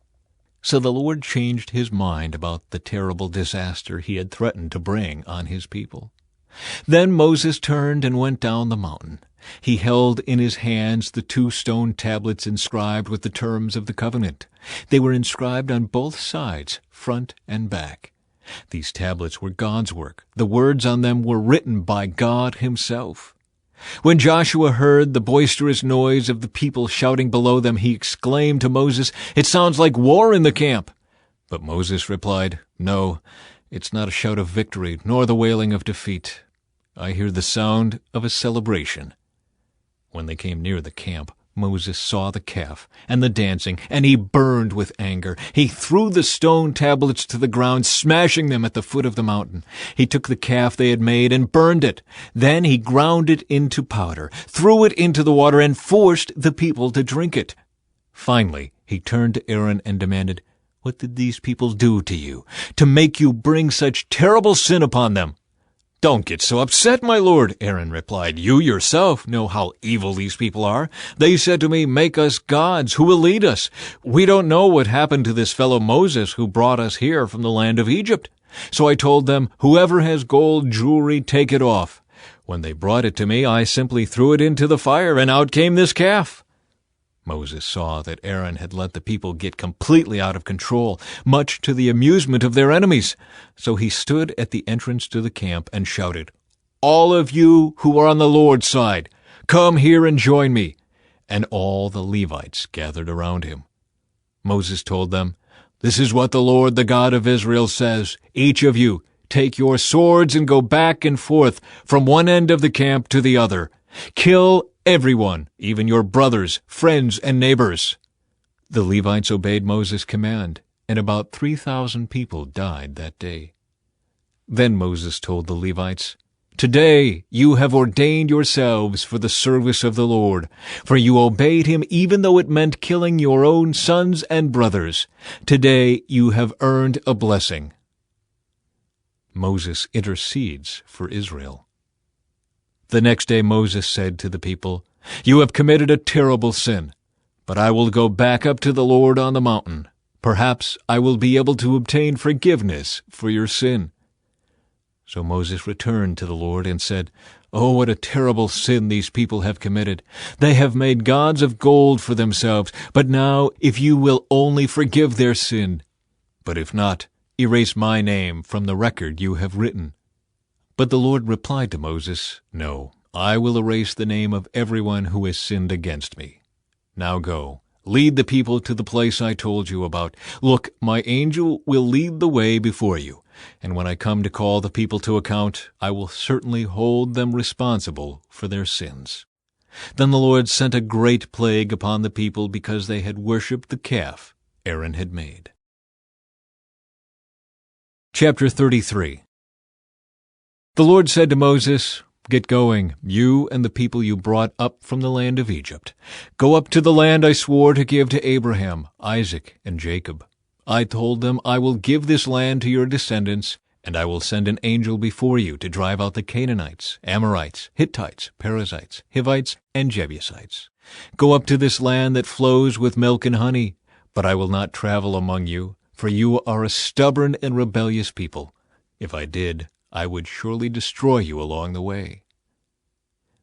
So the Lord changed his mind about the terrible disaster he had threatened to bring on his people. Then Moses turned and went down the mountain. He held in his hands the 2 stone tablets inscribed with the terms of the covenant. They were inscribed on both sides, front and back. These tablets were God's work. The words on them were written by God himself. When Joshua heard the boisterous noise of the people shouting below them, he exclaimed to Moses, "It sounds like war in the camp." But Moses replied, "No, it's not a shout of victory, nor the wailing of defeat. I hear the sound of a celebration." When they came near the camp, Moses saw the calf and the dancing, and he burned with anger. He threw the stone tablets to the ground, smashing them at the foot of the mountain. He took the calf they had made and burned it. Then he ground it into powder, threw it into the water, and forced the people to drink it. Finally, he turned to Aaron and demanded, "What did these people do to you, to make you bring such terrible sin upon them?" "Don't get so upset, my lord," Aaron replied. "You yourself know how evil these people are. They said to me, 'Make us gods who will lead us.' We don't know what happened to this fellow Moses who brought us here from the land of Egypt. So I told them, 'Whoever has gold jewelry, take it off.' When they brought it to me, I simply threw it into the fire, and out came this calf." Moses saw that Aaron had let the people get completely out of control, much to the amusement of their enemies. So he stood at the entrance to the camp and shouted, "All of you who are on the Lord's side, come here and join me." And all the Levites gathered around him. Moses told them, "This is what the Lord, the God of Israel, says. Each of you, take your swords and go back and forth from one end of the camp to the other. Kill everyone, even your brothers, friends, and neighbors." The Levites obeyed Moses' command, and about 3,000 people died that day. Then Moses told the Levites, "Today you have ordained yourselves for the service of the Lord, for you obeyed him even though it meant killing your own sons and brothers. Today you have earned a blessing." Moses intercedes for Israel. The next day Moses said to the people, "You have committed a terrible sin, but I will go back up to the Lord on the mountain. Perhaps I will be able to obtain forgiveness for your sin." So Moses returned to the Lord and said, "Oh, what a terrible sin these people have committed. They have made gods of gold for themselves. But now, if you will only forgive their sin, but if not, erase my name from the record you have written." But the Lord replied to Moses, "No, I will erase the name of everyone who has sinned against me. Now go, lead the people to the place I told you about. Look, my angel will lead the way before you, and when I come to call the people to account, I will certainly hold them responsible for their sins." Then the Lord sent a great plague upon the people because they had worshipped the calf Aaron had made. Chapter 33. The Lord said to Moses, "Get going, you and the people you brought up from the land of Egypt. Go up to the land I swore to give to Abraham, Isaac, and Jacob. I told them, I will give this land to your descendants, and I will send an angel before you to drive out the Canaanites, Amorites, Hittites, Perizzites, Hivites, and Jebusites. Go up to this land that flows with milk and honey, but I will not travel among you, for you are a stubborn and rebellious people. If I did, I would surely destroy you along the way."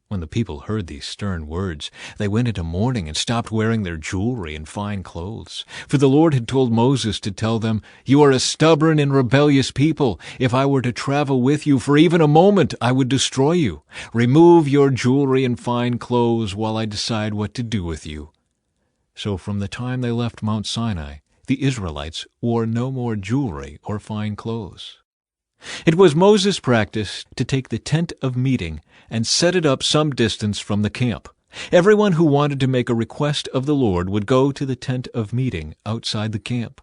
When the people heard these stern words, they went into mourning and stopped wearing their jewelry and fine clothes. For the Lord had told Moses to tell them, "You are a stubborn and rebellious people. If I were to travel with you for even a moment, I would destroy you. Remove your jewelry and fine clothes while I decide what to do with you." So from the time they left Mount Sinai, the Israelites wore no more jewelry or fine clothes. It was Moses' practice to take the tent of meeting and set it up some distance from the camp. Everyone who wanted to make a request of the Lord would go to the tent of meeting outside the camp.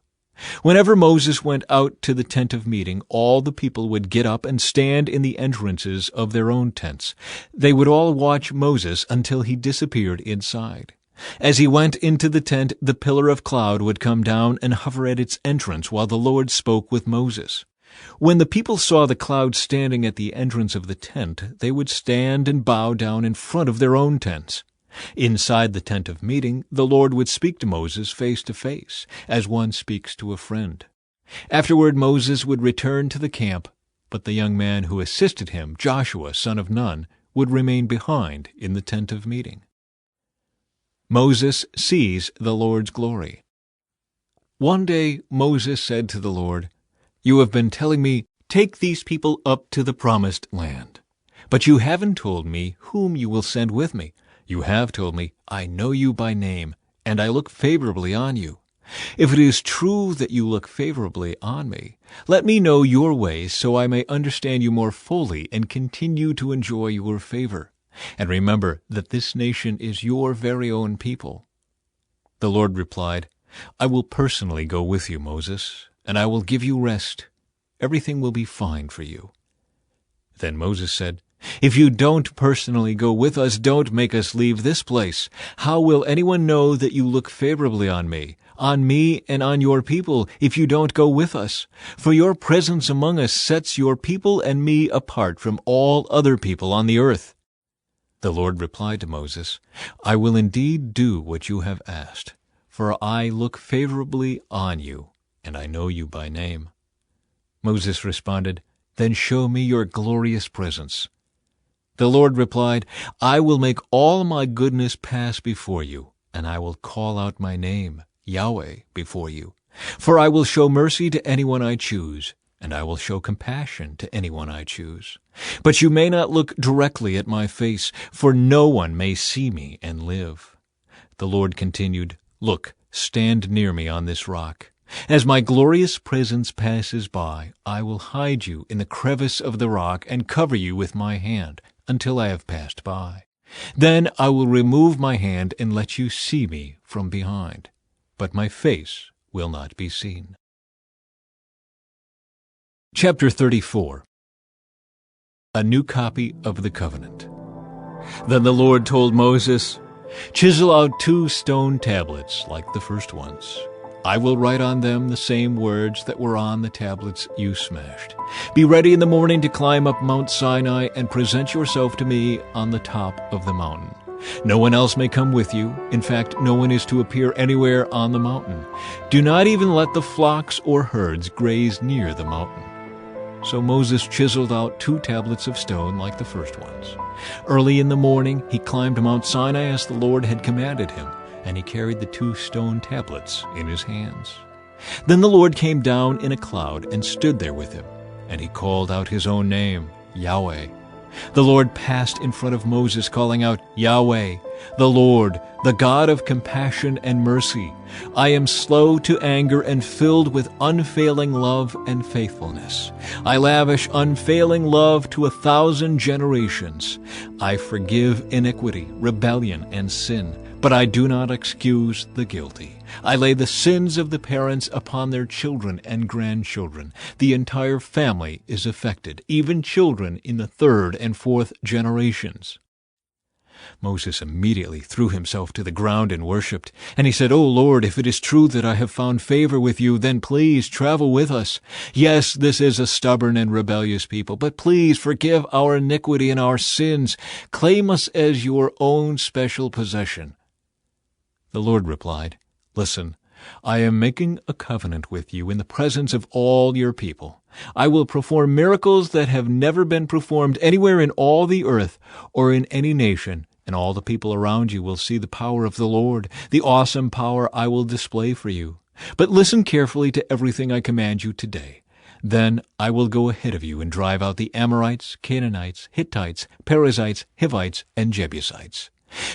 Whenever Moses went out to the tent of meeting, all the people would get up and stand in the entrances of their own tents. They would all watch Moses until he disappeared inside. As he went into the tent, the pillar of cloud would come down and hover at its entrance while the Lord spoke with Moses. When the people saw the cloud standing at the entrance of the tent, they would stand and bow down in front of their own tents. Inside the tent of meeting, the Lord would speak to Moses face to face, as one speaks to a friend. Afterward, Moses would return to the camp, but the young man who assisted him, Joshua, son of Nun, would remain behind in the tent of meeting. Moses sees the Lord's glory. One day Moses said to the Lord, "You have been telling me, 'Take these people up to the promised land.' But you haven't told me whom you will send with me. You have told me, 'I know you by name, and I look favorably on you.' If it is true that you look favorably on me, let me know your ways so I may understand you more fully and continue to enjoy your favor. And remember that this nation is your very own people." The Lord replied, "I will personally go with you, Moses, and I will give you rest. Everything will be fine for you." Then Moses said, "If you don't personally go with us, don't make us leave this place. How will anyone know that you look favorably on me and on your people, if you don't go with us? For your presence among us sets your people and me apart from all other people on the earth." The Lord replied to Moses, "I will indeed do what you have asked, for I look favorably on you, and I know you by name." Moses responded, "Then show me your glorious presence." The Lord replied, "I will make all my goodness pass before you, and I will call out my name, Yahweh, before you. For I will show mercy to anyone I choose, and I will show compassion to anyone I choose. But you may not look directly at my face, for no one may see me and live." The Lord continued, "Look, stand near me on this rock. As my glorious presence passes by, I will hide you in the crevice of the rock and cover you with my hand until I have passed by. Then I will remove my hand and let you see me from behind, but my face will not be seen." Chapter 34. A New Copy of the Covenant. Then the Lord told Moses, "Chisel out 2 stone tablets like the first ones. I will write on them the same words that were on the tablets you smashed. Be ready in the morning to climb up Mount Sinai and present yourself to me on the top of the mountain. No one else may come with you. In fact, no one is to appear anywhere on the mountain. Do not even let the flocks or herds graze near the mountain." So Moses chiseled out 2 tablets of stone like the first ones. Early in the morning he climbed Mount Sinai as the Lord had commanded him, and he carried the 2 stone tablets in his hands. Then the Lord came down in a cloud and stood there with him, and he called out his own name, Yahweh. The Lord passed in front of Moses, calling out, "Yahweh, the Lord, the God of compassion and mercy. I am slow to anger and filled with unfailing love and faithfulness. I lavish unfailing love to 1,000 generations. I forgive iniquity, rebellion, and sin, but I do not excuse the guilty. I lay the sins of the parents upon their children and grandchildren. The entire family is affected, even children in the 3rd and 4th generations." Moses immediately threw himself to the ground and worshipped. And he said, "O Lord, if it is true that I have found favor with you, then please travel with us. Yes, this is a stubborn and rebellious people, but please forgive our iniquity and our sins. Claim us as your own special possession. The Lord replied, "Listen, I am making a covenant with you in the presence of all your people. I will perform miracles that have never been performed anywhere in all the earth or in any nation, and all the people around you will see the power of the Lord, the awesome power I will display for you. But listen carefully to everything I command you today. Then I will go ahead of you and drive out the Amorites, Canaanites, Hittites, Perizzites, Hivites, and Jebusites.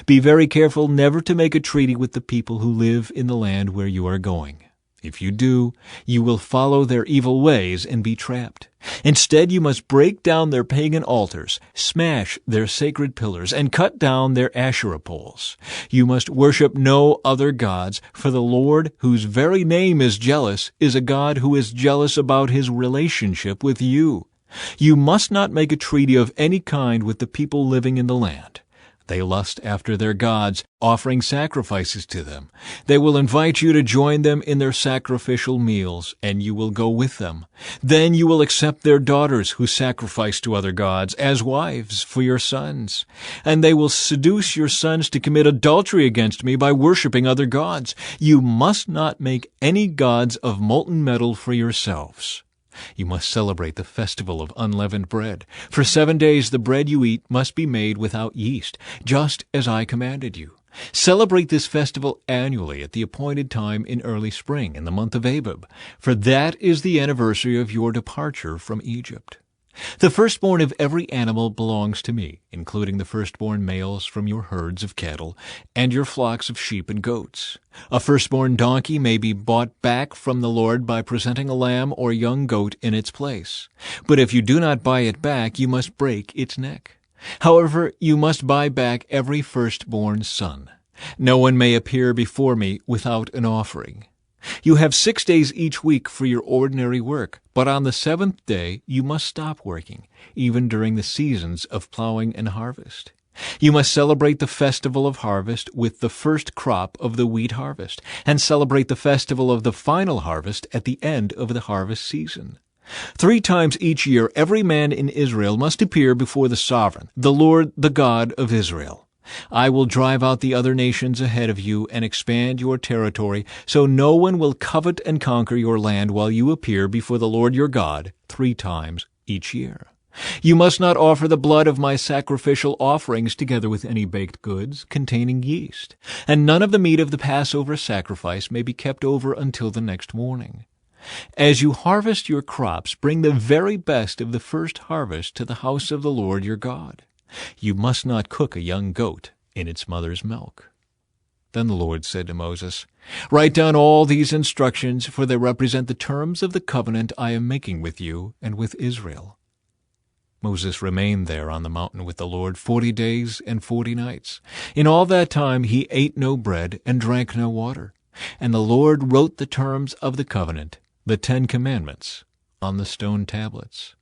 Be very careful never to make a treaty with the people who live in the land where you are going. If you do, you will follow their evil ways and be trapped. Instead, you must break down their pagan altars, smash their sacred pillars, and cut down their Asherah poles. You must worship no other gods, for the Lord, whose very name is jealous, is a God who is jealous about his relationship with you. You must not make a treaty of any kind with the people living in the land. They lust after their gods, offering sacrifices to them. They will invite you to join them in their sacrificial meals, and you will go with them. Then you will accept their daughters who sacrifice to other gods as wives for your sons. And they will seduce your sons to commit adultery against me by worshiping other gods. You must not make any gods of molten metal for yourselves. You must celebrate the festival of unleavened bread. For 7 days the bread you eat must be made without yeast, just as I commanded you. Celebrate this festival annually at the appointed time in early spring, in the month of Abib, for that is the anniversary of your departure from Egypt. The firstborn of every animal belongs to me, including the firstborn males from your herds of cattle and your flocks of sheep and goats. A firstborn donkey may be bought back from the Lord by presenting a lamb or young goat in its place. But if you do not buy it back, you must break its neck. However, you must buy back every firstborn son. No one may appear before me without an offering. You have 6 days each week for your ordinary work, but on the 7th day you must stop working, even during the seasons of plowing and harvest. You must celebrate the festival of harvest with the first crop of the wheat harvest, and celebrate the festival of the final harvest at the end of the harvest season. 3 times each year every man in Israel must appear before the sovereign, the Lord, the God of Israel. I will drive out the other nations ahead of you and expand your territory, so no one will covet and conquer your land while you appear before the Lord your God 3 times each year. You must not offer the blood of my sacrificial offerings together with any baked goods containing yeast, and none of the meat of the Passover sacrifice may be kept over until the next morning. As you harvest your crops, bring the very best of the first harvest to the house of the Lord your God. You must not cook a young goat in its mother's milk. Then the Lord said to Moses, "Write down all these instructions, for they represent the terms of the covenant I am making with you and with Israel." Moses remained there on the mountain with the Lord 40 days and 40 nights. In all that time he ate no bread and drank no water. And the Lord wrote the terms of the covenant, the 10 Commandments, on the stone tablets.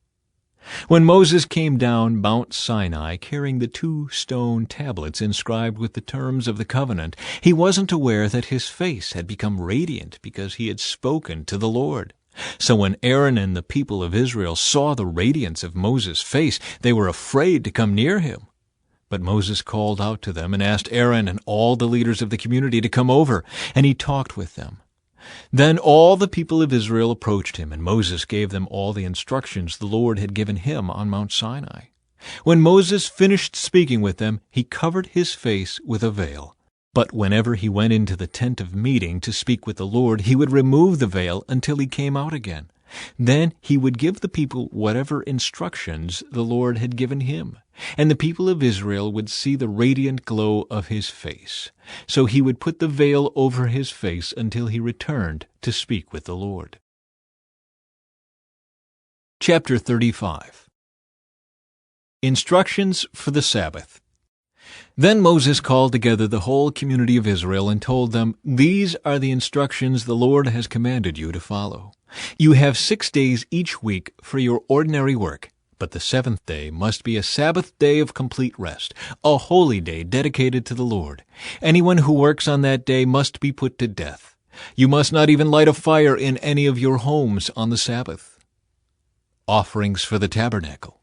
When Moses came down Mount Sinai carrying the 2 stone tablets inscribed with the terms of the covenant, he wasn't aware that his face had become radiant because he had spoken to the Lord. So when Aaron and the people of Israel saw the radiance of Moses' face, they were afraid to come near him. But Moses called out to them and asked Aaron and all the leaders of the community to come over, and he talked with them. Then all the people of Israel approached him, and Moses gave them all the instructions the Lord had given him on Mount Sinai. When Moses finished speaking with them, he covered his face with a veil. But whenever he went into the tent of meeting to speak with the Lord, he would remove the veil until he came out again. Then he would give the people whatever instructions the Lord had given him, and the people of Israel would see the radiant glow of his face. So he would put the veil over his face until he returned to speak with the Lord. Chapter 35. Instructions for the Sabbath. Then Moses called together the whole community of Israel and told them, "These are the instructions the Lord has commanded you to follow. You have 6 days each week for your ordinary work, but the 7th day must be a Sabbath day of complete rest, a holy day dedicated to the Lord. Anyone who works on that day must be put to death. You must not even light a fire in any of your homes on the Sabbath." Offerings for the tabernacle.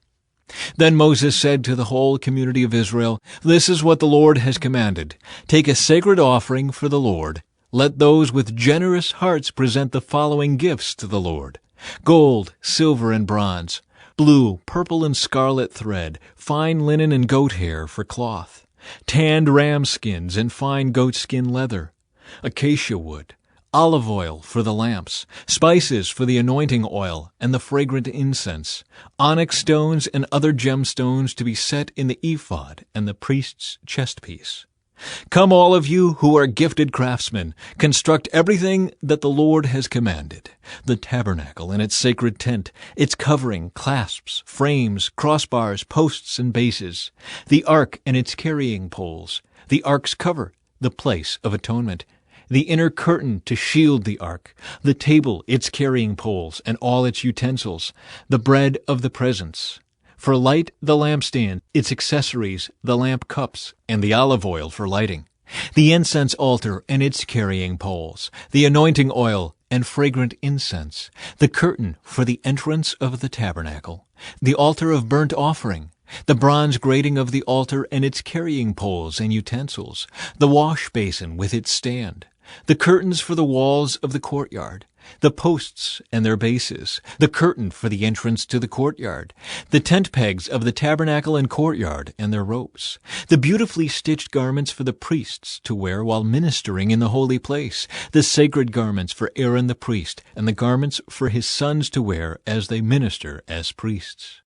Then Moses said to the whole community of Israel, "This is what the Lord has commanded. Take a sacred offering for the Lord. Let those with generous hearts present the following gifts to the Lord: gold, silver, and bronze, blue, purple, and scarlet thread, fine linen and goat hair for cloth, tanned ram skins and fine goat skin leather, acacia wood, olive oil for the lamps, spices for the anointing oil and the fragrant incense, onyx stones and other gemstones to be set in the ephod and the priest's chestpiece. Come, all of you who are gifted craftsmen, construct everything that the Lord has commanded: the tabernacle and its sacred tent, its covering, clasps, frames, crossbars, posts, and bases, the ark and its carrying poles, the ark's cover, the place of atonement, the inner curtain to shield the ark, the table, its carrying poles, and all its utensils, the bread of the presence. For light, the lampstand, its accessories, the lamp cups, and the olive oil for lighting, the incense altar and its carrying poles, the anointing oil and fragrant incense, the curtain for the entrance of the tabernacle, the altar of burnt offering, the bronze grating of the altar and its carrying poles and utensils, the wash basin with its stand, the curtains for the walls of the courtyard, the posts and their bases, the curtain for the entrance to the courtyard, the tent pegs of the tabernacle and courtyard and their ropes, the beautifully stitched garments for the priests to wear while ministering in the holy place, the sacred garments for Aaron the priest, and the garments for his sons to wear as they minister as priests.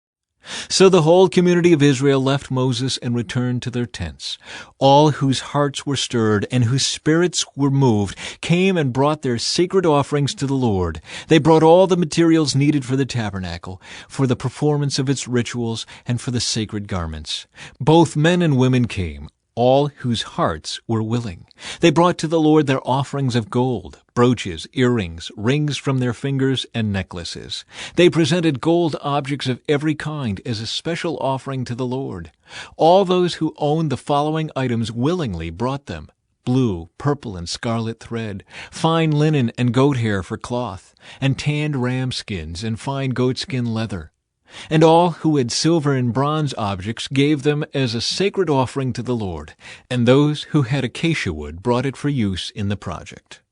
So the whole community of Israel left Moses and returned to their tents. All whose hearts were stirred and whose spirits were moved came and brought their sacred offerings to the Lord. They brought all the materials needed for the tabernacle, for the performance of its rituals, and for the sacred garments. Both men and women came, all whose hearts were willing. They brought to the Lord their offerings of gold, brooches, earrings, rings from their fingers, and necklaces. They presented gold objects of every kind as a special offering to the Lord. All those who owned the following items willingly brought them: blue, purple, and scarlet thread, fine linen and goat hair for cloth, and tanned ram skins and fine goat skin leather. And all who had silver and bronze objects gave them as a sacred offering to the Lord, and those who had acacia wood brought it for use in the project.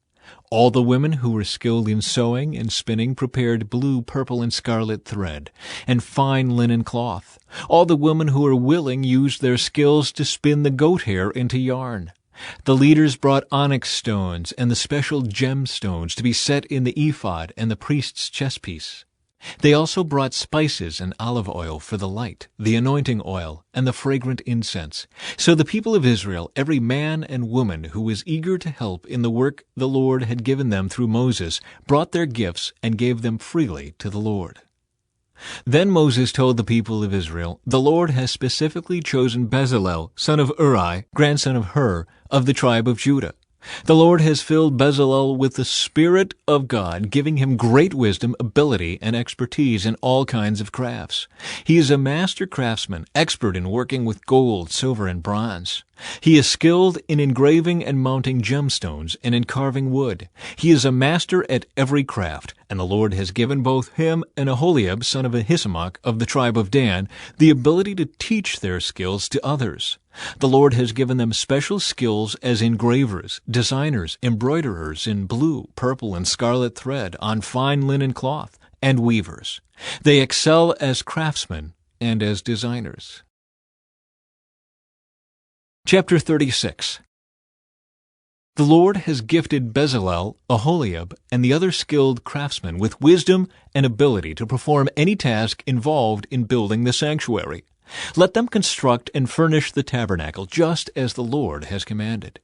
All the women who were skilled in sewing and spinning prepared blue, purple, and scarlet thread, and fine linen cloth. All the women who were willing used their skills to spin the goat hair into yarn. The leaders brought onyx stones and the special gemstones to be set in the ephod and the priest's chestpiece. They also brought spices and olive oil for the light, the anointing oil, and the fragrant incense. So the people of Israel, every man and woman who was eager to help in the work the Lord had given them through Moses, brought their gifts and gave them freely to the Lord. Then Moses told the people of Israel, "The Lord has specifically chosen Bezalel, son of Uri, grandson of Hur, of the tribe of Judah. The Lord has filled Bezalel with the Spirit of God, giving him great wisdom, ability, and expertise in all kinds of crafts. He is a master craftsman, expert in working with gold, silver, and bronze. He is skilled in engraving and mounting gemstones and in carving wood. He is a master at every craft, and the Lord has given both him and Aholiab, son of Ahisamach, of the tribe of Dan, the ability to teach their skills to others. The Lord has given them special skills as engravers, designers, embroiderers in blue, purple, and scarlet thread on fine linen cloth, and weavers. They excel as craftsmen and as designers." Chapter 36. The Lord has gifted Bezalel, Aholiab, and the other skilled craftsmen with wisdom and ability to perform any task involved in building the sanctuary. Let them construct and furnish the tabernacle just as the Lord has commanded.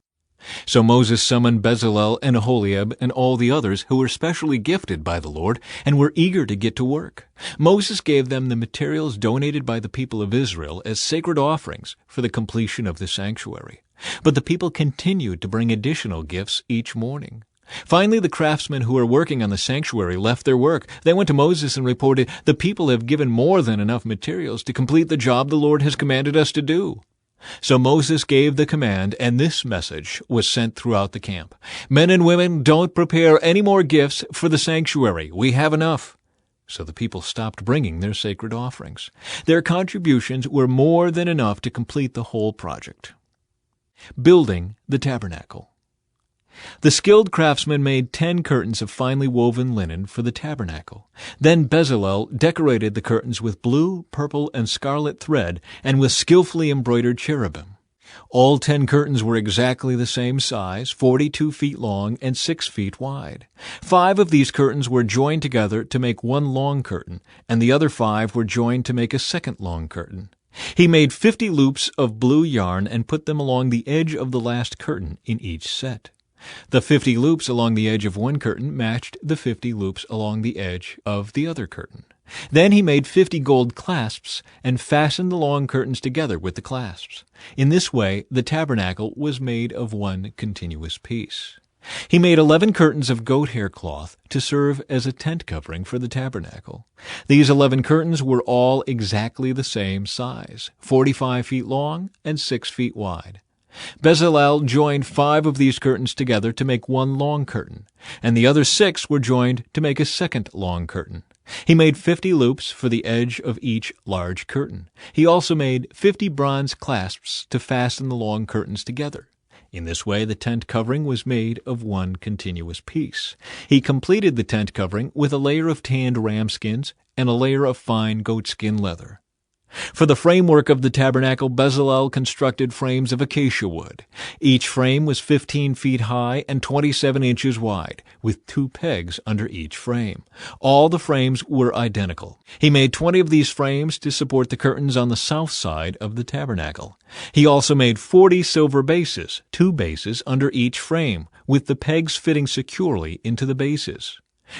So Moses summoned Bezalel and Aholiab and all the others who were specially gifted by the Lord and were eager to get to work. Moses gave them the materials donated by the people of Israel as sacred offerings for the completion of the sanctuary. But the people continued to bring additional gifts each morning. Finally, the craftsmen who were working on the sanctuary left their work. They went to Moses and reported, "The people have given more than enough materials to complete the job the Lord has commanded us to do." So Moses gave the command, and this message was sent throughout the camp: "Men and women, don't prepare any more gifts for the sanctuary. We have enough." so the people stopped bringing their sacred offerings. Their contributions were more than enough to complete the whole project. Building the tabernacle. The skilled craftsmen made 10 curtains of finely woven linen for the tabernacle. Then Bezalel decorated the curtains with blue, purple, and scarlet thread and with skillfully embroidered cherubim. All 10 curtains were exactly the same size, 42 feet long and 6 feet wide. 5 of these curtains were joined together to make one long curtain, and the other 5 were joined to make a second long curtain. He made 50 loops of blue yarn and put them along the edge of the last curtain in each set. The 50 loops along the edge of one curtain matched the 50 loops along the edge of the other curtain. Then he made 50 gold clasps and fastened the long curtains together with the clasps. In this way, the tabernacle was made of one continuous piece. He made 11 curtains of goat hair cloth to serve as a tent covering for the tabernacle. These 11 curtains were all exactly the same size, 45 feet long and 6 feet wide. Bezalel joined 5 of these curtains together to make one long curtain, and the other 6 were joined to make a second long curtain. He made 50 loops for the edge of each large curtain. He also made 50 bronze clasps to fasten the long curtains together. In this way, the tent covering was made of one continuous piece. He completed the tent covering with a layer of tanned ram skins and a layer of fine goatskin leather. For the framework of the tabernacle, Bezalel constructed frames of acacia wood. Each frame was 15 feet high and 27 inches wide, with 2 pegs under each frame. All the frames were identical. He made 20 of these frames to support the curtains on the south side of the tabernacle. He also made 40 silver bases, 2 bases under each frame, with the pegs fitting securely into the bases.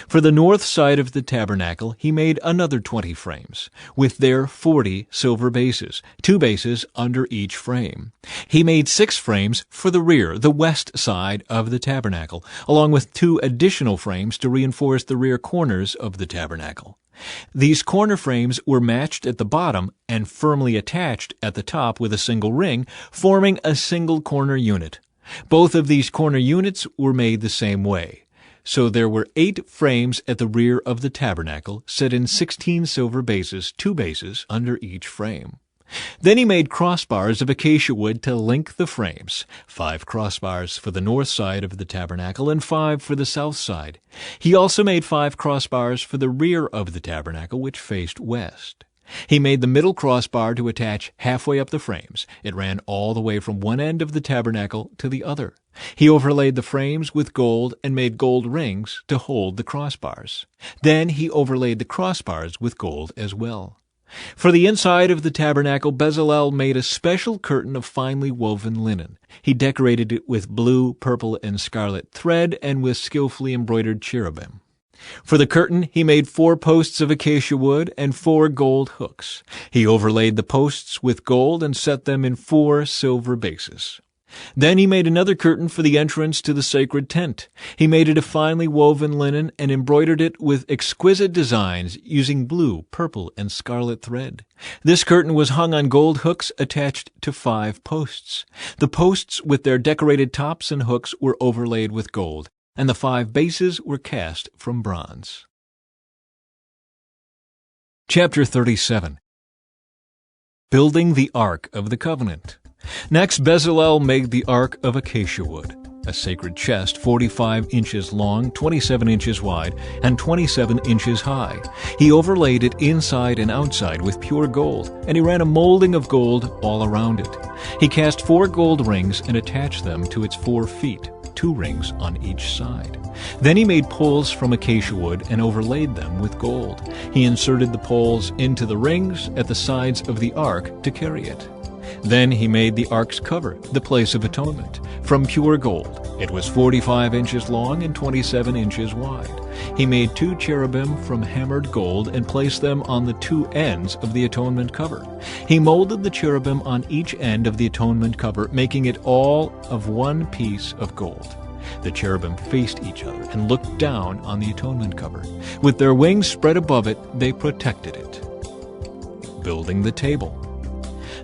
For the north side of the tabernacle, he made another 20 frames, with their 40 silver bases, 2 bases under each frame. He made 6 frames for the rear, the west side of the tabernacle, along with 2 additional frames to reinforce the rear corners of the tabernacle. These corner frames were matched at the bottom and firmly attached at the top with a single ring, forming a single corner unit. Both of these corner units were made the same way. So there were 8 frames at the rear of the tabernacle, set in 16 silver bases, 2 bases under each frame. Then he made crossbars of acacia wood to link the frames, 5 crossbars for the north side of the tabernacle and 5 for the south side. He also made 5 crossbars for the rear of the tabernacle, which faced west. He made the middle crossbar to attach halfway up the frames. It ran all the way from one end of the tabernacle to the other. He overlaid the frames with gold and made gold rings to hold the crossbars. Then he overlaid the crossbars with gold as well. For the inside of the tabernacle, Bezalel made a special curtain of finely woven linen. He decorated it with blue, purple, and scarlet thread and with skillfully embroidered cherubim. For the curtain, he made 4 posts of acacia wood and 4 gold hooks. He overlaid the posts with gold and set them in 4 silver bases. Then he made another curtain for the entrance to the sacred tent. He made it of finely woven linen and embroidered it with exquisite designs using blue, purple, and scarlet thread. This curtain was hung on gold hooks attached to 5 posts. The posts with their decorated tops and hooks were overlaid with gold, and the 5 bases were cast from bronze. Chapter 37. Building the Ark of the Covenant. Next, Bezalel made the Ark of acacia wood, a sacred chest 45 inches long, 27 inches wide, and 27 inches high. He overlaid it inside and outside with pure gold, and he ran a molding of gold all around it. He cast 4 gold rings and attached them to its 4 feet, 2 rings on each side. Then he made poles from acacia wood and overlaid them with gold. He inserted the poles into the rings at the sides of the ark to carry it. Then he made the ark's cover, the place of atonement, from pure gold. It was 45 inches long and 27 inches wide. He made 2 cherubim from hammered gold and placed them on the 2 ends of the atonement cover. He molded the cherubim on each end of the atonement cover, making it all of one piece of gold. The cherubim faced each other and looked down on the atonement cover. With their wings spread above it, they protected it. Building the table.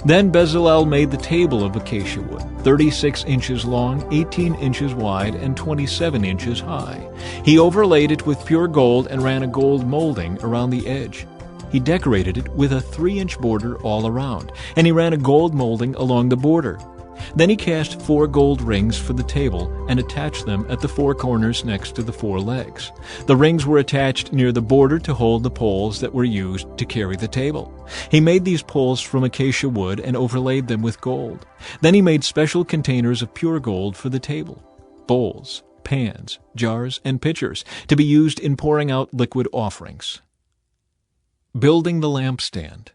Then Bezalel made the table of acacia wood, 36 inches long, 18 inches wide, and 27 inches high. He overlaid it with pure gold and ran a gold molding around the edge. He decorated it with a 3-inch border all around, and he ran a gold molding along the border. Then he cast 4 gold rings for the table and attached them at the 4 corners next to the 4 legs. The rings were attached near the border to hold the poles that were used to carry the table. He made these poles from acacia wood and overlaid them with gold. Then he made special containers of pure gold for the table, bowls, pans, jars, and pitchers, to be used in pouring out liquid offerings. Building the lampstand.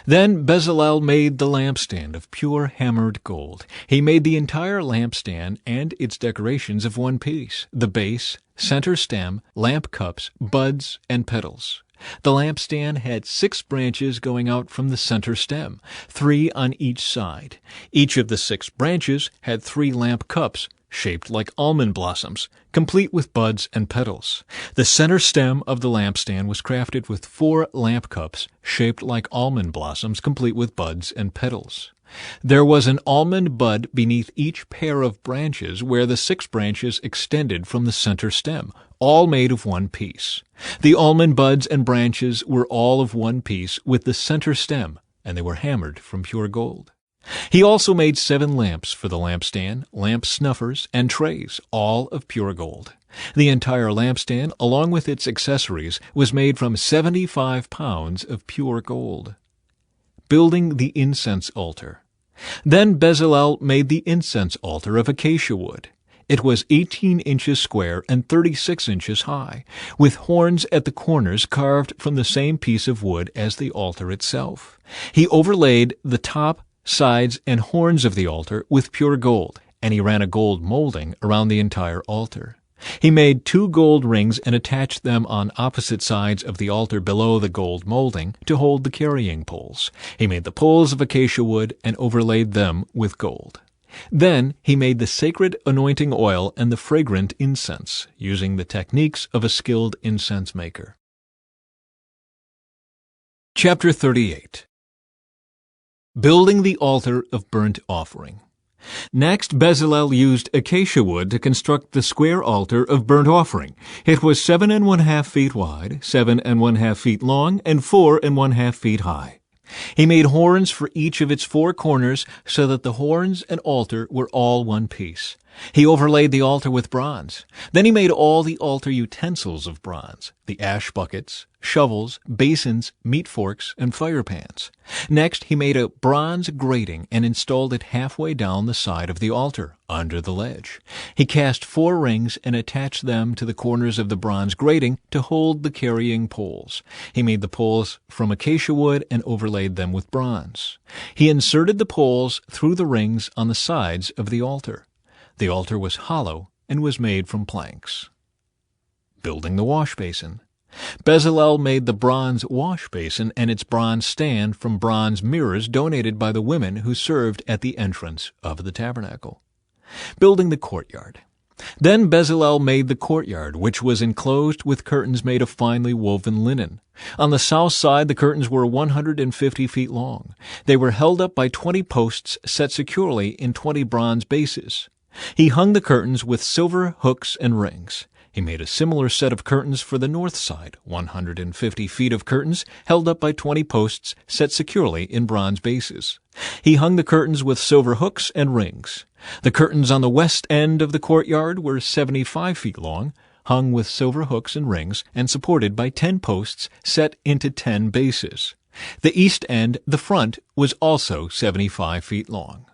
Then Bezalel made the lampstand of pure hammered gold. He made the entire lampstand and its decorations of one piece, the base, center stem, lamp cups, buds, and petals. The lampstand had 6 branches going out from the center stem, 3 on each side. Each of the 6 branches had 3 lamp cups, shaped like almond blossoms, complete with buds and petals. The center stem of the lampstand was crafted with 4 lamp cups, shaped like almond blossoms, complete with buds and petals. There was an almond bud beneath each pair of branches where the 6 branches extended from the center stem, all made of one piece. The almond buds and branches were all of one piece with the center stem, and they were hammered from pure gold. He also made 7 lamps for the lampstand, lamp snuffers, and trays, all of pure gold. The entire lampstand, along with its accessories, was made from 75 pounds of pure gold. Building the incense altar. Then Bezalel made the incense altar of acacia wood. It was 18 inches square and 36 inches high, with horns at the corners carved from the same piece of wood as the altar itself. He overlaid the top, sides, and horns of the altar with pure gold, and he ran a gold molding around the entire altar. He made 2 gold rings and attached them on opposite sides of the altar below the gold molding to hold the carrying poles. He made the poles of acacia wood and overlaid them with gold. Then he made the sacred anointing oil and the fragrant incense, using the techniques of a skilled incense maker. Chapter 38. Building the altar of burnt offering. Next, Bezalel used acacia wood to construct the square altar of burnt offering. It was 7 1/2 feet wide, 7 1/2 feet long, and 4 1/2 feet high. He made horns for each of its 4 corners so that the horns and altar were all one piece. He overlaid the altar with bronze. Then he made all the altar utensils of bronze, the ash buckets, shovels, basins, meat forks, and fire pans. Next, he made a bronze grating and installed it halfway down the side of the altar, under the ledge. He cast 4 rings and attached them to the corners of the bronze grating to hold the carrying poles. He made the poles from acacia wood and overlaid them with bronze. He inserted the poles through the rings on the sides of the altar. The altar was hollow and was made from planks. Building the wash basin. Bezalel made the bronze wash basin and its bronze stand from bronze mirrors donated by the women who served at the entrance of the tabernacle. Building the courtyard. Then Bezalel made the courtyard, which was enclosed with curtains made of finely woven linen. On the south side, the curtains were 150 feet long. They were held up by 20 posts set securely in 20 bronze bases. He hung the curtains with silver hooks and rings. He made a similar set of curtains for the north side, 150 feet of curtains held up by 20 posts set securely in bronze bases. He hung the curtains with silver hooks and rings. The curtains on the west end of the courtyard were 75 feet long, hung with silver hooks and rings, and supported by 10 posts set into 10 bases. The east end, the front, was also 75 feet long.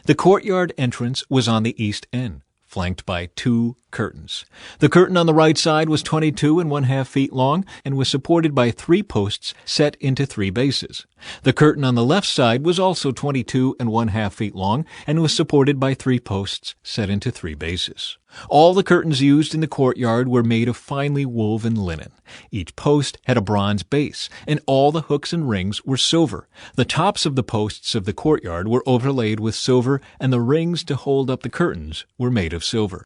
The courtyard entrance was on the east end, flanked by 2 curtains. The curtain on the right side was 22 1/2 feet long and was supported by 3 posts set into 3 bases. The curtain on the left side was also 22 1/2 feet long and was supported by 3 posts set into 3 bases. All the curtains used in the courtyard were made of finely woven linen. Each post had a bronze base, and all the hooks and rings were silver. The tops of the posts of the courtyard were overlaid with silver, and the rings to hold up the curtains were made of silver.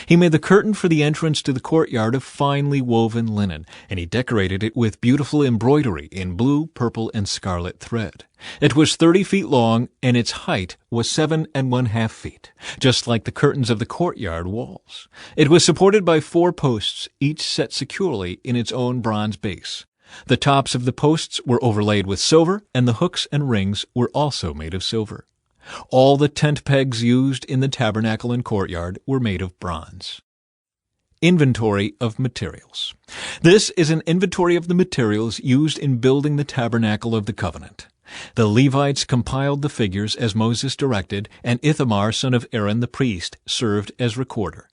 He made the curtain for the entrance to the courtyard of finely woven linen, and he decorated it with beautiful embroidery in blue, purple, and scarlet thread. It was 30 feet long, and its height was 7½ feet, just like the curtains of the courtyard walls. It was supported by 4 posts, each set securely in its own bronze base. The tops of the posts were overlaid with silver, and the hooks and rings were also made of silver. All the tent pegs used in the tabernacle and courtyard were made of bronze. Inventory of materials. This is an inventory of the materials used in building the tabernacle of the covenant. The Levites compiled the figures as Moses directed, and Ithamar, son of Aaron the priest, served as recorder.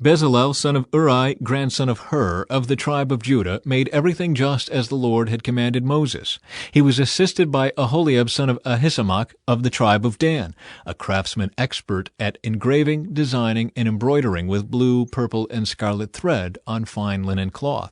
Bezalel, son of Uri, grandson of Hur, of the tribe of Judah, made everything just as the Lord had commanded Moses. He was assisted by Aholiab, son of Ahisamach, of the tribe of Dan, a craftsman expert at engraving, designing, and embroidering with blue, purple, and scarlet thread on fine linen cloth.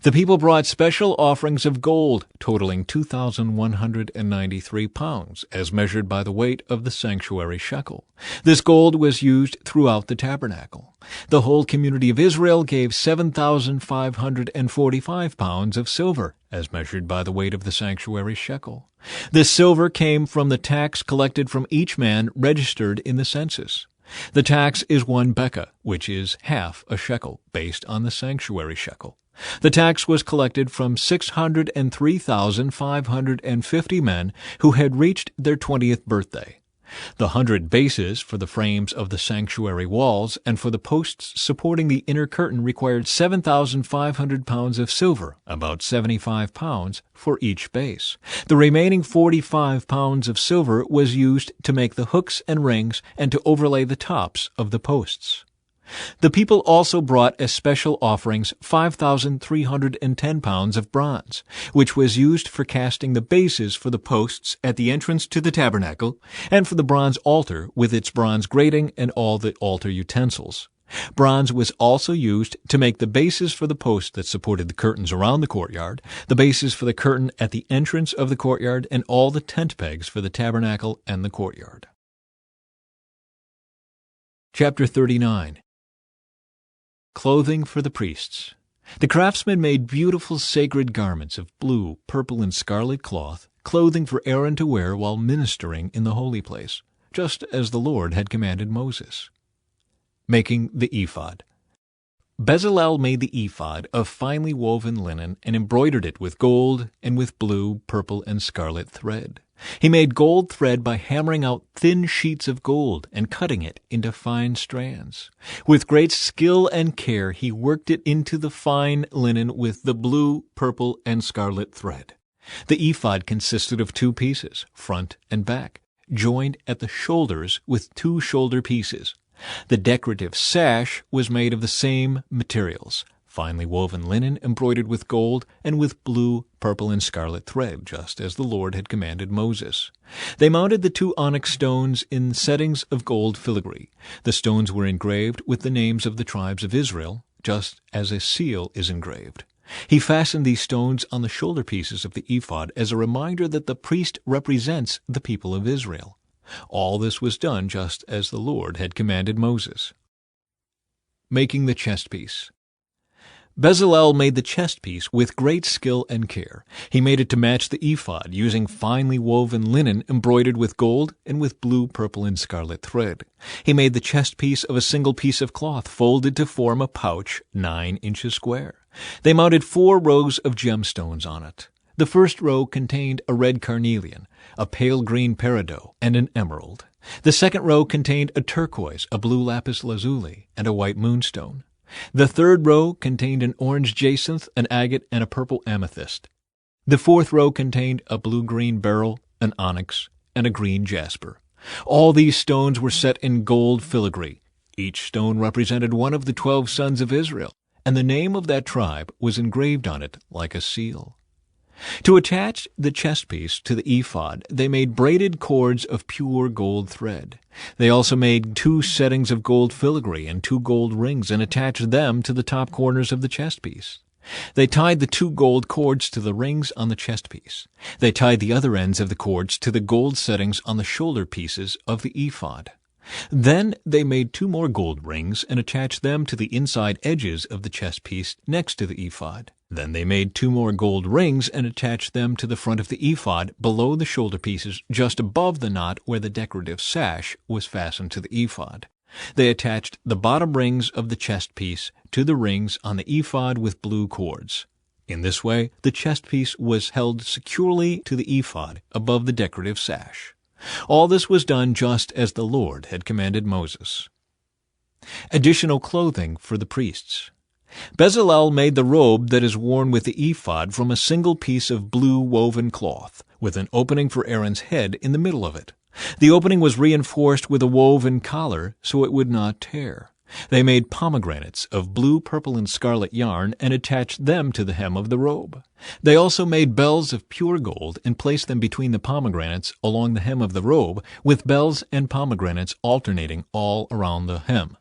The people brought special offerings of gold, totaling 2,193 pounds, as measured by the weight of the sanctuary shekel. This gold was used throughout the tabernacle. The whole community of Israel gave 7,545 pounds of silver, as measured by the weight of the sanctuary shekel. This silver came from the tax collected from each man registered in the census. The tax is 1 bekah, which is half a shekel, based on the sanctuary shekel. The tax was collected from 603,550 men who had reached their 20th birthday. The 100 bases for the frames of the sanctuary walls and for the posts supporting the inner curtain required 7,500 pounds of silver, about 75 pounds for each base. The remaining 45 pounds of silver was used to make the hooks and rings and to overlay the tops of the posts. The people also brought as special offerings 5,310 pounds of bronze, which was used for casting the bases for the posts at the entrance to the tabernacle, and for the bronze altar with its bronze grating and all the altar utensils. Bronze was also used to make the bases for the posts that supported the curtains around the courtyard, the bases for the curtain at the entrance of the courtyard, and all the tent pegs for the tabernacle and the courtyard. Chapter 39. Clothing for the priests. The craftsmen made beautiful sacred garments of blue, purple, and scarlet cloth, clothing for Aaron to wear while ministering in the holy place, just as the Lord had commanded Moses. Making the ephod. Bezalel made the ephod of finely woven linen and embroidered it with gold and with blue, purple, and scarlet thread. He made gold thread by hammering out thin sheets of gold and cutting it into fine strands. With great skill and care he worked it into the fine linen with the blue, purple, and scarlet thread. The ephod consisted of 2 pieces, front and back, joined at the shoulders with 2 shoulder pieces. The decorative sash was made of the same materials, finely woven linen embroidered with gold and with blue, purple, and scarlet thread, just as the Lord had commanded Moses. They mounted the 2 onyx stones in settings of gold filigree. The stones were engraved with the names of the tribes of Israel, just as a seal is engraved. He fastened these stones on the shoulder pieces of the ephod as a reminder that the priest represents the people of Israel. All this was done just as the Lord had commanded Moses. Making the chest piece. Bezalel made the chest piece with great skill and care. He made it to match the ephod, using finely woven linen embroidered with gold and with blue, purple, and scarlet thread. He made the chest piece of a single piece of cloth folded to form a pouch 9 inches square. They mounted 4 rows of gemstones on it. The first row contained a red carnelian, a pale green peridot, and an emerald. The second row contained a turquoise, a blue lapis lazuli, and a white moonstone. The third row contained an orange jacinth, an agate, and a purple amethyst. The fourth row contained a blue-green beryl, an onyx, and a green jasper. All these stones were set in gold filigree. Each stone represented one of the 12 sons of Israel, and the name of that tribe was engraved on it like a seal. To attach the chest piece to the ephod, they made braided cords of pure gold thread. They also made 2 settings of gold filigree and 2 gold rings and attached them to the top corners of the chest piece. They tied the 2 gold cords to the rings on the chest piece. They tied the other ends of the cords to the gold settings on the shoulder pieces of the ephod. Then they made 2 more gold rings and attached them to the inside edges of the chest piece next to the ephod. Then they made 2 more gold rings and attached them to the front of the ephod below the shoulder pieces just above the knot where the decorative sash was fastened to the ephod. They attached the bottom rings of the chest piece to the rings on the ephod with blue cords. In this way, the chest piece was held securely to the ephod above the decorative sash. All this was done just as the Lord had commanded Moses. Additional clothing for the priests. Bezalel made the robe that is worn with the ephod from a single piece of blue woven cloth, with an opening for Aaron's head in the middle of it. The opening was reinforced with a woven collar so it would not tear. They made pomegranates of blue, purple, and scarlet yarn and attached them to the hem of the robe. They also made bells of pure gold and placed them between the pomegranates along the hem of the robe, with bells and pomegranates alternating all around the hem.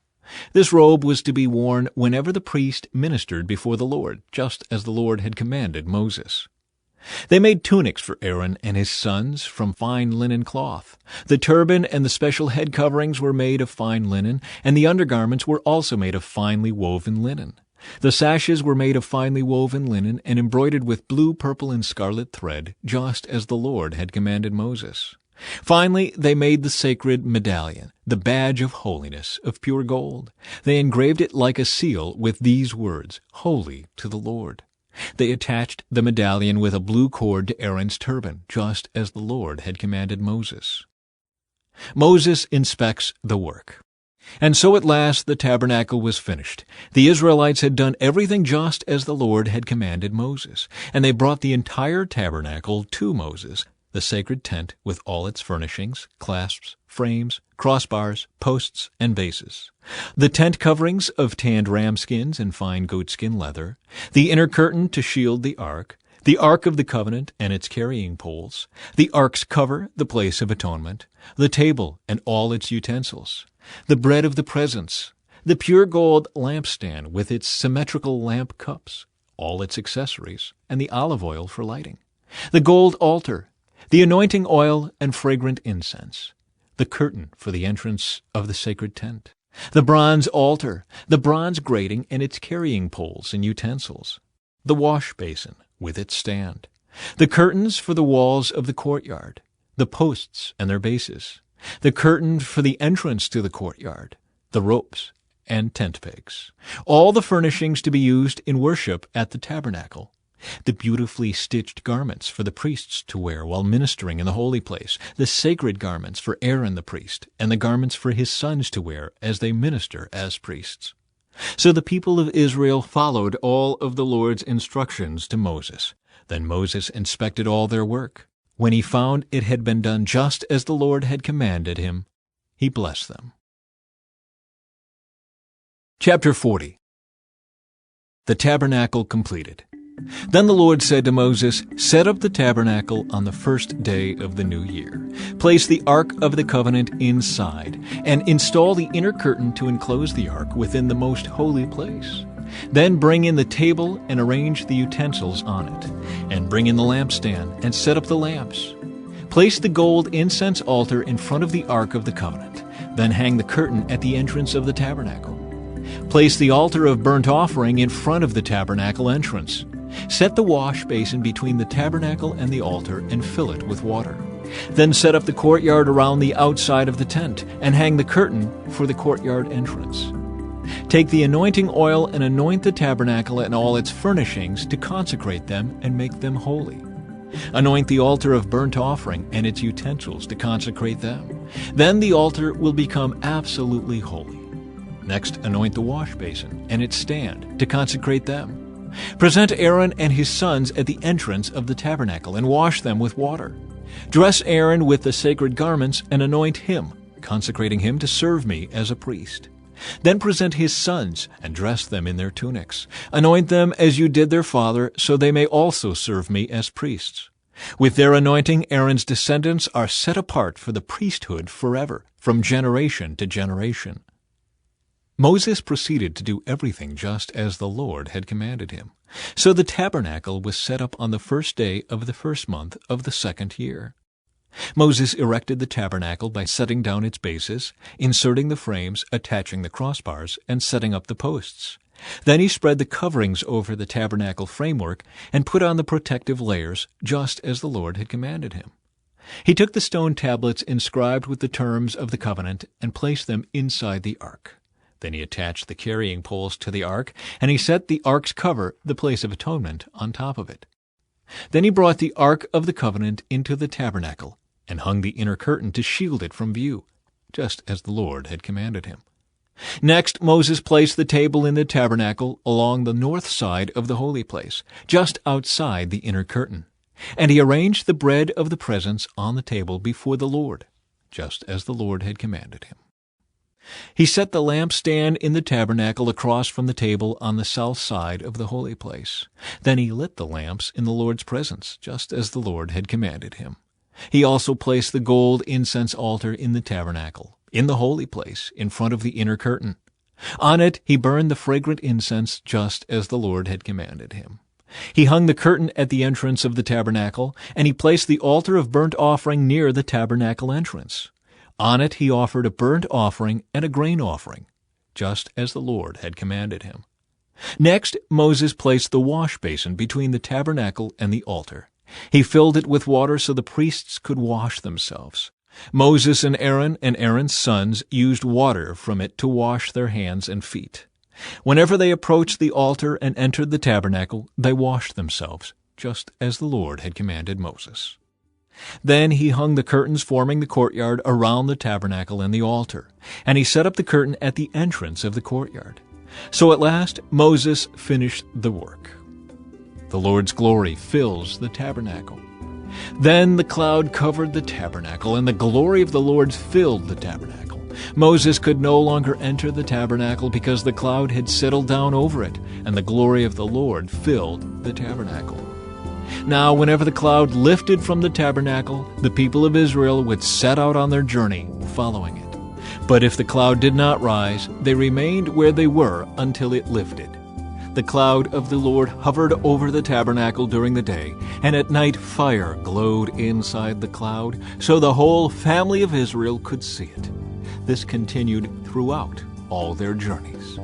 This robe was to be worn whenever the priest ministered before the Lord, just as the Lord had commanded Moses. They made tunics for Aaron and his sons from fine linen cloth. The turban and the special head coverings were made of fine linen, and the undergarments were also made of finely woven linen. The sashes were made of finely woven linen and embroidered with blue, purple, and scarlet thread, just as the Lord had commanded Moses. Finally, they made the sacred medallion, the badge of holiness, of pure gold. They engraved it like a seal with these words, "Holy to the Lord." They attached the medallion with a blue cord to Aaron's turban, just as the Lord had commanded Moses. Moses inspects the work. And so at last the tabernacle was finished. The Israelites had done everything just as the Lord had commanded Moses, and they brought the entire tabernacle to Moses, the sacred tent with all its furnishings, clasps, frames, crossbars, posts, and bases, the tent coverings of tanned ram skins and fine goatskin leather, the inner curtain to shield the ark of the covenant and its carrying poles, the ark's cover, the place of atonement, the table and all its utensils, the bread of the presence, the pure gold lampstand with its symmetrical lamp cups, all its accessories, and the olive oil for lighting, the gold altar, the anointing oil and fragrant incense, the curtain for the entrance of the sacred tent, the bronze altar, the bronze grating and its carrying poles and utensils, the wash basin with its stand, the curtains for the walls of the courtyard, the posts and their bases, the curtain for the entrance to the courtyard, the ropes and tent pegs, all the furnishings to be used in worship at the tabernacle, the beautifully stitched garments for the priests to wear while ministering in the holy place, the sacred garments for Aaron the priest, and the garments for his sons to wear as they minister as priests. So the people of Israel followed all of the Lord's instructions to Moses. Then Moses inspected all their work. When he found it had been done just as the Lord had commanded him, he blessed them. Chapter 40. The tabernacle completed. Then the Lord said to Moses, "Set up the tabernacle on the first day of the new year. Place the Ark of the Covenant inside, and install the inner curtain to enclose the Ark within the most holy place. Then bring in the table and arrange the utensils on it, and bring in the lampstand and set up the lamps. Place the gold incense altar in front of the Ark of the Covenant. Then hang the curtain at the entrance of the tabernacle. Place the altar of burnt offering in front of the tabernacle entrance. Set the wash basin between the tabernacle and the altar and fill it with water. Then set up the courtyard around the outside of the tent and hang the curtain for the courtyard entrance. Take the anointing oil and anoint the tabernacle and all its furnishings to consecrate them and make them holy. Anoint the altar of burnt offering and its utensils to consecrate them. Then the altar will become absolutely holy. Next, anoint the wash basin and its stand to consecrate them. Present Aaron and his sons at the entrance of the tabernacle and wash them with water. Dress Aaron with the sacred garments and anoint him, consecrating him to serve me as a priest. Then present his sons and dress them in their tunics. Anoint them as you did their father, so they may also serve me as priests. With their anointing, Aaron's descendants are set apart for the priesthood forever, from generation to generation." Moses proceeded to do everything just as the Lord had commanded him. So the tabernacle was set up on the first day of the first month of the second year. Moses erected the tabernacle by setting down its bases, inserting the frames, attaching the crossbars, and setting up the posts. Then he spread the coverings over the tabernacle framework and put on the protective layers, just as the Lord had commanded him. He took the stone tablets inscribed with the terms of the covenant and placed them inside the ark. Then he attached the carrying poles to the ark, and he set the ark's cover, the place of atonement, on top of it. Then he brought the ark of the covenant into the tabernacle and hung the inner curtain to shield it from view, just as the Lord had commanded him. Next, Moses placed the table in the tabernacle along the north side of the holy place, just outside the inner curtain. And he arranged the bread of the presence on the table before the Lord, just as the Lord had commanded him. He set the lampstand in the tabernacle across from the table on the south side of the holy place. Then he lit the lamps in the Lord's presence, just as the Lord had commanded him. He also placed the gold incense altar in the tabernacle, in the holy place, in front of the inner curtain. On it he burned the fragrant incense, just as the Lord had commanded him. He hung the curtain at the entrance of the tabernacle, and he placed the altar of burnt offering near the tabernacle entrance. On it he offered a burnt offering and a grain offering, just as the Lord had commanded him. Next, Moses placed the wash basin between the tabernacle and the altar. He filled it with water so the priests could wash themselves. Moses and Aaron's sons used water from it to wash their hands and feet. Whenever they approached the altar and entered the tabernacle, they washed themselves, just as the Lord had commanded Moses. Then he hung the curtains forming the courtyard around the tabernacle and the altar, and he set up the curtain at the entrance of the courtyard. So at last Moses finished the work. The Lord's glory fills the tabernacle. Then the cloud covered the tabernacle, and the glory of the Lord filled the tabernacle. Moses could no longer enter the tabernacle because the cloud had settled down over it, and the glory of the Lord filled the tabernacle. Now, whenever the cloud lifted from the tabernacle, the people of Israel would set out on their journey, following it. But if the cloud did not rise, they remained where they were until it lifted. The cloud of the Lord hovered over the tabernacle during the day, and at night fire glowed inside the cloud, so the whole family of Israel could see it. This continued throughout all their journeys.